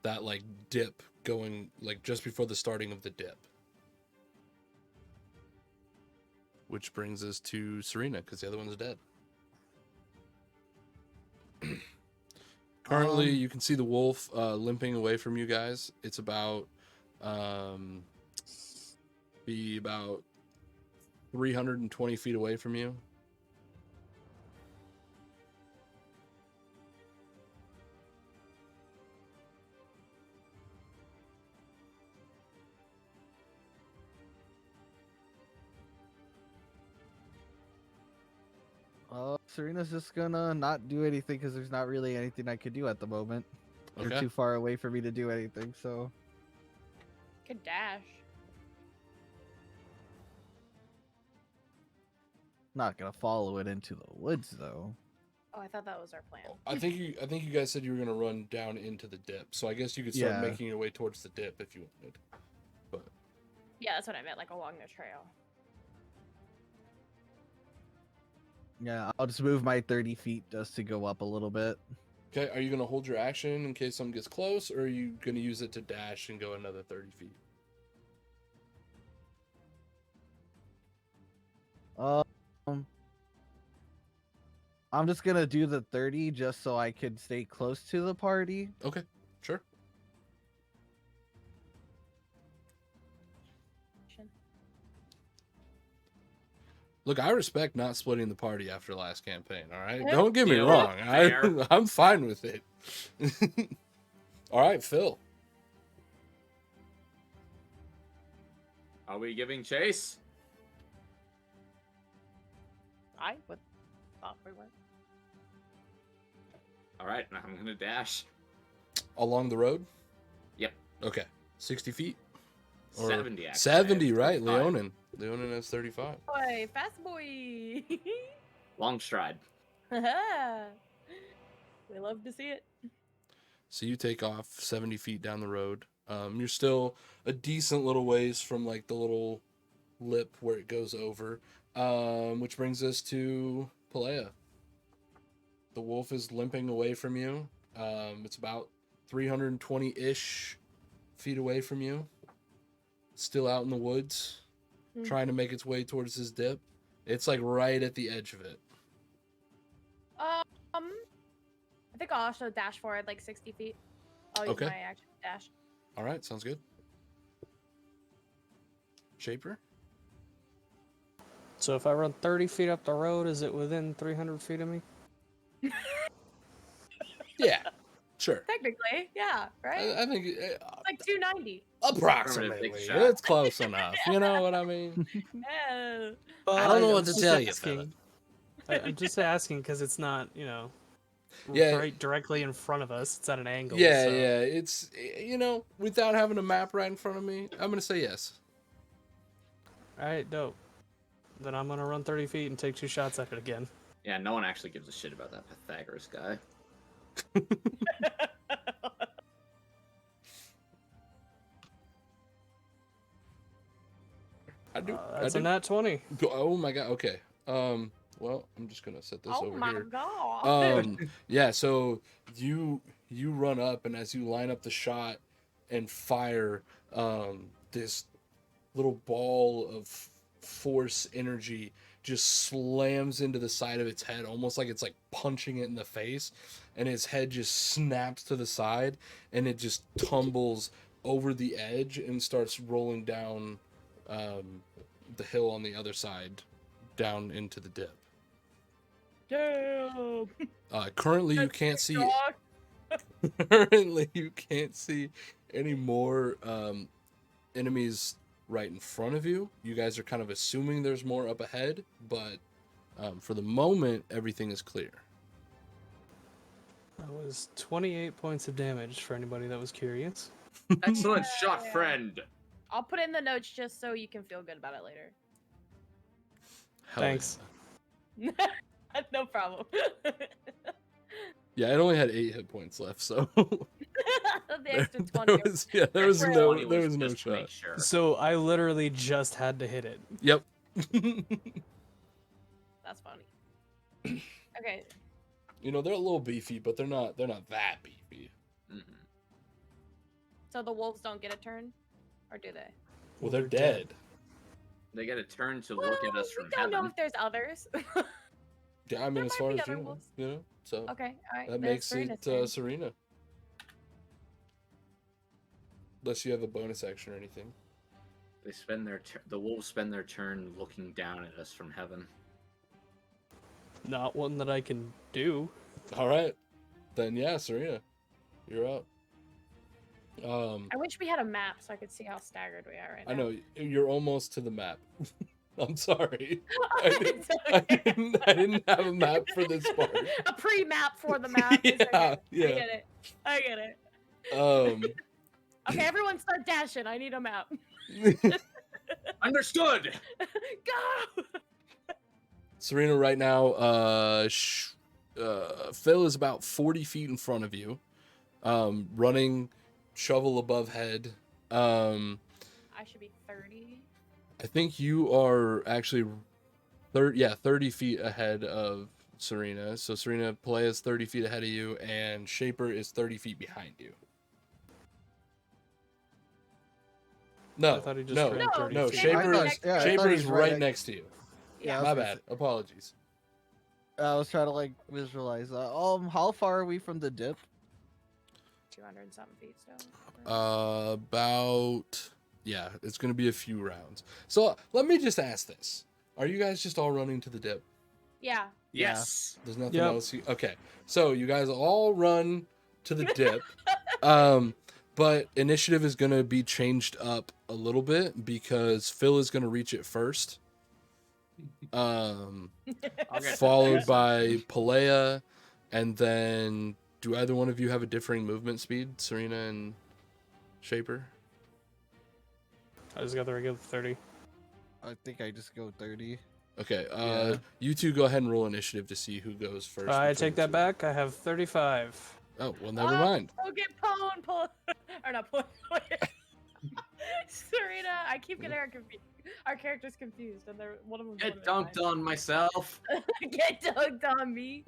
that like dip going, like just before the starting of the dip. Which brings us to Serena, because the other one's dead. Currently, you can see the wolf limping away from you guys. It's about be about 320 feet away from you. Serena's just gonna not do anything because there's not really anything I could do at the moment. They're Okay. too far away for me to do anything, so Good dash. not gonna follow it into the woods though. Oh, I thought that was our plan. I think you guys said you were gonna run down into the dip, so I guess you could start Yeah. making your way towards the dip if you wanted. But Yeah, that's what I meant, like along the trail. Yeah, I'll just move my 30 feet just to go up a little bit. okay, are you gonna hold your action in case someone gets close, or are you gonna use it to dash and go another 30 feet? I'm just gonna do the 30 just so I can stay close to the party. Okay, sure. Look, I respect not splitting the party after last campaign, all right? Yeah. Don't get me Yeah, wrong. fair. I'm fine with it. All right, Phil. Are we giving chase? I would thought we were. All right, I'm gonna dash. Along the road? Yep. Okay. 60 feet? Or 70, actually. 70, right? 35. Leonin. Leonin has 35. Boy, fast boy. Long stride. We love to see it. So you take off 70 feet down the road. You're still a decent little ways from like the little lip where it goes over. Which brings us to Pelea. The wolf is limping away from you. It's about 320-ish feet away from you. Still out in the woods, trying to make its way towards this dip. It's like right at the edge of it. I think I'll also dash forward like 60 feet. I'll use Okay. my action to dash. All right, sounds good. Shaper? So if I run 30 feet up the road, is it within 300 feet of me? Yeah, sure. Technically, yeah, right? I think It's like 290. approximately. Big shot. It's close enough. You know what I mean? Yeah. I don't know what I'm to just tell you, asking. I'm just asking because it's not, Yeah. right directly in front of us. It's at an angle. Yeah, so. yeah. It's, without having a map right in front of me, I'm going to say yes. All right, dope. Then I'm gonna run 30 feet and take 2 shots at it again. Yeah, no one actually gives a shit about that Pythagoras guy. I do. That's I a do. nat 20. Oh my god. Okay. Well, I'm just gonna set this Oh over my here. god. Yeah. So you run up, and as you line up the shot and fire, this little ball of force energy just slams into the side of its head, almost like it's like punching it in the face, and its head just snaps to the side, and it just tumbles over the edge and starts rolling down the hill on the other side, down into the dip. Damn. Currently, you can't see. Dog. Currently, you can't see any more enemies right in front of you. You guys are kind of assuming there's more up ahead, but for the moment, everything is clear. That was 28 points of damage for anybody that was curious. Excellent shot, friend. I'll put it in the notes just so you can feel good about it later. Hell Thanks. No problem. Yeah, it only had 8 hit points left, so The extra 20. there was Extra no 20 no just to make shot. sure. So I literally just had to hit it. Yep. That's funny. Okay. You know, they're a little beefy, but they're not that beefy. Mhm. So the wolves don't get a turn? Or do they? Well, they're dead. They get a turn to look at us We from don't know heaven. if there's others. Yeah, I mean, There as might far be as other wolves. you know, so Okay, alright. that there's makes Serena's it turn. Serena. Unless you have a bonus action or anything. They spend the wolves spend their turn looking down at us from heaven. Not one that I can do. All right, then yeah, Serena, you're up. I wish we had a map so I could see how staggered we are right now. I know you're almost to the map. I'm sorry. It's okay. I didn't have a map for this part. A pre-map for the map. It's okay. Yeah. I get it. Um, Okay, everyone start dashing. I need a map. Understood. Go! Serena, right now, Phil is about 40 feet in front of you, running shovel above head. I should be 30. I think you are actually 30 feet ahead of Serena. So Serena, Play is 30 feet ahead of you, and Shaper is 30 feet behind you. No, I thought he just no, ran 30 no. feet. Shaper I is thought- yeah, I Shaper thought is he's right right next to you. Yeah, I My was bad. Apologies. I was trying to like visualize that. How far are we from the dip? 200 and something feet still. About it's gonna be a few rounds. So let me just ask this: are you guys just all running to the dip? Yeah. Yes. There's nothing Yep. else. Okay, so you guys all run to the dip. But initiative is gonna be changed up a little bit because Phil is gonna reach it first. I'll get Followed that. by Palea, and then do either one of you have a differing movement speed, Serena and Shaper? I just got the regular 30. I think I just go 30. Okay, Yeah. you two go ahead and roll initiative to see who goes first. I between take the that two. back. I have 35. Oh, well, never mind. Go get pull. Or not pull. Serena, I keep getting our characters confused, and they're one of them. Get dunked on myself. Get dunked on me.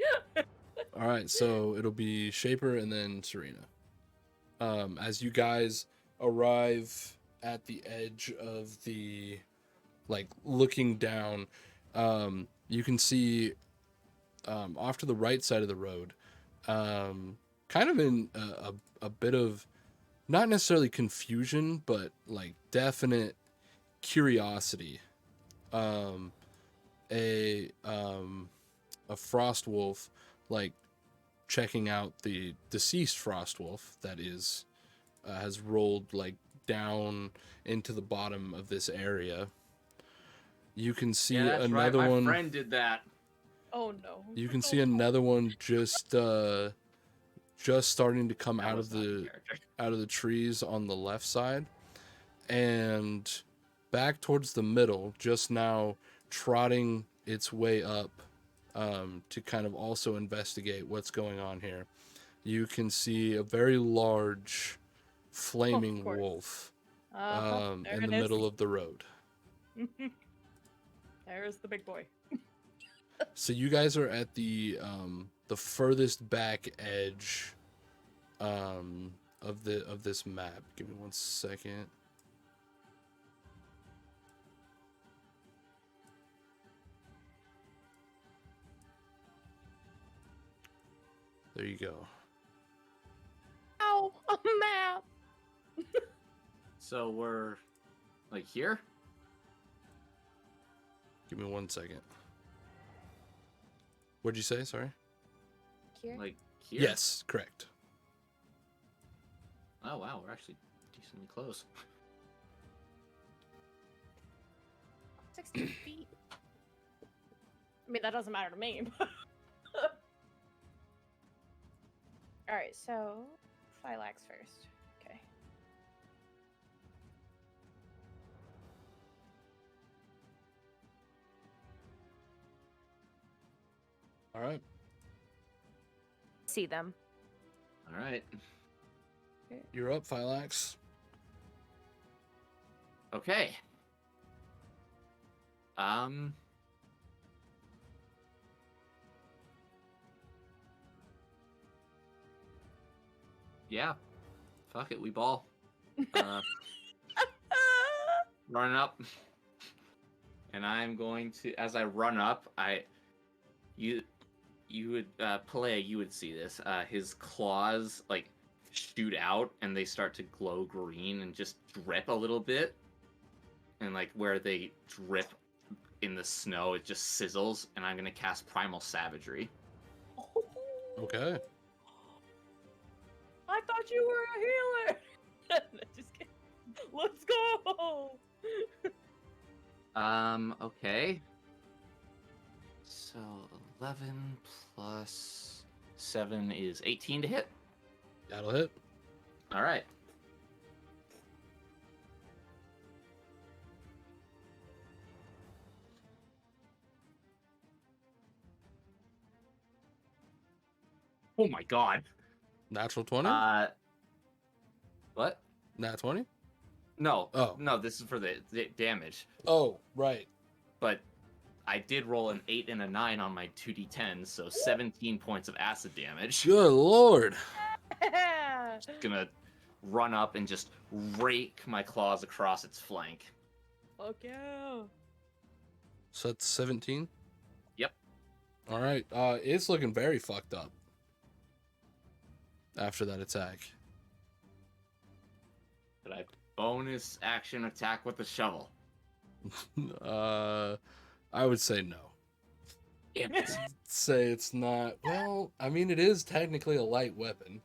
All right, so it'll be Shaper and then Serena. As you guys arrive at the edge of the, like, looking down, you can see off to the right side of the road, kind of in a bit of, not necessarily confusion, but like definite curiosity. A frost wolf, like, checking out the deceased frost wolf that is has rolled like down into the bottom of this area. You can see Yeah, that's right. another My one. friend did that. Oh no. You can see another one just starting to come That out was of not in the character. out of the trees on the left side, and back towards the middle, just now trotting its way up to kind of also investigate what's going on here. You can see a very large flaming course. wolf There in it the is. middle of the road. There's the big boy. So you guys are at the furthest back edge of this map. Give me 1 second. There you go. Ow, a map. So we're like here. Give me 1 second. What'd you say? Sorry. Here. Like here. Yes, correct. Oh wow, we're actually decently close. 60 feet. I mean, that doesn't matter to me. Alright, so Phylax first. Okay. All right. See them. All right. You're up, Phylax. Okay. Yeah. Fuck it, we ball. Run up. And I'm going to, as I run up, you would, Pelea, you would see this. His claws, like, shoot out, and they start to glow green and just drip a little bit. And, like, where they drip in the snow, it just sizzles, and I'm gonna cast Primal Savagery. Okay. I thought you were a healer. Just kidding. Let's go. Okay. So 11 plus 7 is 18 to hit. That'll hit. All right. Oh my god. Natural 20? What? Nat 20? No. Oh. No, this is for the damage. Oh, right. But I did roll an 8 and a 9 on my 2d10, so 17 points of acid damage. Good lord. Just gonna run up and just rake my claws across its flank. Fuck yeah. So that's 17? Yep. All right. It's looking very fucked up after that attack. Did I bonus action attack with the shovel? I would say no. Damn it. Say it's not. Well, I mean, it is technically a light weapon.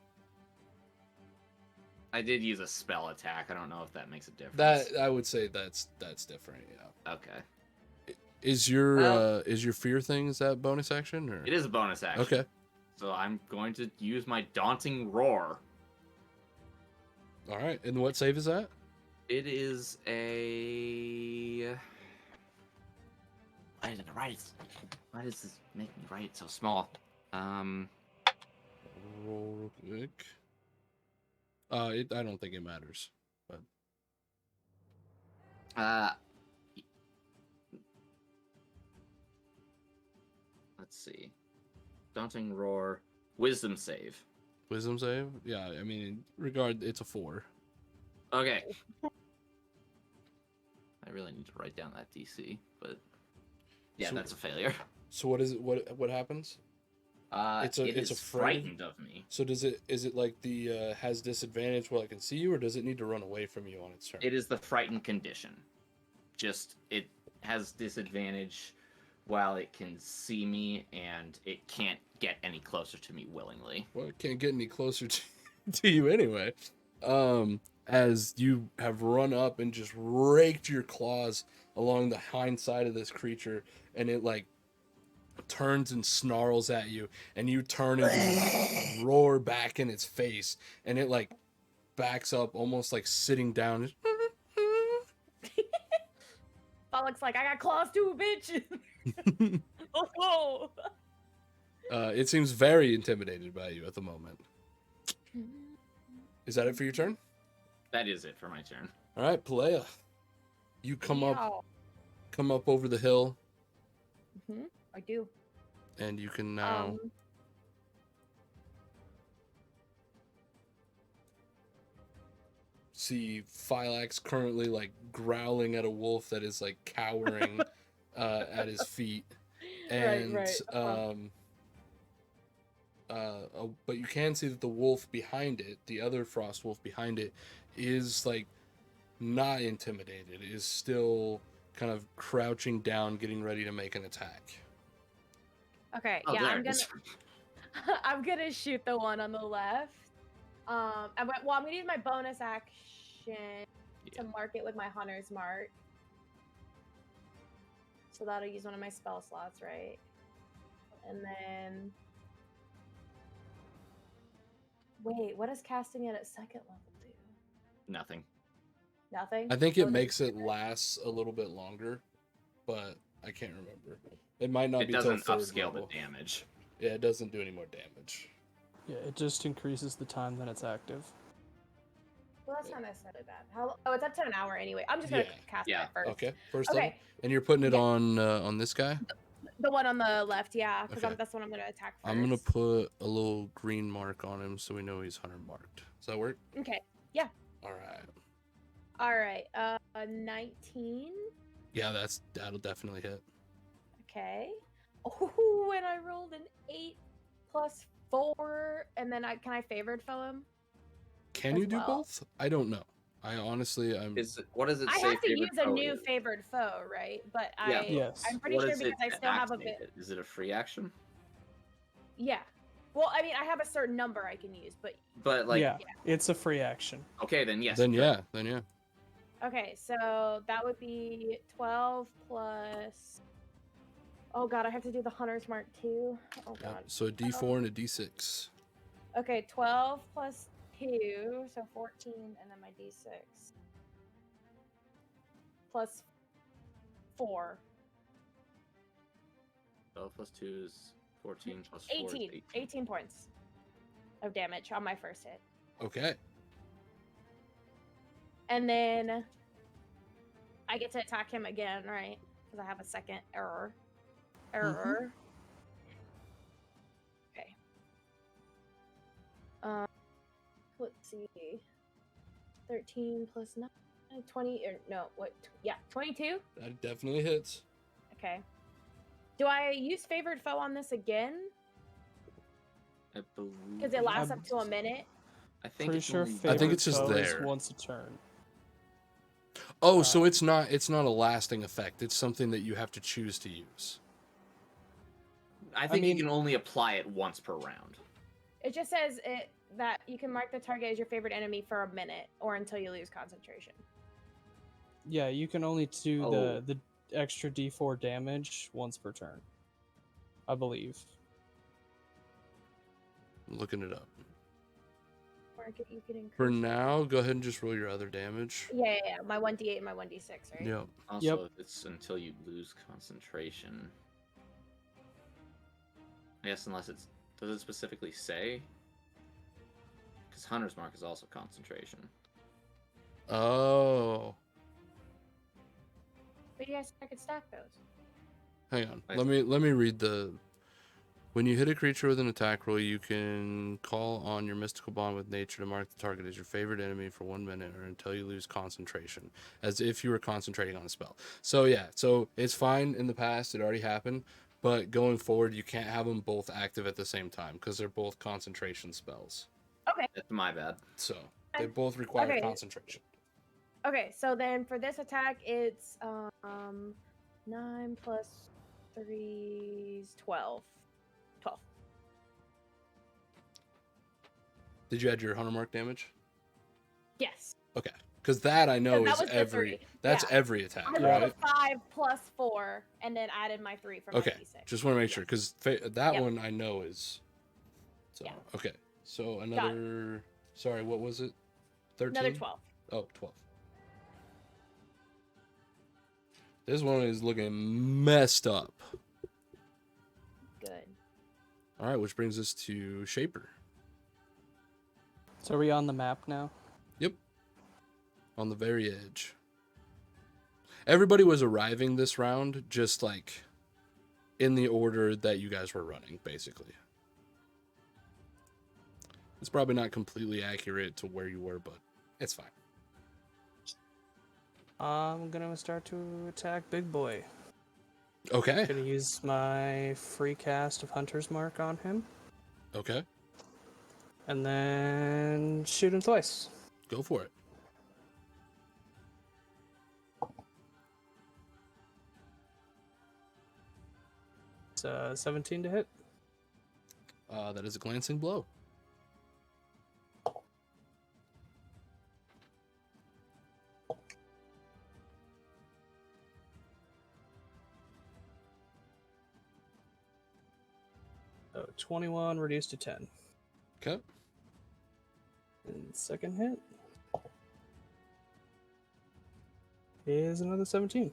I did use a spell attack. I don't know if that makes a difference. That I would say that's different. Yeah. Okay. Is your fear thing, is that bonus action or? It is a bonus action. Okay. So I'm going to use my daunting roar. All right. And what save is that? It is a. Why does this make me write it so small? Roll real quick. I don't think it matters, but let's see. Daunting roar, wisdom save. wisdom save. Yeah, I mean, it's a 4. Okay. I really need to write down that DC, but yeah, So- that's a failure. So what is it? What happens? It it's is a frightened- frightened of me. So is it like the has disadvantage while it can see you, or does it need to run away from you on its turn? It is the frightened condition. Just it has disadvantage while it can see me, and it can't get any closer to me willingly. Well, it can't get any closer to you anyway. As you have run up and just raked your claws along the hind side of this creature, and it like turns and snarls at you, and you turn and roar back in its face, and it like backs up, almost like sitting down. Bollock's like, I got claws too, bitch. Oh. It seems very intimidated by you at the moment. Is that it for your turn? That is it for my turn. All right, Pelea. You come up over the hill, I do. and you can now see Phylax currently like growling at a wolf that is like cowering at his feet, and Right. but you can see that the wolf behind it, the other frost wolf behind it, is like not intimidated, is still kind of crouching down, getting ready to make an attack. Okay, Oh, yeah, there I'm it gonna is. I'm gonna shoot the one on the left. I'm gonna use my bonus action to mark it with my hunter's mark. So that'll use one of my spell slots, right? And then wait, what does casting it at second level do? Nothing. Nothing? I think Oh, it makes it last a little bit longer, but I can't remember. It might not It be till doesn't third upscale level. the damage. Yeah, it doesn't do any more damage. Yeah, it just increases the time that it's active. Well, that's not necessarily bad. Oh, it's up to an hour anyway. I'm just gonna Yeah. cast Yeah. it first. Okay, first Okay. level. And you're putting it Yeah. on this guy? The one on the left, yeah, because Okay. that's what I'm gonna attack first. I'm gonna put a little green mark on him so we know he's hunter marked. Does that work? Okay. Yeah. All right. All right. 19. Yeah, that'll definitely hit. Okay. Oh, and I rolled an 8 plus 4, and then can I favored foe him? Can As you do well. both? I don't know. I honestly, What does it I say? have to favorite use a foe new is? favored foe, right? But Yeah. Yes. I'm pretty What sure is because it I still have a bit. activated? Is it a free action? Yeah. Well, I mean, I have a certain number I can use, but But like, yeah, it's a free action. okay, then yes. then good. yeah. okay. So that would be 12 plus. Oh god, I have to do the hunter's mark too. Oh Yeah. god. So a D4 and a D6. Okay, 12 plus 2, so 14, and then my d6. Plus 4. 12 plus 2 is 14 plus 4 is 18. 18 points of damage on my first hit. Okay. And then I get to attack him again, right? Because I have a second error. Okay. Let's see. 13 plus 9, 20, or no, what? Yeah, 22? That definitely hits. Okay. Do I use favored foe on this again? I believe. Because it lasts up to a minute. I think Pretty it's sure only- favorite I think it's just foe is there. once a turn. Oh, so it's not a lasting effect. It's something that you have to choose to use. I think mean- you can only apply it once per round. It just says that you can mark the target as your favorite enemy for a minute or until you lose concentration. Yeah, you can only do Oh. the extra D4 damage once per turn, I believe. I'm looking it up. Mark it, you can increase. For now, go ahead and just roll your other damage. Yeah. My 1d8 and my 1d6, right? Yep. Also, it's until you lose concentration. I guess unless it's... Does it specifically say? Because Hunter's Mark is also concentration. Oh. But you guys, I could stack those. Hang on. Nice. Let me read the. When you hit a creature with an attack roll, you can call on your mystical bond with nature to mark the target as your favorite enemy for 1 minute or until you lose concentration, as if you were concentrating on a spell. So yeah, so it's fine in the past; it already happened. But going forward, you can't have them both active at the same time because they're both concentration spells. Okay. That's my bad. So they both require Okay. concentration. Okay, so then for this attack, it's 9 plus 3 is 12. 12. Did you add your hunter mark damage? Yes. Okay, because that I know that is was the every. 3. That's Yeah. every attack, I rolled right? a 5 plus 4 and then added my 3 for Okay, my d6. just want to make sure because that Yep. one I know is. So, Yeah. okay, so another. Sorry, what was it? 13? Another 12. Oh, 12. This one is looking messed up. Good. All right, which brings us to Shaper. So are we on the map now? Yep. On the very edge. Everybody was arriving this round just like in the order that you guys were running, basically. It's probably not completely accurate to where you were, but it's fine. I'm gonna start to attack Big Boy. Okay. Gonna use my free cast of Hunter's Mark on him, Okay. and then shoot him twice. Go for it. It's 17 to hit. That is a glancing blow. So 21 reduced to 10. Okay. And second hit is another 17.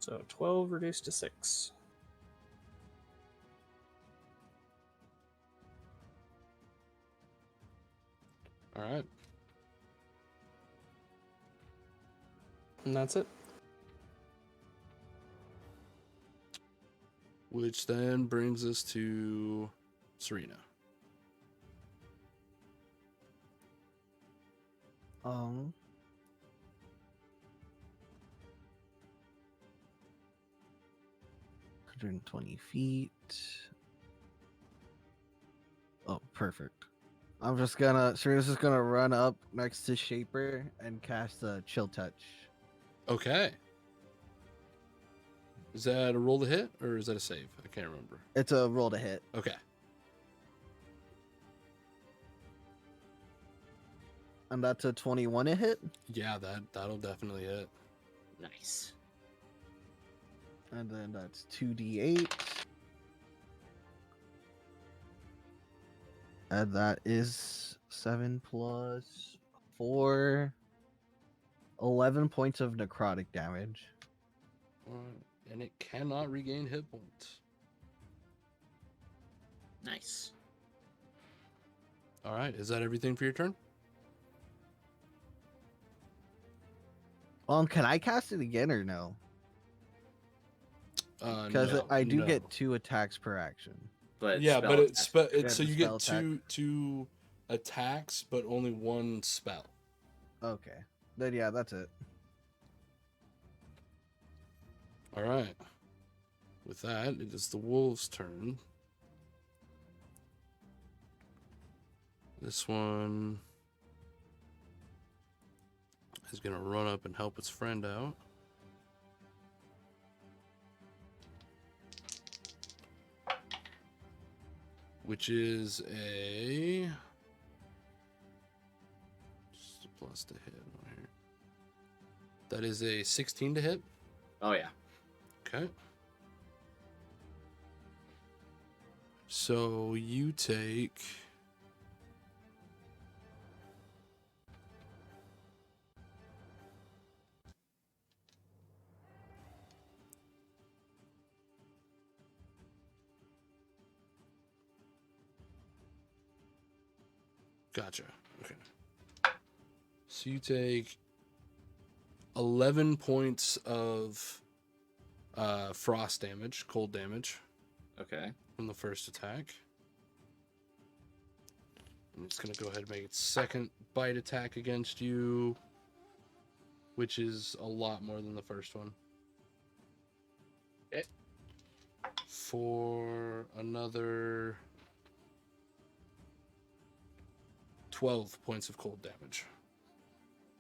So 12 reduced to 6. All right. And that's it. Which then brings us to Serena. Um. 120 feet. Oh, perfect. Serena's just gonna run up next to Shaper and cast a chill touch. Okay. Is that a roll to hit or is that a save? I can't remember. It's a roll to hit. Okay. And that's a 21 to hit. Yeah, that'll definitely hit. Nice. And then that's 2d8. And that is 7 plus 4. 11 points of necrotic damage. And it cannot regain hit points. Nice. All right. Is that everything for your turn? Can I cast it again or no? Because No, I do no. get 2 attacks per action. But Yeah, but it's Yeah, so you spell get attack. two attacks, but only one spell. Okay. Then yeah, that's it. All right. With that, it is the wolves' turn. This one is going to run up and help its friend out. Which is just a plus to hit on here. That is a 16 to hit. Oh yeah. Okay. So you take Gotcha. Okay. So you take 11 points of frost damage, cold damage, Okay. from the first attack. And it's going to go ahead and make its second bite attack against you, which is a lot more than the first one. For another 12 points of cold damage.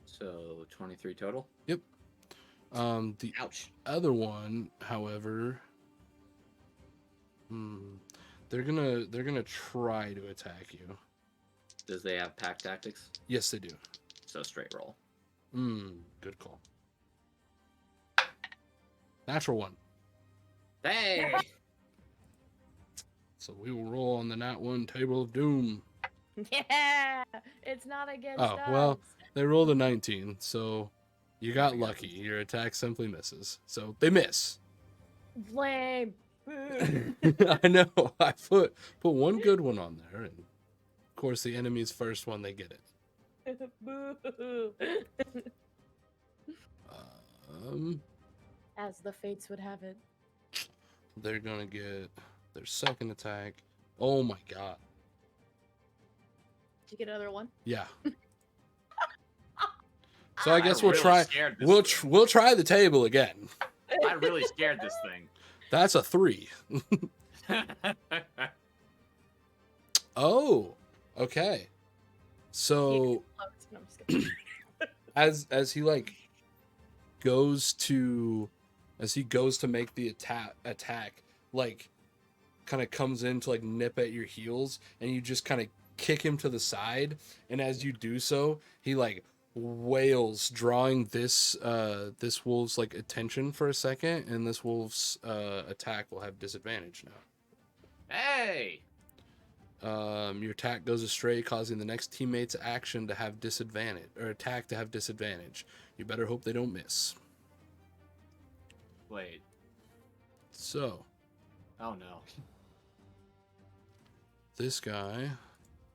So 23 total. Yep. The Ouch. other one, however, they're gonna try to attack you. Does they have pack tactics? Yes, they do. So straight roll. Good call. Natural one. Hey. So we will roll on the nat one table of doom. Yeah, it's not against Oh, us. well, they rolled a 19, so you got lucky. Your attack simply misses. So they miss. Lame. I know. I put one good one on there, and of course the enemy's first one, they get it. Boo. As the fates would have it. They're gonna get their second attack. Oh my god. Did you get another one? Yeah. So I guess we'll really try. scared this We'll try the table again. I really scared this thing. That's a 3. Oh, okay. So No, I'm just kidding. as he like goes to make the attack, like kind of comes in to like nip at your heels, and you just kind of kick him to the side, and as you do so, he like wails, drawing this wolf's like attention for a second, and this wolf's attack will have disadvantage now. Hey. Your attack goes astray, causing the next teammate's action to have disadvantage, or attack to have disadvantage. You better hope they don't miss. Wait. So Oh no. this guy.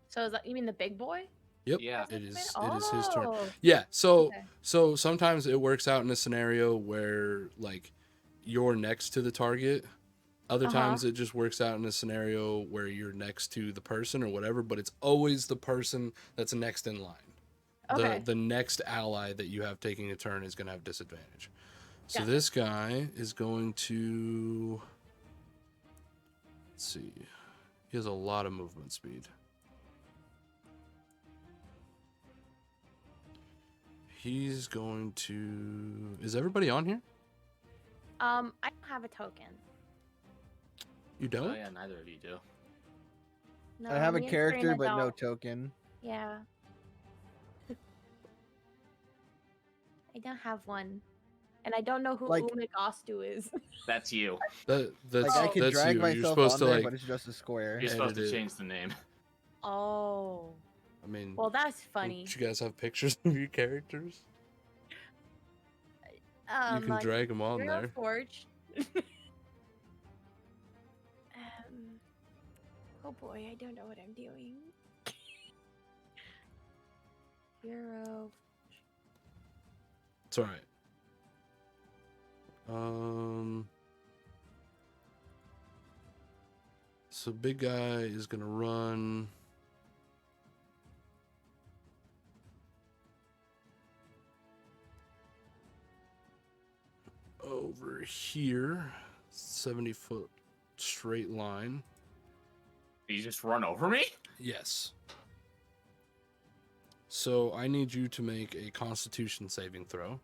So is that, you mean the big boy? Yep. Yeah. It is. It is his turn. Oh, Yeah. So okay. so sometimes it works out in a scenario where like you're next to the target. Other times it just works out in a scenario where you're next to the person or whatever, but it's always the person that's next in line. Okay. The next ally that you have taking a turn is going to have disadvantage. So Gotcha. this guy is going to, let's see. He has a lot of movement speed. He's going to, is everybody on here? I don't have a token. You don't? Oh yeah, neither of you do. No, I have a me and character, Serena but no don't. token. Yeah. I don't have one. And I don't know who Like- Umigastu is. That's you. That's Like I can that's drag you. You're myself supposed on to there, like, but it's just a square. You're supposed to Edit it. change the name. Oh. I mean, Well, that's funny. don't you guys have pictures of your characters? You can Like, drag them on Hero there. Forge. Oh boy, I don't know what I'm doing. Hero. It's all right. So big guy is gonna run. Over here, 70-foot straight line. You just run over me? Yes. So I need you to make a Constitution saving throw.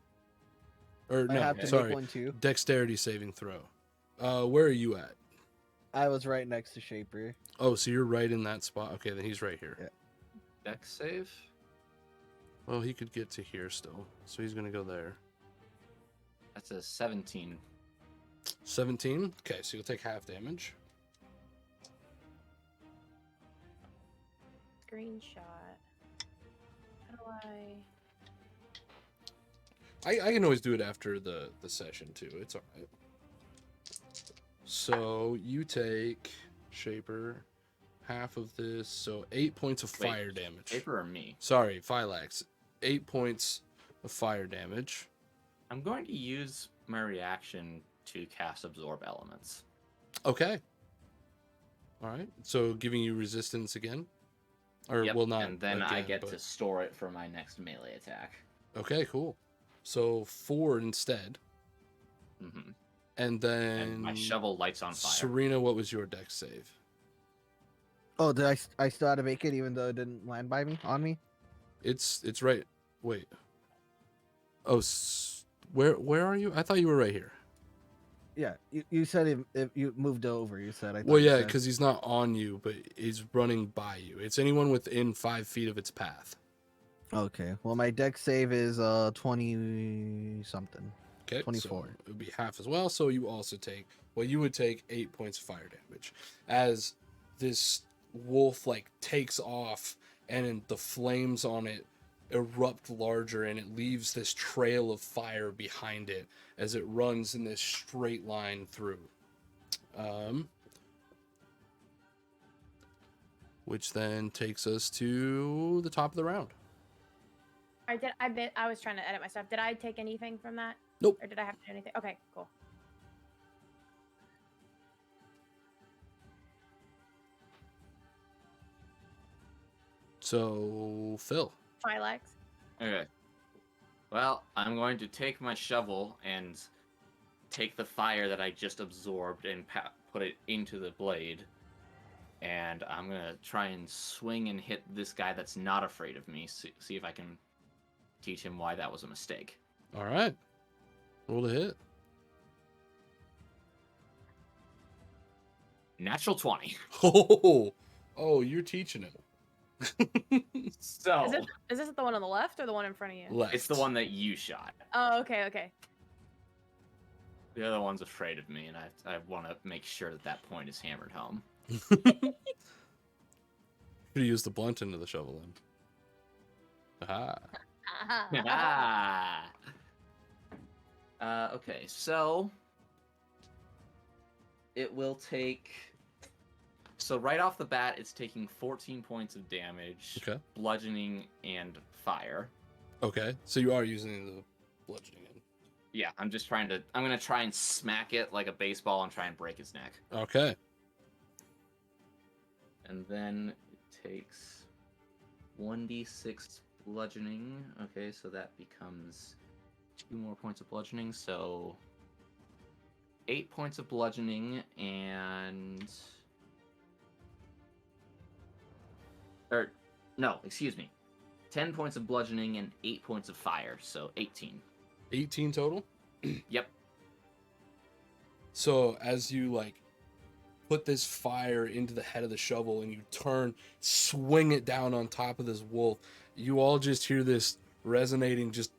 Or I no, have to sorry, make one too. Dexterity saving throw. Where are you at? I was right next to Shaper. Oh, so you're right in that spot. Okay, then he's right here. Yeah. Dex save? Well, he could get to here still, so he's gonna go there. That's a 17. 17. Okay, so you'll take half damage. Screenshot. How do I can always do it after the session too. It's all right. So you take Shaper half of this, so 8 points of Wait, fire damage. Paper or me? Sorry, Phylax. 8 points of fire damage. I'm going to use my reaction to cast Absorb Elements. Okay. All right. So giving you resistance again, or Yep, well, not. and then I again, get but... to store it for my next melee attack. Okay, cool. So 4 instead, Mm-hmm. and then And my shovel lights on fire. Serena, what was your dex save? Oh, did I still had to make it even though it didn't land by me on me? It's right. Wait. Oh, where are you? I thought you were right here. Yeah, you said if you moved over. You said I. Thought Well, you yeah, said- because he's not on you, but he's running by you. It's anyone within 5 feet of its path. Okay. Well, my deck save is 20 something. Okay, 24. So it would be half as well. So you also take, well, you would take 8 points of fire damage as this wolf like takes off, and then the flames on it erupt larger, and it leaves this trail of fire behind it as it runs in this straight line through. Which then takes us to the top of the round. I was trying to edit my stuff. Did I take anything from that? Nope. Or did I have to do anything? Okay, cool. So, Phil. Phylax. Okay. Well, I'm going to take my shovel and take the fire that I just absorbed and put it into the blade. And I'm going to try and swing and hit this guy that's not afraid of me. See if I can teach him why that was a mistake. All right. Roll to hit. Natural 20. Oh, you're teaching him. So, Is this the one on the left or the one in front of you? Left. it's the one that you shot. Oh, okay, okay. The other one's afraid of me, and I want to make sure that that point is hammered home. Could have used the blunt end of the shovel then. Aha. Uh-huh. Okay, so it will take. So right off the bat, it's taking 14 points of damage, Okay. bludgeoning and fire. Okay. So you are using the bludgeoning. Yeah, I'm gonna try and smack it like a baseball and try and break its neck. Okay. And then it takes 1d6 bludgeoning. Okay, so that becomes 2 more points of bludgeoning. So 8 points of bludgeoning and... no, excuse me. 10 points of bludgeoning and 8 points of fire, so 18. 18 total? Yep. So as you like put this fire into the head of the shovel and you swing it down on top of this wolf, you all just hear this resonating, just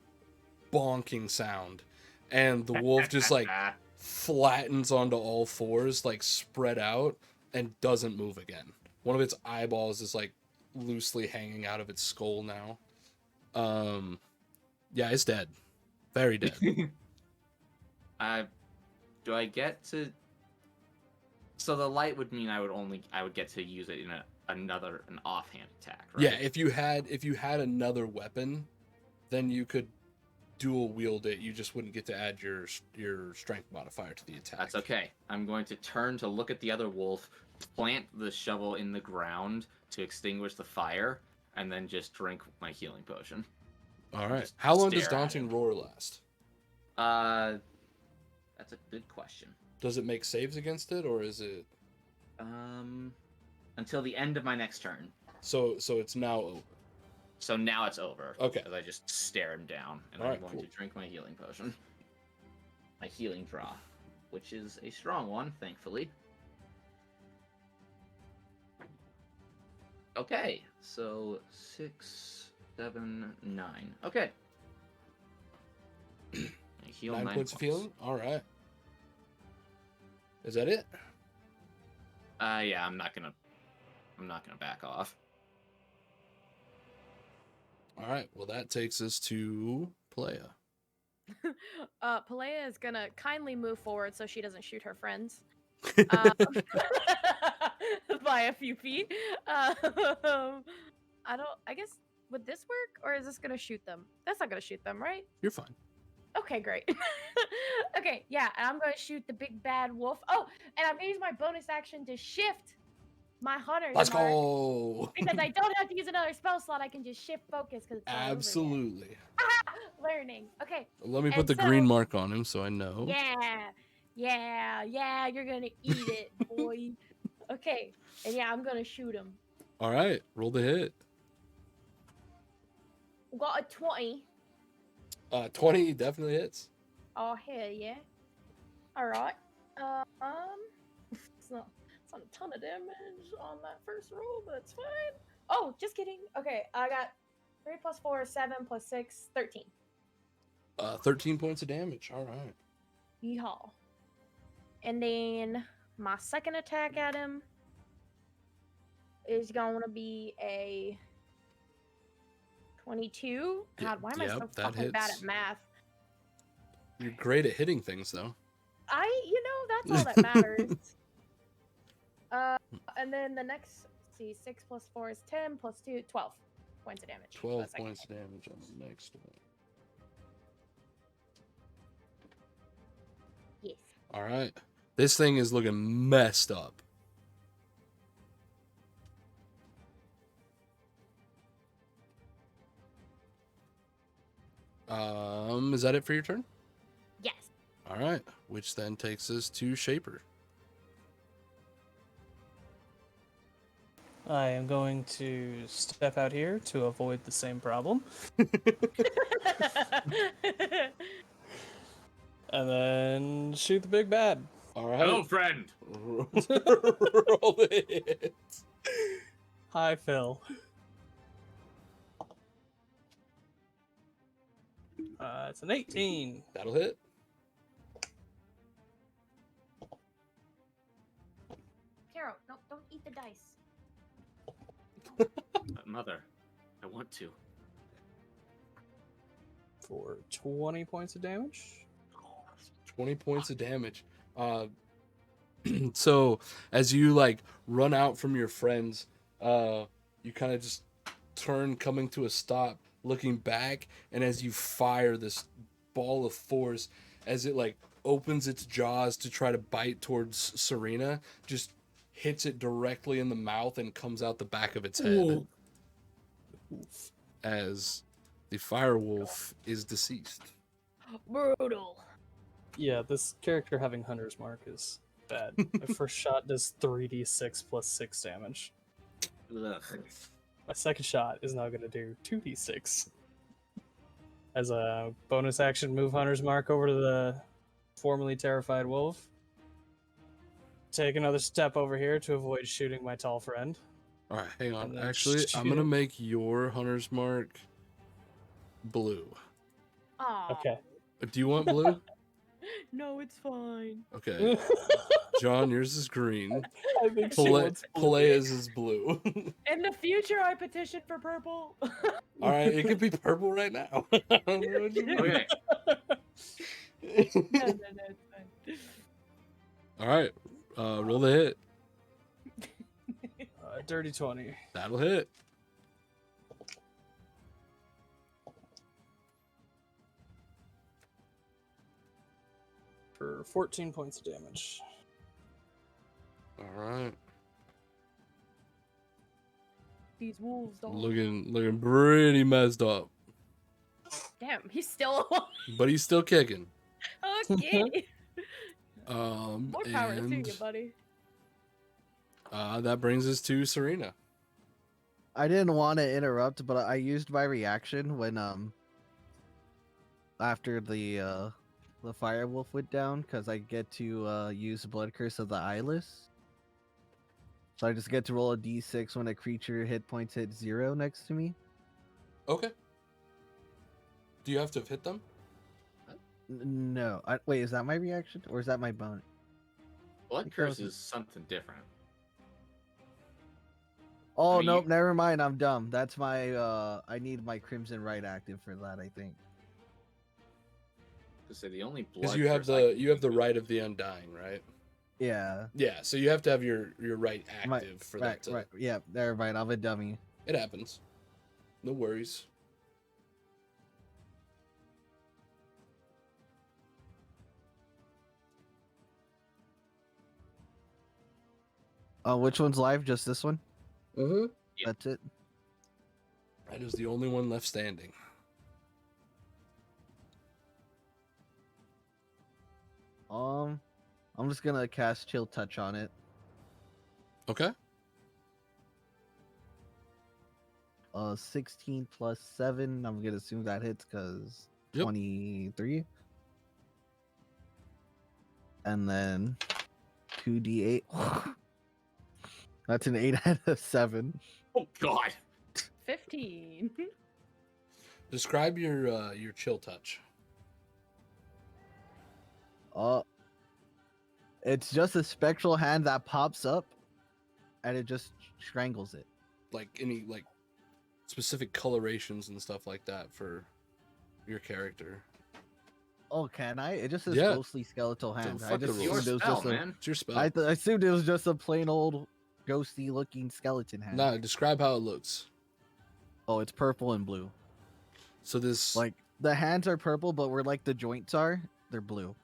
bonking sound. And the wolf just like flattens onto all fours, like spread out, and doesn't move again. One of its eyeballs is like loosely hanging out of its skull now. Yeah, it's dead. Very dead. Do I get to... So the light would mean I would get to use it in an offhand attack, right? Yeah, if you had another weapon, then you could dual wield it. You just wouldn't get to add your strength modifier to the attack. That's okay. I'm going to turn to look at the other wolf, plant the shovel in the ground to extinguish the fire, and then just drink my healing potion. All right. Just How long does stare at Daunting him. Roar last? That's a good question. Does it make saves against it, or is it? Until the end of my next turn. So it's now over. So now it's over. Okay. As I just stare him down, and Alright, I'm going cool. to drink my healing potion. My healing draw, which is a strong one, thankfully. Okay, so 6, 7, 9. Okay. I heal 9 9 points of healing. All right. Is that it? Yeah, I'm not gonna back off. All right. Well, that takes us to Playa. Pelea is gonna kindly move forward so she doesn't shoot her friends. Um, by a few feet. I guess, would this work, or is this gonna shoot them? That's not gonna shoot them, right? You're fine. Okay, great. Okay, yeah, and I'm gonna shoot the big bad wolf. Oh, and I'm gonna use my bonus action to shift my hunter's Let's mark, go. because I don't have to use another spell slot. I can just shift focus because it's all over again. Absolutely. Learning. Okay. Let me put And the so- green mark on him so I know. Yeah. You're gonna eat it, boy. Okay, and yeah, I'm gonna shoot him. All right. Roll the hit. Got a 20. 20 definitely hits. Oh hell yeah! All right. It's not a ton of damage on that first roll, but it's fine. Oh, just kidding. Okay, I got 3 plus 4, 7 plus 6, 13. 13 points of damage. All right. Yeehaw. And then my second attack at him is going to be a 22. God, why am I so Yep, that fucking bad hits. at math? You're great at hitting things, though. That's all that matters. And then the next, let's see, 6 plus 4 is 10, plus 2, 12 points of damage. 12 points of damage on the next one. Yes. All right. This thing is looking messed up. Is that it for your turn? Yes. All right. Which then takes us to Shaper. I am going to step out here to avoid the same problem. And then shoot the big bad. All right. Hello, friend. Roll the hit. Hi, Phil. It's an 18. That'll hit. Carol, no, don't eat the dice. Mother, I want to. For 20 points of damage. 20 points of damage. So as you like run out from your friends, you kind of just turn, coming to a stop, looking back, and as you fire this ball of force, as it like opens its jaws to try to bite towards Serena, just hits it directly in the mouth and comes out the back of its head. As the firewolf is deceased. Brutal. Yeah, this character having Hunter's Mark is bad. My first shot does 3d6 plus 6 damage. Ugh. My second shot is now going to do 2d6. As a bonus action, move Hunter's Mark over to the formerly terrified wolf. Take another step over here to avoid shooting my tall friend. All right, hang on. And then Actually, I'm gonna shoot- make your hunter's mark blue. Aw. Okay. Do you want blue? No, it's fine. Okay. John, yours is green. I think she wants blue. Pelea's is blue. In the future, I petition for purple. All right, it could be purple right now. I don't know what you mean. Okay. no, it's fine. All right, roll the hit. Dirty 20. That'll hit. For 14 points of damage. All right. These wolves don't. Looking pretty messed up, Damn, he's still alive. but he's still kicking. Okay. Um, More power to and you, buddy. that brings us to Serena. I didn't want to interrupt, but I used my reaction when after the firewolf went down, because I get to use Blood Curse of the Eyeless. So I just get to roll a d6 when a creature hit points hit 0 next to me. Okay. Do you have to have hit them? No, wait, is that my reaction or is that my bonus? Blood It curse goes- is something different. Oh mean, nope, never mind. I'm dumb. That's my I need my Crimson Right active for that. I think. To say the only blood. Because you have curse I can the think of- right of the undying, right? Yeah. Yeah, so you have to have your right My- active for right. that to. Right. Yeah. Never mind. I'm a dummy. It happens. No worries. Which one's live? Just this one? Mm-hmm. Yeah. That's it. That is the only one left standing. I'm just gonna cast Chill Touch on it. Okay. 16 plus 7. I'm gonna assume that hits because Yep. 23. And then 2d8. That's an 8 out of 7. Oh God. 15. Describe your chill touch. It's just a spectral hand that pops up, and it just strangles it. Like any like specific colorations and stuff like that for your character. Oh, can I? It just says Yeah. ghostly skeletal hand. I fuck just the Your rules. assumed it was spell, just man. It's your spell. I assumed it was just a plain old ghosty looking skeleton hand. Nah, describe how it looks. Oh, it's purple and blue. So this Like the hands are purple, but where like the joints are, they're blue.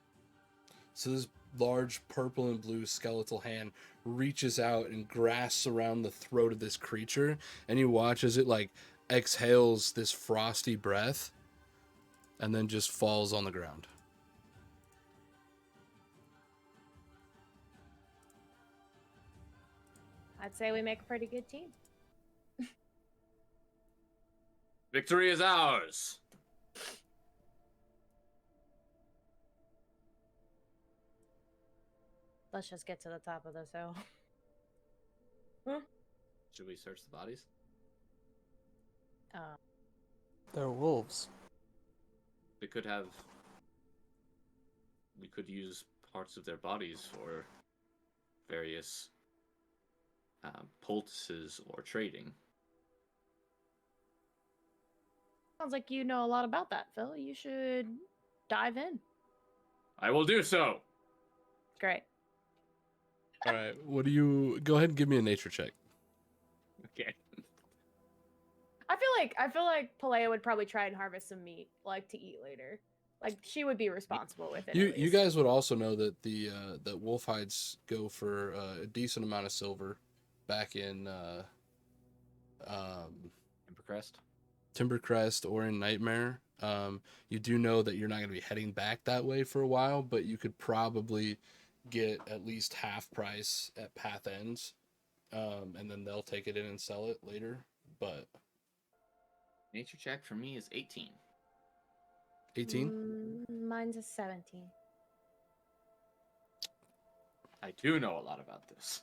So this large purple and blue skeletal hand reaches out and grasps around the throat of this creature, and you watch as it like exhales this frosty breath and then just falls on the ground. I'd say we make a pretty good team. Victory is ours. Let's just get to the top of this hill. Should we search the bodies? They're wolves. We could have. We could use parts of their bodies for various poultices or trading. Sounds like you know a lot about that, Phil. You should dive in. I will do so. Great. All right. What do you? Go ahead and give me a nature check. Okay. I feel like Palea would probably try and harvest some meat, like to eat later. Like she would be responsible with it. You at you least. guys would also know that the that wolf hides go for a decent amount of silver, back in Timbercrest. Timbercrest or in Nightmare. You do know that you're not going to be heading back that way for a while, but you could probably get at least half price at Path Ends, and then they'll take it in and sell it later. But Nature check for me is 18. 18. Mine's a 17. I do know a lot about this.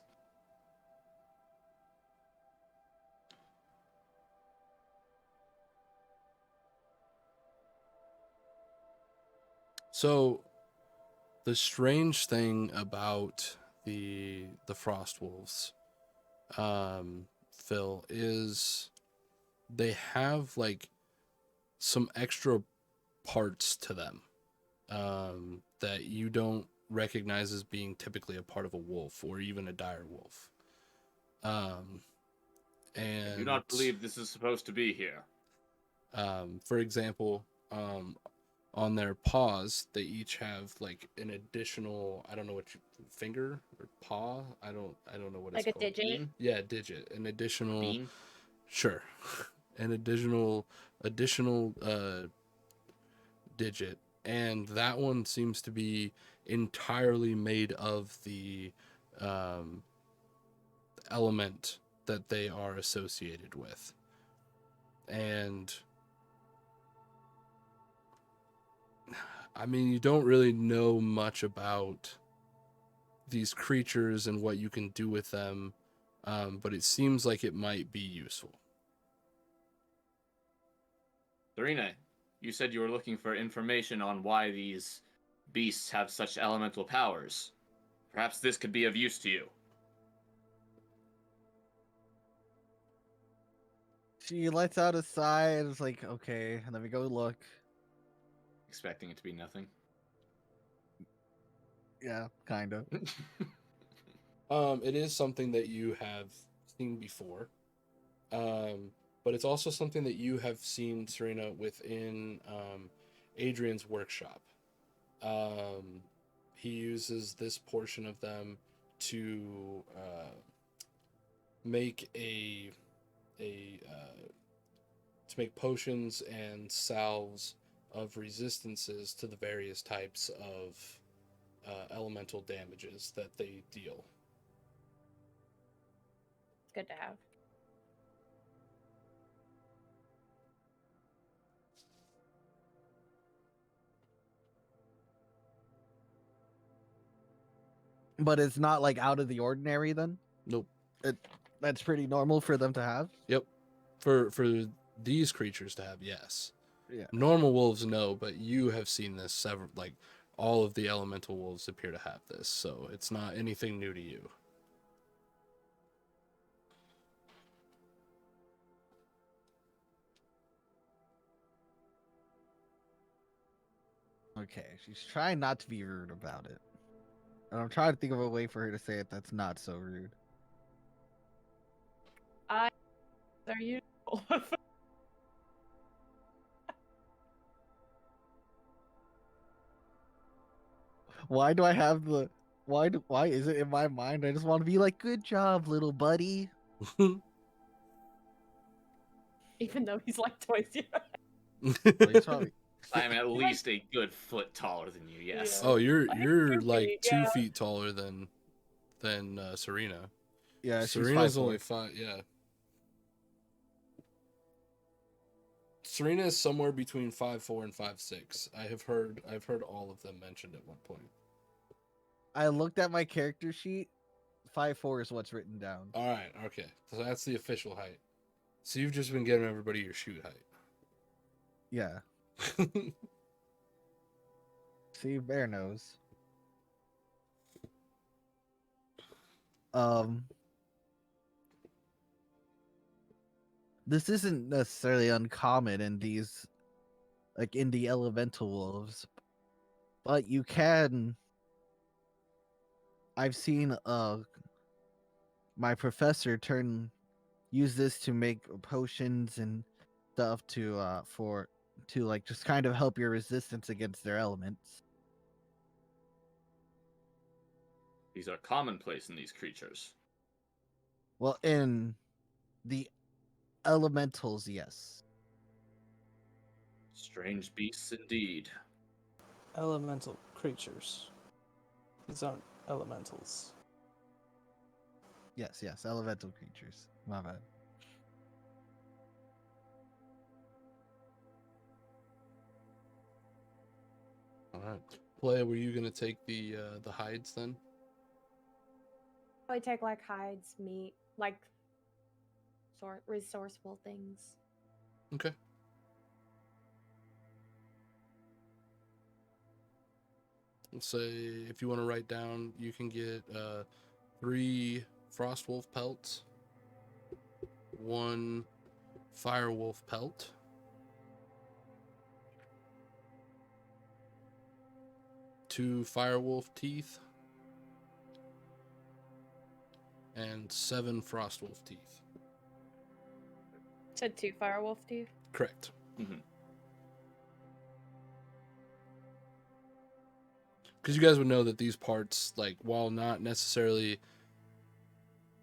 So the strange thing about the frost wolves, Phil, is they have like some extra parts to them, that you don't recognize as being typically a part of a wolf or even a dire wolf. And I do not believe this is supposed to be here. for example, on their paws, they each have like an additional, I don't know what finger or paw. I don't know what Like it's a called. digit. Bean? Yeah, digit. An additional. Bean? Sure. An additional digit, and that one seems to be entirely made of the element that they are associated with. And I mean, you don't really know much about these creatures and what you can do with them, but it seems like it might be useful. Serena, you said you were looking for information on why these beasts have such elemental powers. Perhaps this could be of use to you. She lets out a sigh and is like, okay, and let me go look. Expecting it to be nothing. Yeah, kind of. It is something that you have seen before, but it's also something that you have seen, Serena, within Adrian's workshop. He uses this portion of them to make to make potions and salves of resistances to the various types of elemental damages that they deal. It's good to have. But it's not like out of the ordinary then? Nope. That's pretty normal for them to have? Yep. For these creatures to have, yes. Yeah. Normal wolves, no, but you have seen this several, like all of the elemental wolves appear to have this, so it's not anything new to you. Okay, she's trying not to be rude about it. And I'm trying to think of a way for her to say it that's not so rude. Are you? Why do I have the why is it in my mind? I just want to be like, good job, little buddy. Even though he's like twice your Well, he's probably- I am at least a good foot taller than you, yes. Oh, you're I think you're 2 like feet, 2 yeah. feet taller than Serena. yeah, she's Serena's 5'4". only 5. Yeah. Serena is somewhere between 5'4" and 5'6". I've heard all of them mentioned at one point. I looked at my character sheet. 5'4" is what's written down. All right, okay, so that's the official height. So you've just been giving everybody your shoot Yeah. height. See, bear knows. This isn't necessarily uncommon in these, like in the elemental wolves, but you can. I've seen my professor use this to make potions and stuff to like just kind of help your resistance against their elements. These are commonplace in these creatures. Well, in the elementals, yes. Strange beasts indeed. Elemental creatures. These aren't elementals. Yes, elemental creatures. My bad. All right. Playa, were you gonna take the hides then? I take like hides, meat, like resourceful things. Okay. Let's say if you want to write down, you can get 3 frostwolf pelts, 1 firewolf pelt, 2 firewolf teeth, and 7 frostwolf teeth. Said 2 firewolf teeth. Correct. Mm-hmm. Because you guys would know that these parts, like, while not necessarily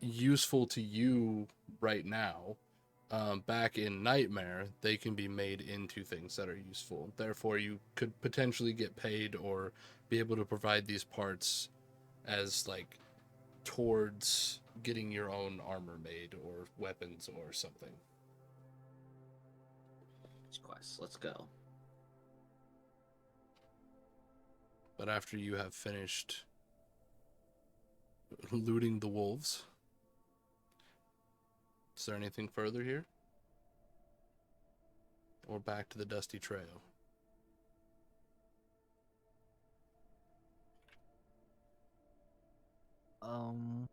useful to you right now, back in Nightmare, they can be made into things that are useful. Therefore, you could potentially get paid or be able to provide these parts as, like, towards getting your own armor made or weapons or something. Quest. Let's go. But after you have finished looting the wolves, is there anything further here? Or back to the dusty trail? What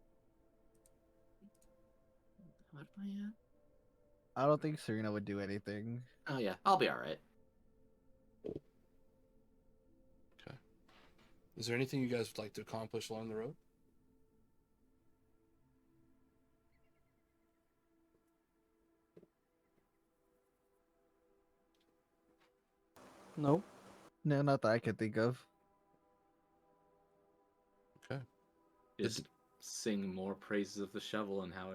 am I at? I don't think Serena would do anything. Oh yeah, I'll be alright. Okay. Is there anything you guys would like to accomplish along the road? Nope. No, not that I can think of. Okay. Just sing more praises of the shovel and how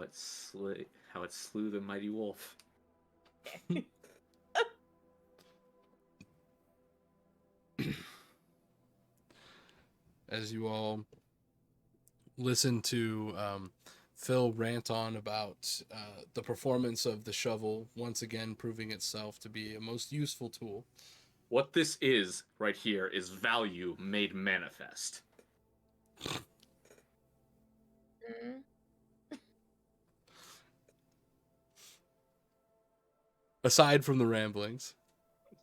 it slew the mighty wolf. As you all listen to Phil rant on about the performance of the shovel, once again proving itself to be a most useful tool. What this is right here is value made manifest. Mm. Aside from the ramblings,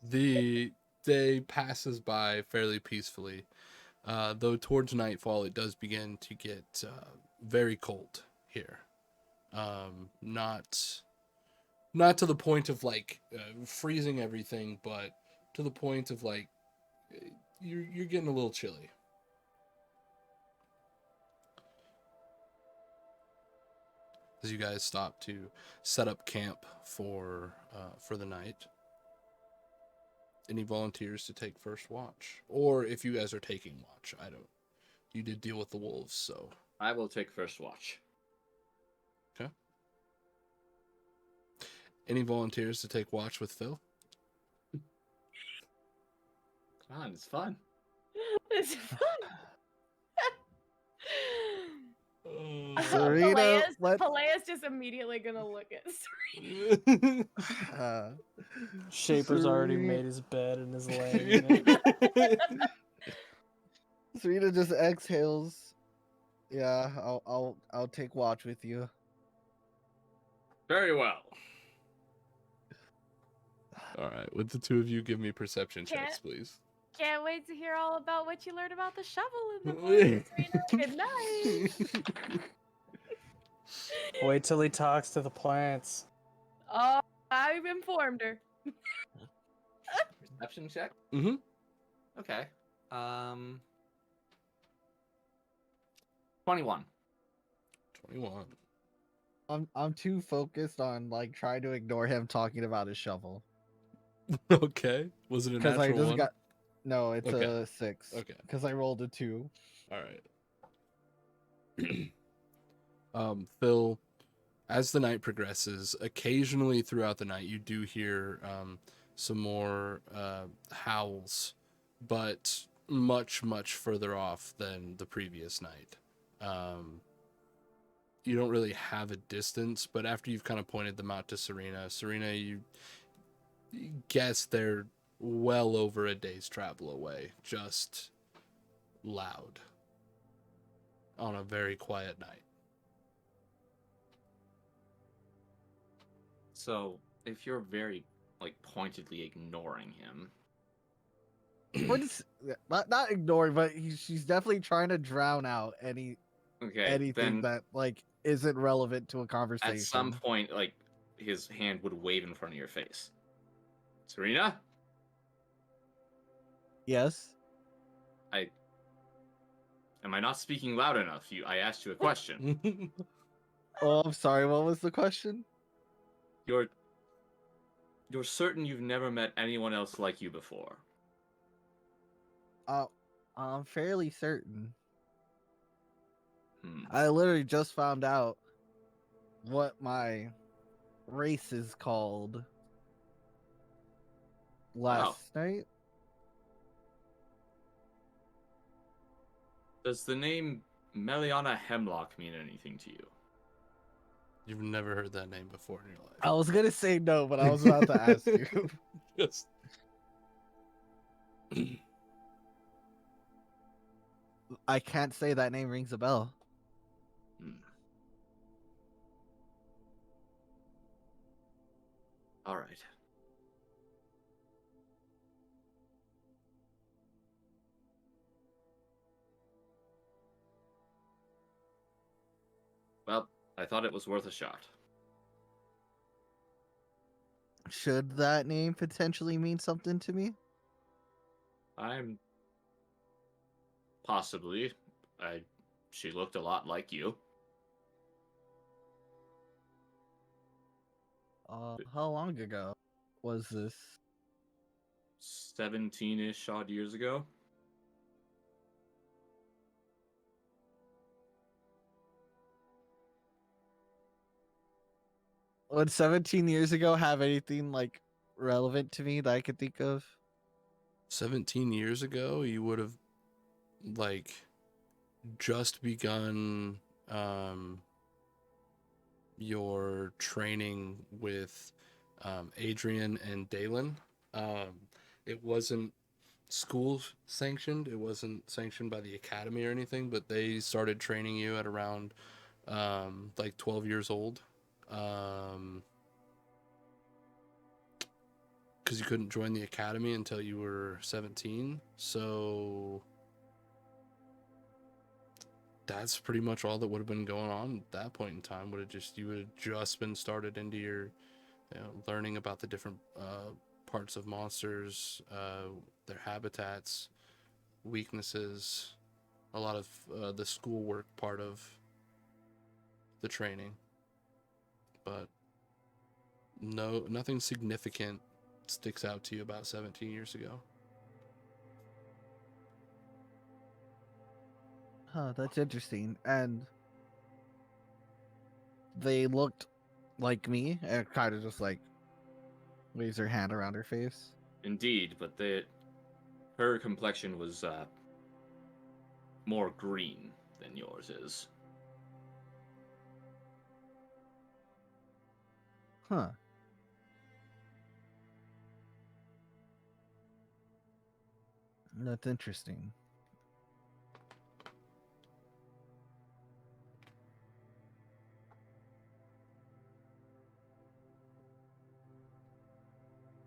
the day passes by fairly peacefully. Though towards nightfall, it does begin to get very cold here. Not to the point of like freezing everything, but to the point of like you're getting a little chilly. As you guys stop to set up camp for the night. Any volunteers to take first watch? Or if you guys are taking watch, I don't. You did deal with the wolves, so. I will take first watch. Okay. Any volunteers to take watch with Phil? Come on, it's fun. It's fun. Serena, Pelea's just immediately gonna look at Serena. Shaper's already made his bed and is laying in it. Serena just exhales. Yeah, I'll take watch with you. Very well. All right, would the two of you give me perception checks, please? Can't wait to hear all about what you learned about the shovel in the morning, Serena. Good night. Wait till he talks to the plants. Oh, I've informed her. Perception check? Mm-hmm. Okay. 21. 21. I'm too focused on like trying to ignore him talking about his shovel. Okay. Was it a Because I natural just one? got no, it's Okay. a 6. Okay. Because I rolled a 2. All right. Phil, as the night progresses, occasionally throughout the night, you do hear some more howls, but much, much further off than the previous night. You don't really have a distance, but after you've kind of pointed them out to Serena, you guess they're well over a day's travel away, just loud on a very quiet night. So, if you're very, like, pointedly ignoring him, What is not ignoring, but she's definitely trying to drown out okay, anything then that like isn't relevant to a conversation. at some point, like, his hand would wave in front of your face. Serena? Yes. Am I not speaking loud enough? I asked you a question. Oh, I'm sorry. What was the question? You're certain you've never met anyone else like you before? I'm fairly certain. Hmm. I literally just found out what my race is called last night. Does the name Meliana Hemlock mean anything to you? You've never heard that name before in your life. I was gonna say no, but I was about to ask you. Just I can't say that name rings a bell. Hmm. All right. Well, I thought it was worth a shot. Should that name potentially mean something to me? I'm possibly. She looked a lot like you. How long ago was this? 17-ish odd years ago. Would 17 years ago have anything like relevant to me that I could think of? 17 years ago, you would have like just begun your training with Adrian and Dalen. It wasn't school sanctioned. It wasn't sanctioned by the academy or anything, but they started training you at around like 12 years old. Because you couldn't join the academy until you were 17. So that's pretty much all that would have been going on at that point in time. You would have just been started into your learning about the different parts of monsters, their habitats, weaknesses, a lot of the schoolwork part of the training. But nothing significant sticks out to you about 17 years ago. Huh, that's interesting. And they looked like me and kind of just like waves her hand around her face. Indeed, but her complexion was more green than yours is. Huh. That's interesting.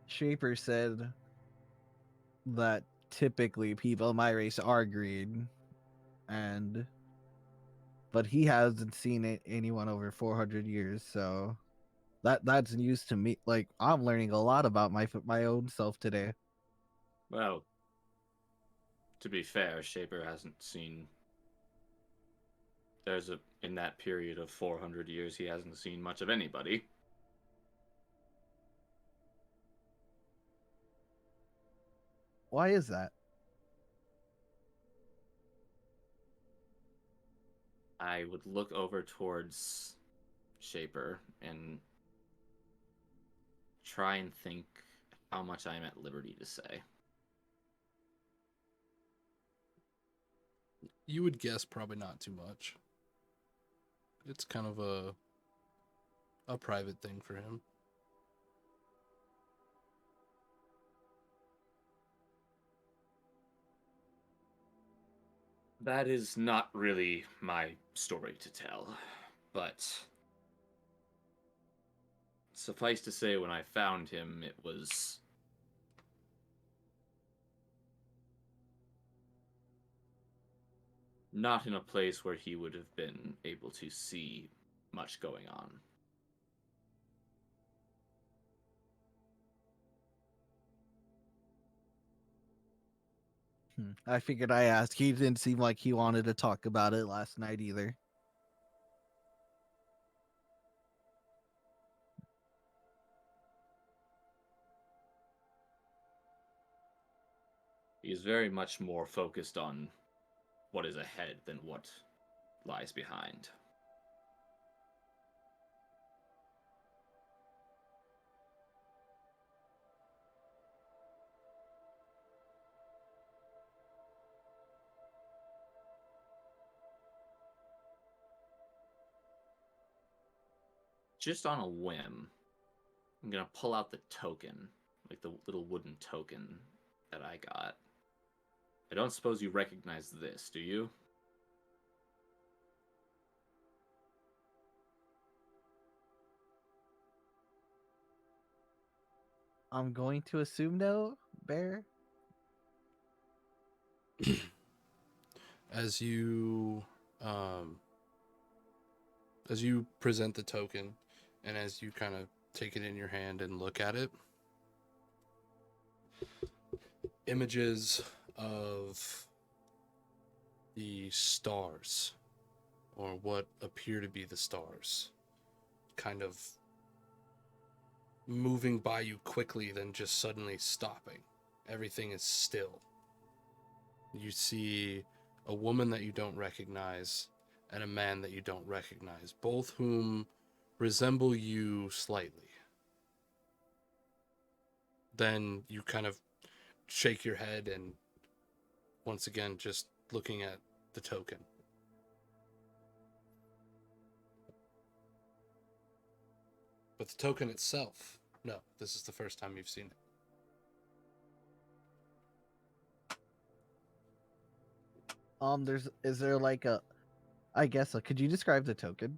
Shaper said that typically people in my race are green, but he hasn't seen anyone over 400 years, so that's news to me. Like I'm learning a lot about my own self today. Well, to be fair, Shaper hasn't seen in that period of 400 years, he hasn't seen much of anybody. Why is that? I would look over towards Shaper and try and think how much I'm at liberty to say. You would guess probably not too much. It's kind of a private thing for him. That is not really my story to tell, but suffice to say, when I found him, it was not in a place where he would have been able to see much going on. I figured I asked. He didn't seem like he wanted to talk about it last night either. He is very much more focused on what is ahead than what lies behind. Just on a whim, I'm gonna pull out the token, like the little wooden token that I got. I don't suppose you recognize this, do you? I'm going to assume no, Bear. As you present the token, and as you kind of take it in your hand and look at it, images of the stars, or what appear to be the stars, kind of moving by you quickly, then just suddenly stopping. Everything is still. You see a woman that you don't recognize and a man that you don't recognize, both whom resemble you slightly. Then you kind of shake your head and once again just looking at the token. But the token itself, no, this is the first time you've seen it. Is there like a, I guess, could you describe the token?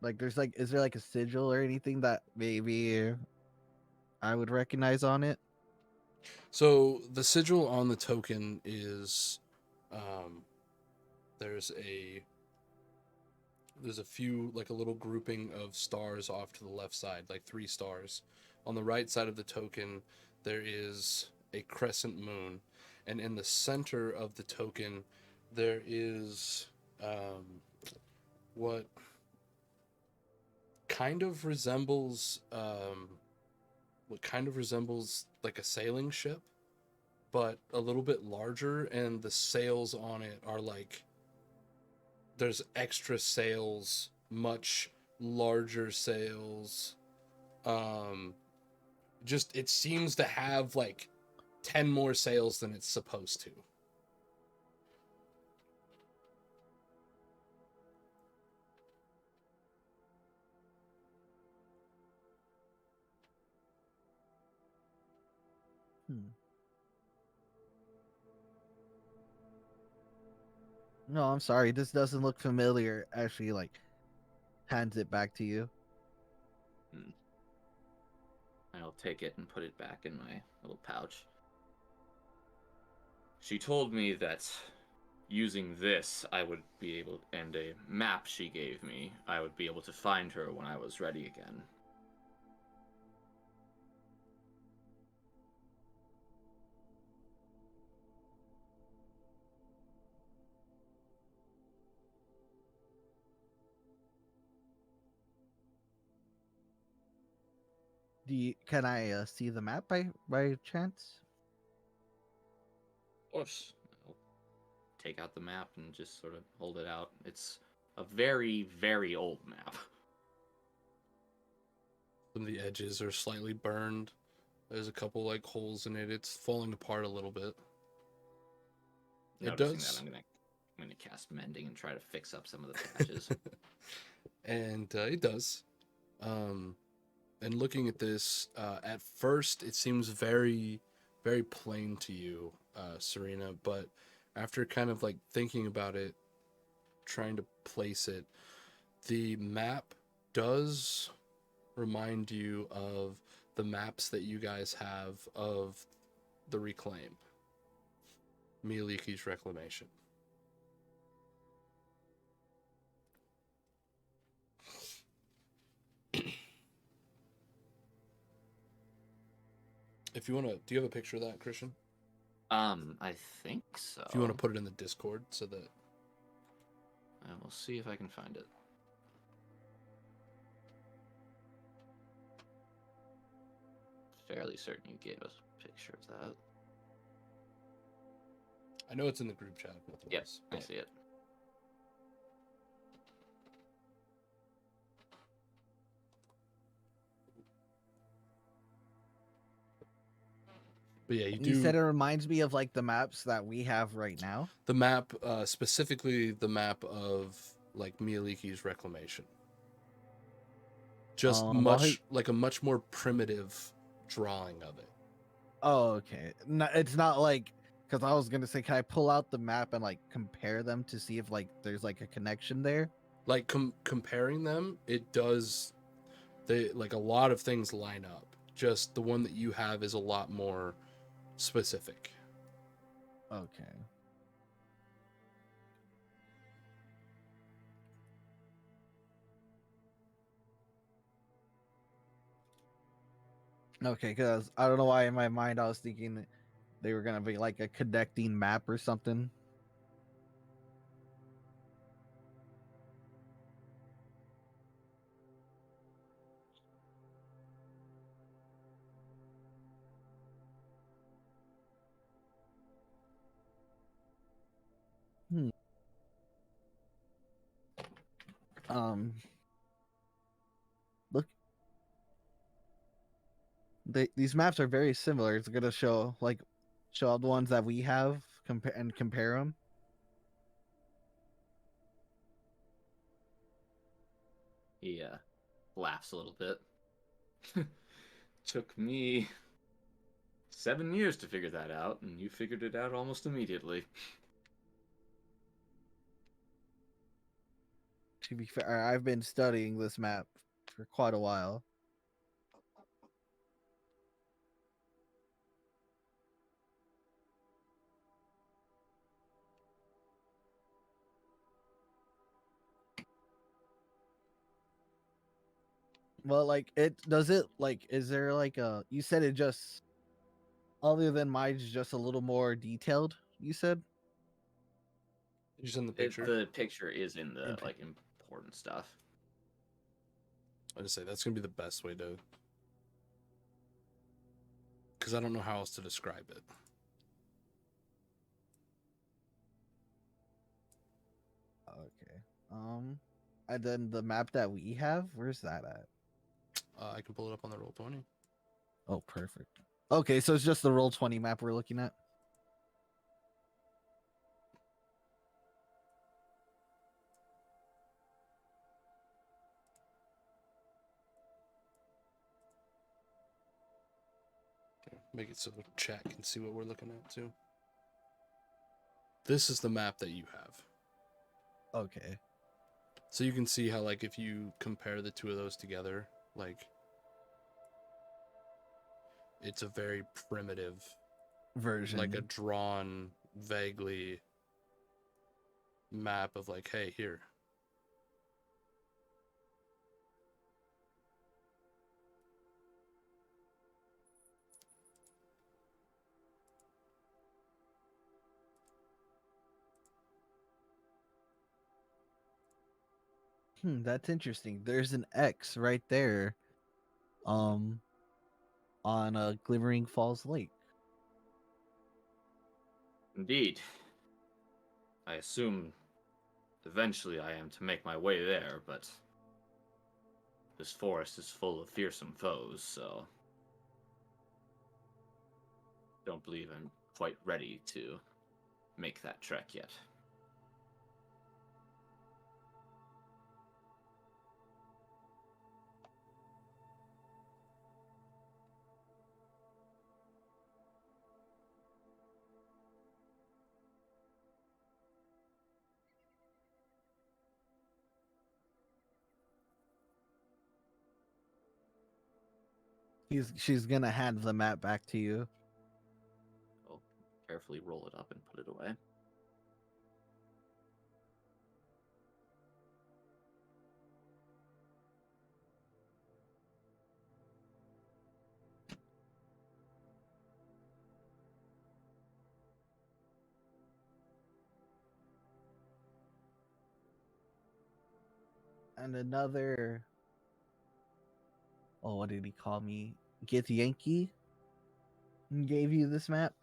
Like, is there like a sigil or anything that maybe I would recognize on it? So the sigil on the token is, there's a few, like a little grouping of stars off to the left side, like 3 stars. On the right side of the token, there is a crescent moon, and in the center of the token, there is what kind of resembles like a sailing ship, but a little bit larger, and the sails on it are like, there's extra sails, much larger sails. Just it seems to have like 10 more sails than it's supposed to. No, I'm sorry. This doesn't look familiar. Actually, like, hands it back to you. I'll take it and put it back in my little pouch. She told me that using this, I would be able, and a map she gave me, I would be able to find her when I was ready again. Can I see the map by chance? Of course. I'll take out the map and just sort of hold it out. It's a very, very old map. Some of the edges are slightly burned. There's a couple like holes in it. It's falling apart a little bit. It Noticing does. that, I'm gonna cast mending and try to fix up some of the patches. And it does. And looking at this, at first it seems very, very plain to you, Serena. But after kind of like thinking about it, trying to place it, the map does remind you of the maps that you guys have of the Reclaim, Mieliki's Reclamation. If you want to, do you have a picture of that, Christian? I think so. If you want to put it in the Discord so that... I will see if I can find it. Fairly certain you gave us a picture of that. I know it's in the group chat. Yes, I see it. But yeah, You said it reminds me of like the maps that we have right now. The map, specifically the map of like Mieliki's Reclamation. Just like a much more primitive drawing of it. Oh, okay. No, it's not like, because I was gonna say, can I pull out the map and like compare them to see if like there's like a connection there? Like comparing them, it does. They like a lot of things line up. Just the one that you have is a lot more specific. Okay. Okay, because I don't know why in my mind I was thinking that they were gonna be like a connecting map or something. Hmm. Look, these maps are very similar. It's gonna show all the ones that we have, compare them. He laughs a little bit. Took me 7 years to figure that out, and you figured it out almost immediately. To be fair, I've been studying this map for quite a while. Well, like is there like you said it just other than mine's just a little more detailed, you said? Just in the picture. The picture is in the like important stuff. I just say that's gonna be the best way to, because I don't know how else to describe it. Okay. And then the map that we have, where's that at? I can pull it up on the Roll20. Oh, perfect. Okay, so it's just the Roll20 map we're looking at. Make it so the chat can see what we're looking at too. This is the map that you have. Okay. So you can see how, like, if you compare the two of those together, like, it's a very primitive version, like a drawn vaguely map of like, hey, here. That's interesting. There's an X right there. on Glimmering Falls Lake. Indeed. I assume eventually I am to make my way there, but this forest is full of fearsome foes, so don't believe I'm quite ready to make that trek yet. She's gonna hand the map back to you. I'll carefully roll it up and put it away. And another, oh, what did he call me? Get Yankee gave you this map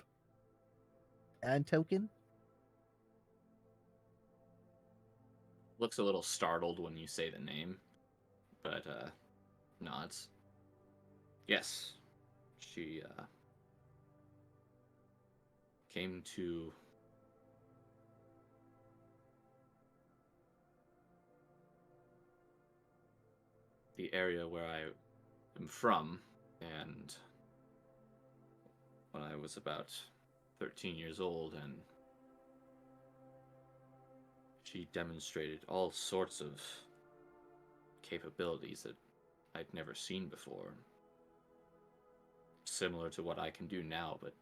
and token. Looks a little startled when you say the name, but nods. Yes, she came to the area where I am from, and when I was about 13 years old, and she demonstrated all sorts of capabilities that I'd never seen before. Similar to what I can do now, but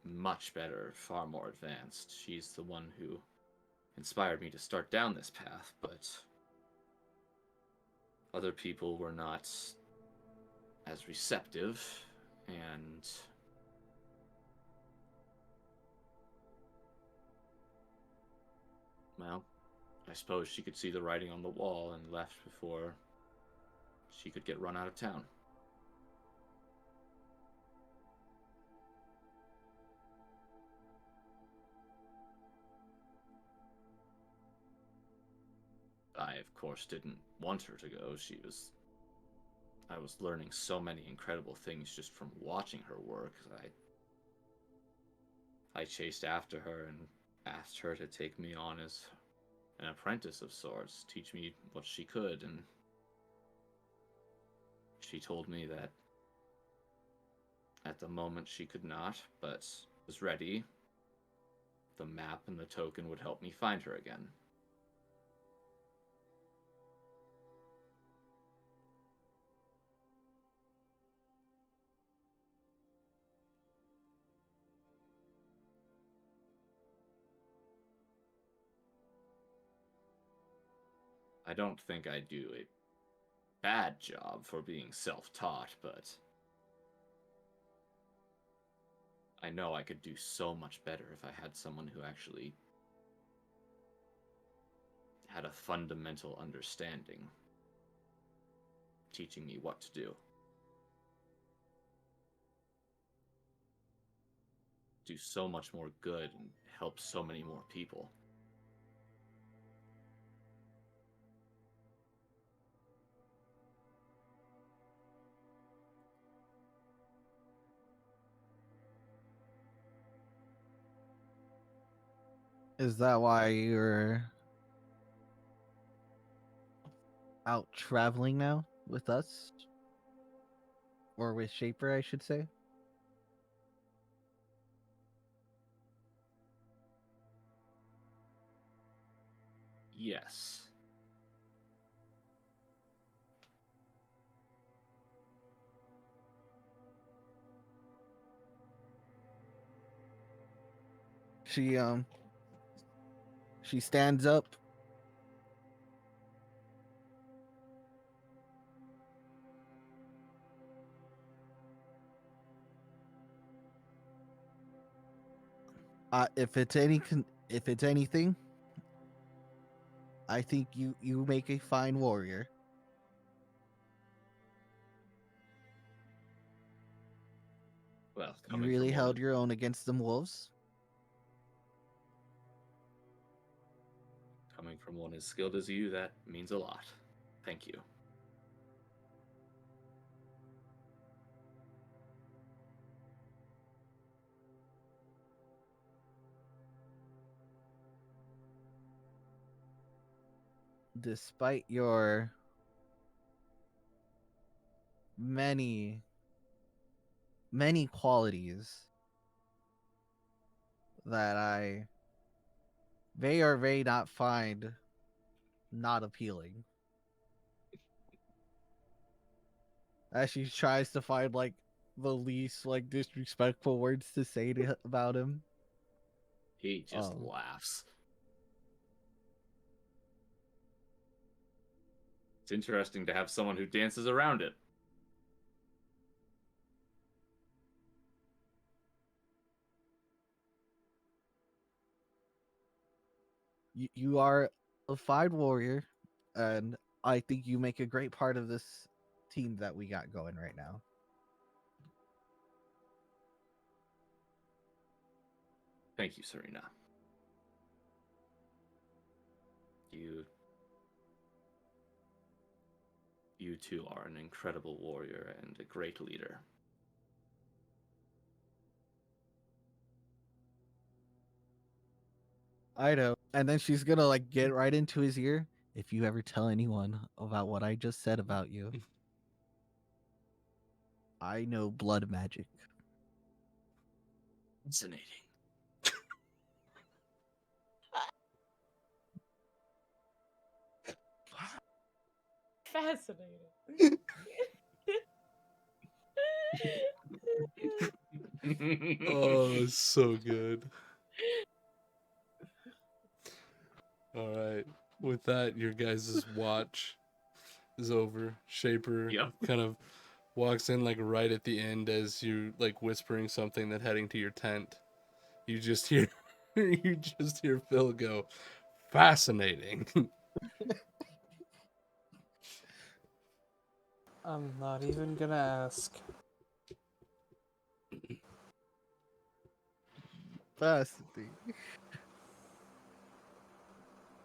much better, far more advanced. She's the one who inspired me to start down this path, but other people were not as receptive, and well, I suppose she could see the writing on the wall and left before she could get run out of town. I, of course, didn't want her to go. I was learning so many incredible things just from watching her work. I chased after her and asked her to take me on as an apprentice of sorts, teach me what she could, and she told me that at the moment she could not, but was ready. The map and the token would help me find her again. I don't think I do a bad job for being self-taught, but I know I could do so much better if I had someone who actually had a fundamental understanding, teaching me what to do. Do so much more good and help so many more people. Is that why you're out traveling now with us? Or with Shaper, I should say? Yes. She she stands up. If it's if it's anything, I think you make a fine warrior. Well, You coming really from held one, your own against them wolves. coming from one as skilled as you, that means a lot. Thank you. Despite your many, many qualities that I may or may not find not appealing. As she tries to find like the least like disrespectful words to say about him. He just Um, laughs. It's interesting to have someone who dances around it. you are a fine warrior, and I think you make a great part of this team that we got going right now. Thank you, Serena. You too are an incredible warrior and a great leader. I know. And then she's gonna like get right into his ear. If you ever tell anyone about what I just said about you, I know blood magic. Fascinating. Fascinating. Oh, so good. All right. With that, your guys' watch is over. Shaper Yep. kind of walks in like right at the end as you like whispering something that heading to your tent. You just hear you just hear Phil go, fascinating. I'm not even gonna ask. Fascinating.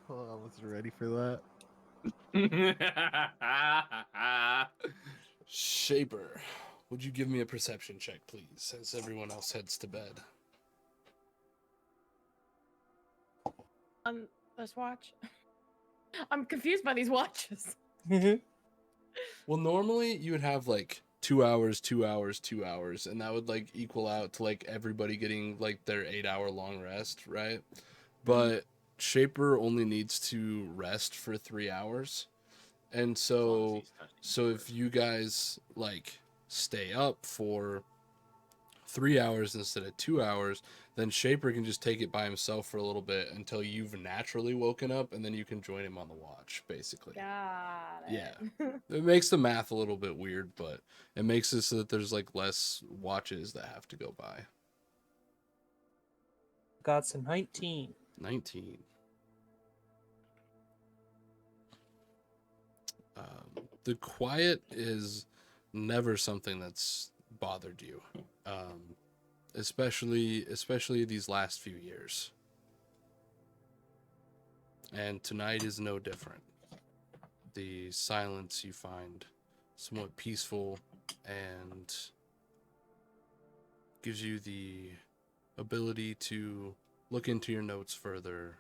Oh, I wasn't ready for that. Shaper, would you give me a perception check, please, as everyone else heads to bed? Let's watch. I'm confused by these watches. Well, normally you would have like 2 hours, 2 hours, 2 hours, and that would like equal out to like everybody getting like their 8 hour long rest, right? But Shaper only needs to rest for 3 hours. And As long as so he's touching so the if you guys like stay up for 3 hours instead of 2 hours, then Shaper can just take it by himself for a little bit until you've naturally woken up, and then you can join him on the watch, basically. Got it. Yeah. It makes the math a little bit weird, but it makes it so that there's like less watches that have to go by. Got some 19. 19. The quiet is never something that's bothered you, especially these last few years. And tonight is no different. The silence you find somewhat peaceful and gives you the ability to look into your notes further,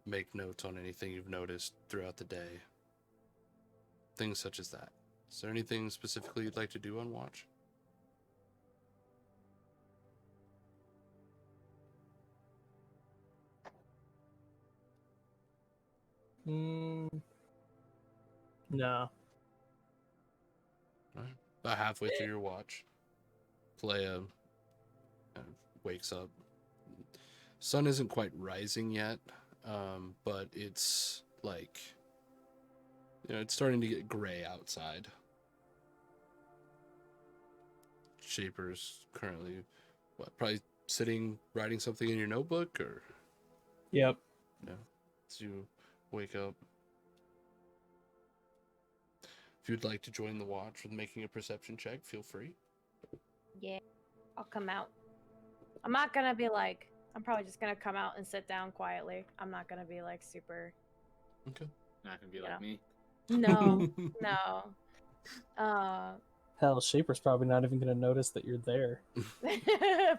make notes on anything you've noticed throughout the day, things such as that. Is there anything specifically you'd like to do on watch? No. Right. About halfway through your watch, Playa wakes up. Sun isn't quite rising yet, but it's like, it's starting to get gray outside. Shaper's currently, probably sitting, writing something in your notebook, or? Yep. Yeah. As you wake up. If you'd like to join the watch with making a perception check, feel free. Yeah, I'll come out. I'm not gonna be like. I'm probably just gonna come out and sit down quietly. I'm not gonna be like super. Okay. Not gonna be Yeah. like me. No, no. Uh, Hell, Shaper's probably not even going to notice that you're there.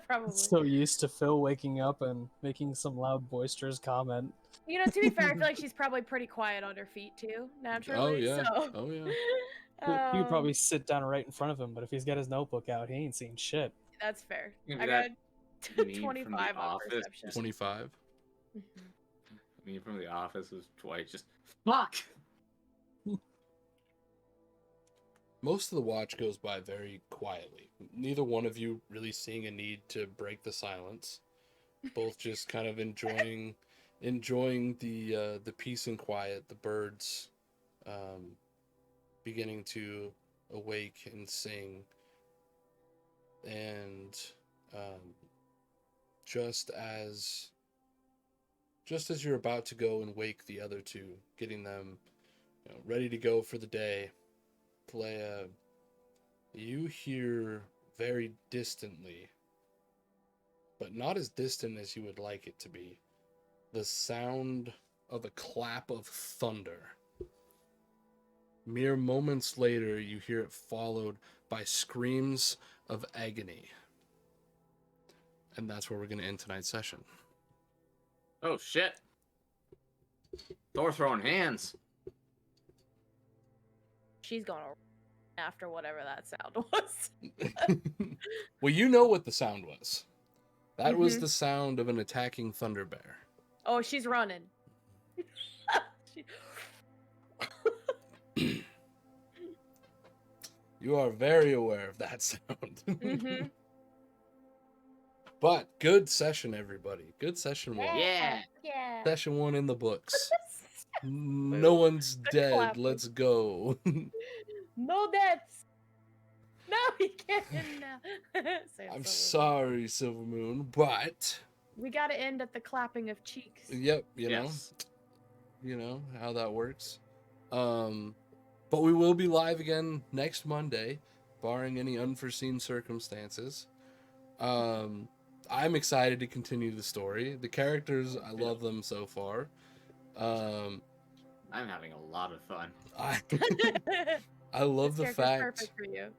probably. So used to Phil waking up and making some loud, boisterous comment. You know, to be fair, I feel like she's probably pretty quiet on her feet too, naturally. Oh, yeah. So. Oh, yeah. You could probably Um, sit down right in front of him, but if he's got his notebook out, he ain't seen shit. That's fair. Maybe I that got meme from The 25 on Office perception. 25. Mhm. Me from The Office was Dwight just fuck. Most of the watch goes by very quietly. Neither one of you really seeing a need to break the silence. Both just kind of enjoying the peace and quiet, the birds beginning to awake and sing, and just as you're about to go and wake the other two, getting them ready to go for the day, Playa, you hear very distantly, but not as distant as you would like it to be, the sound of a clap of thunder. Mere moments later, you hear it followed by screams of agony. And that's where we're going to end tonight's session. Oh shit. Thor throwing hands. She's going to after whatever that sound was. Well, you know what the sound was. That was Mhm. the sound of an attacking thunder bear. Oh, she's running. She- You are very aware of that sound. Mhm. But good session, everybody. Good session one. Yeah. Yeah. Session one in the books. No one's dead. clapping. Let's go. No deaths. No, he can't now. Say it, I'm Silver. sorry, Silver Moon, but We gotta end at the clapping of cheeks. yep, Yes. you know how that works. But we will be live again next Monday, barring any unforeseen circumstances. I'm excited to continue the story. The characters, I love them so far. I'm having a lot of fun. I I love the This character's fact. perfect for you.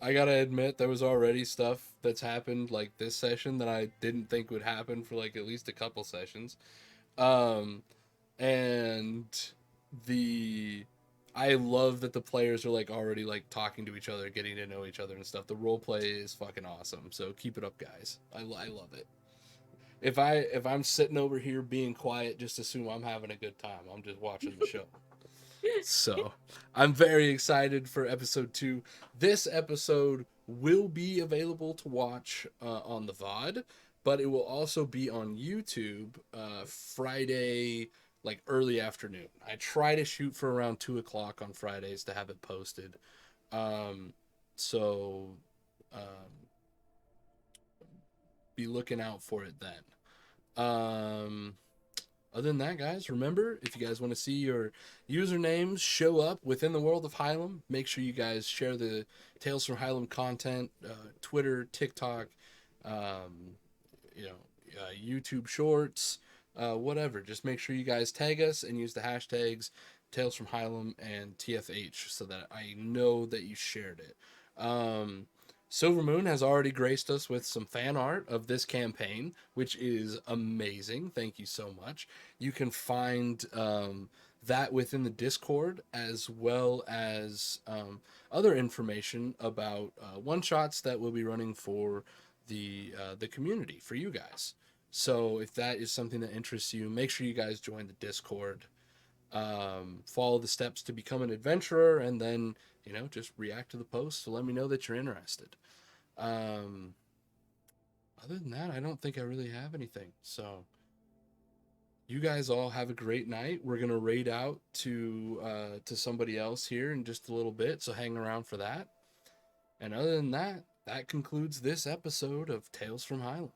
I gotta admit there was already stuff that's happened like this session that I didn't think would happen for like at least a couple sessions. And I love that the players are like already like talking to each other, getting to know each other and stuff. The role play is fucking awesome. So keep it up, guys. I love it. If I'm sitting over here being quiet, just assume I'm having a good time. I'm just watching the show. So I'm very excited for episode 2. This episode will be available to watch on the VOD, but it will also be on YouTube Friday, like early afternoon. I try to shoot for around 2 o'clock on Fridays to have it posted. So be looking out for it then. Other than that, guys, remember, if you guys want to see your usernames show up within the world of Hylem, make sure you guys share the Tales from Hylem content, Twitter, TikTok, YouTube Shorts, whatever. Just make sure you guys tag us and use the hashtags Tales from Hylem and TFH so that I know that you shared it. Silver Moon has already graced us with some fan art of this campaign, which is amazing. Thank you so much. You can find that within the Discord, as well as other information about one-shots that we'll be running for the community, for you guys. So if that is something that interests you, make sure you guys join the Discord. Follow the steps to become an adventurer, and then just react to the post to let me know that you're interested. Other than that, I don't think I really have anything. So you guys all have a great night. We're gonna raid out to somebody else here in just a little bit, so hang around for that. And other than that, that concludes this episode of Tales from Hylem.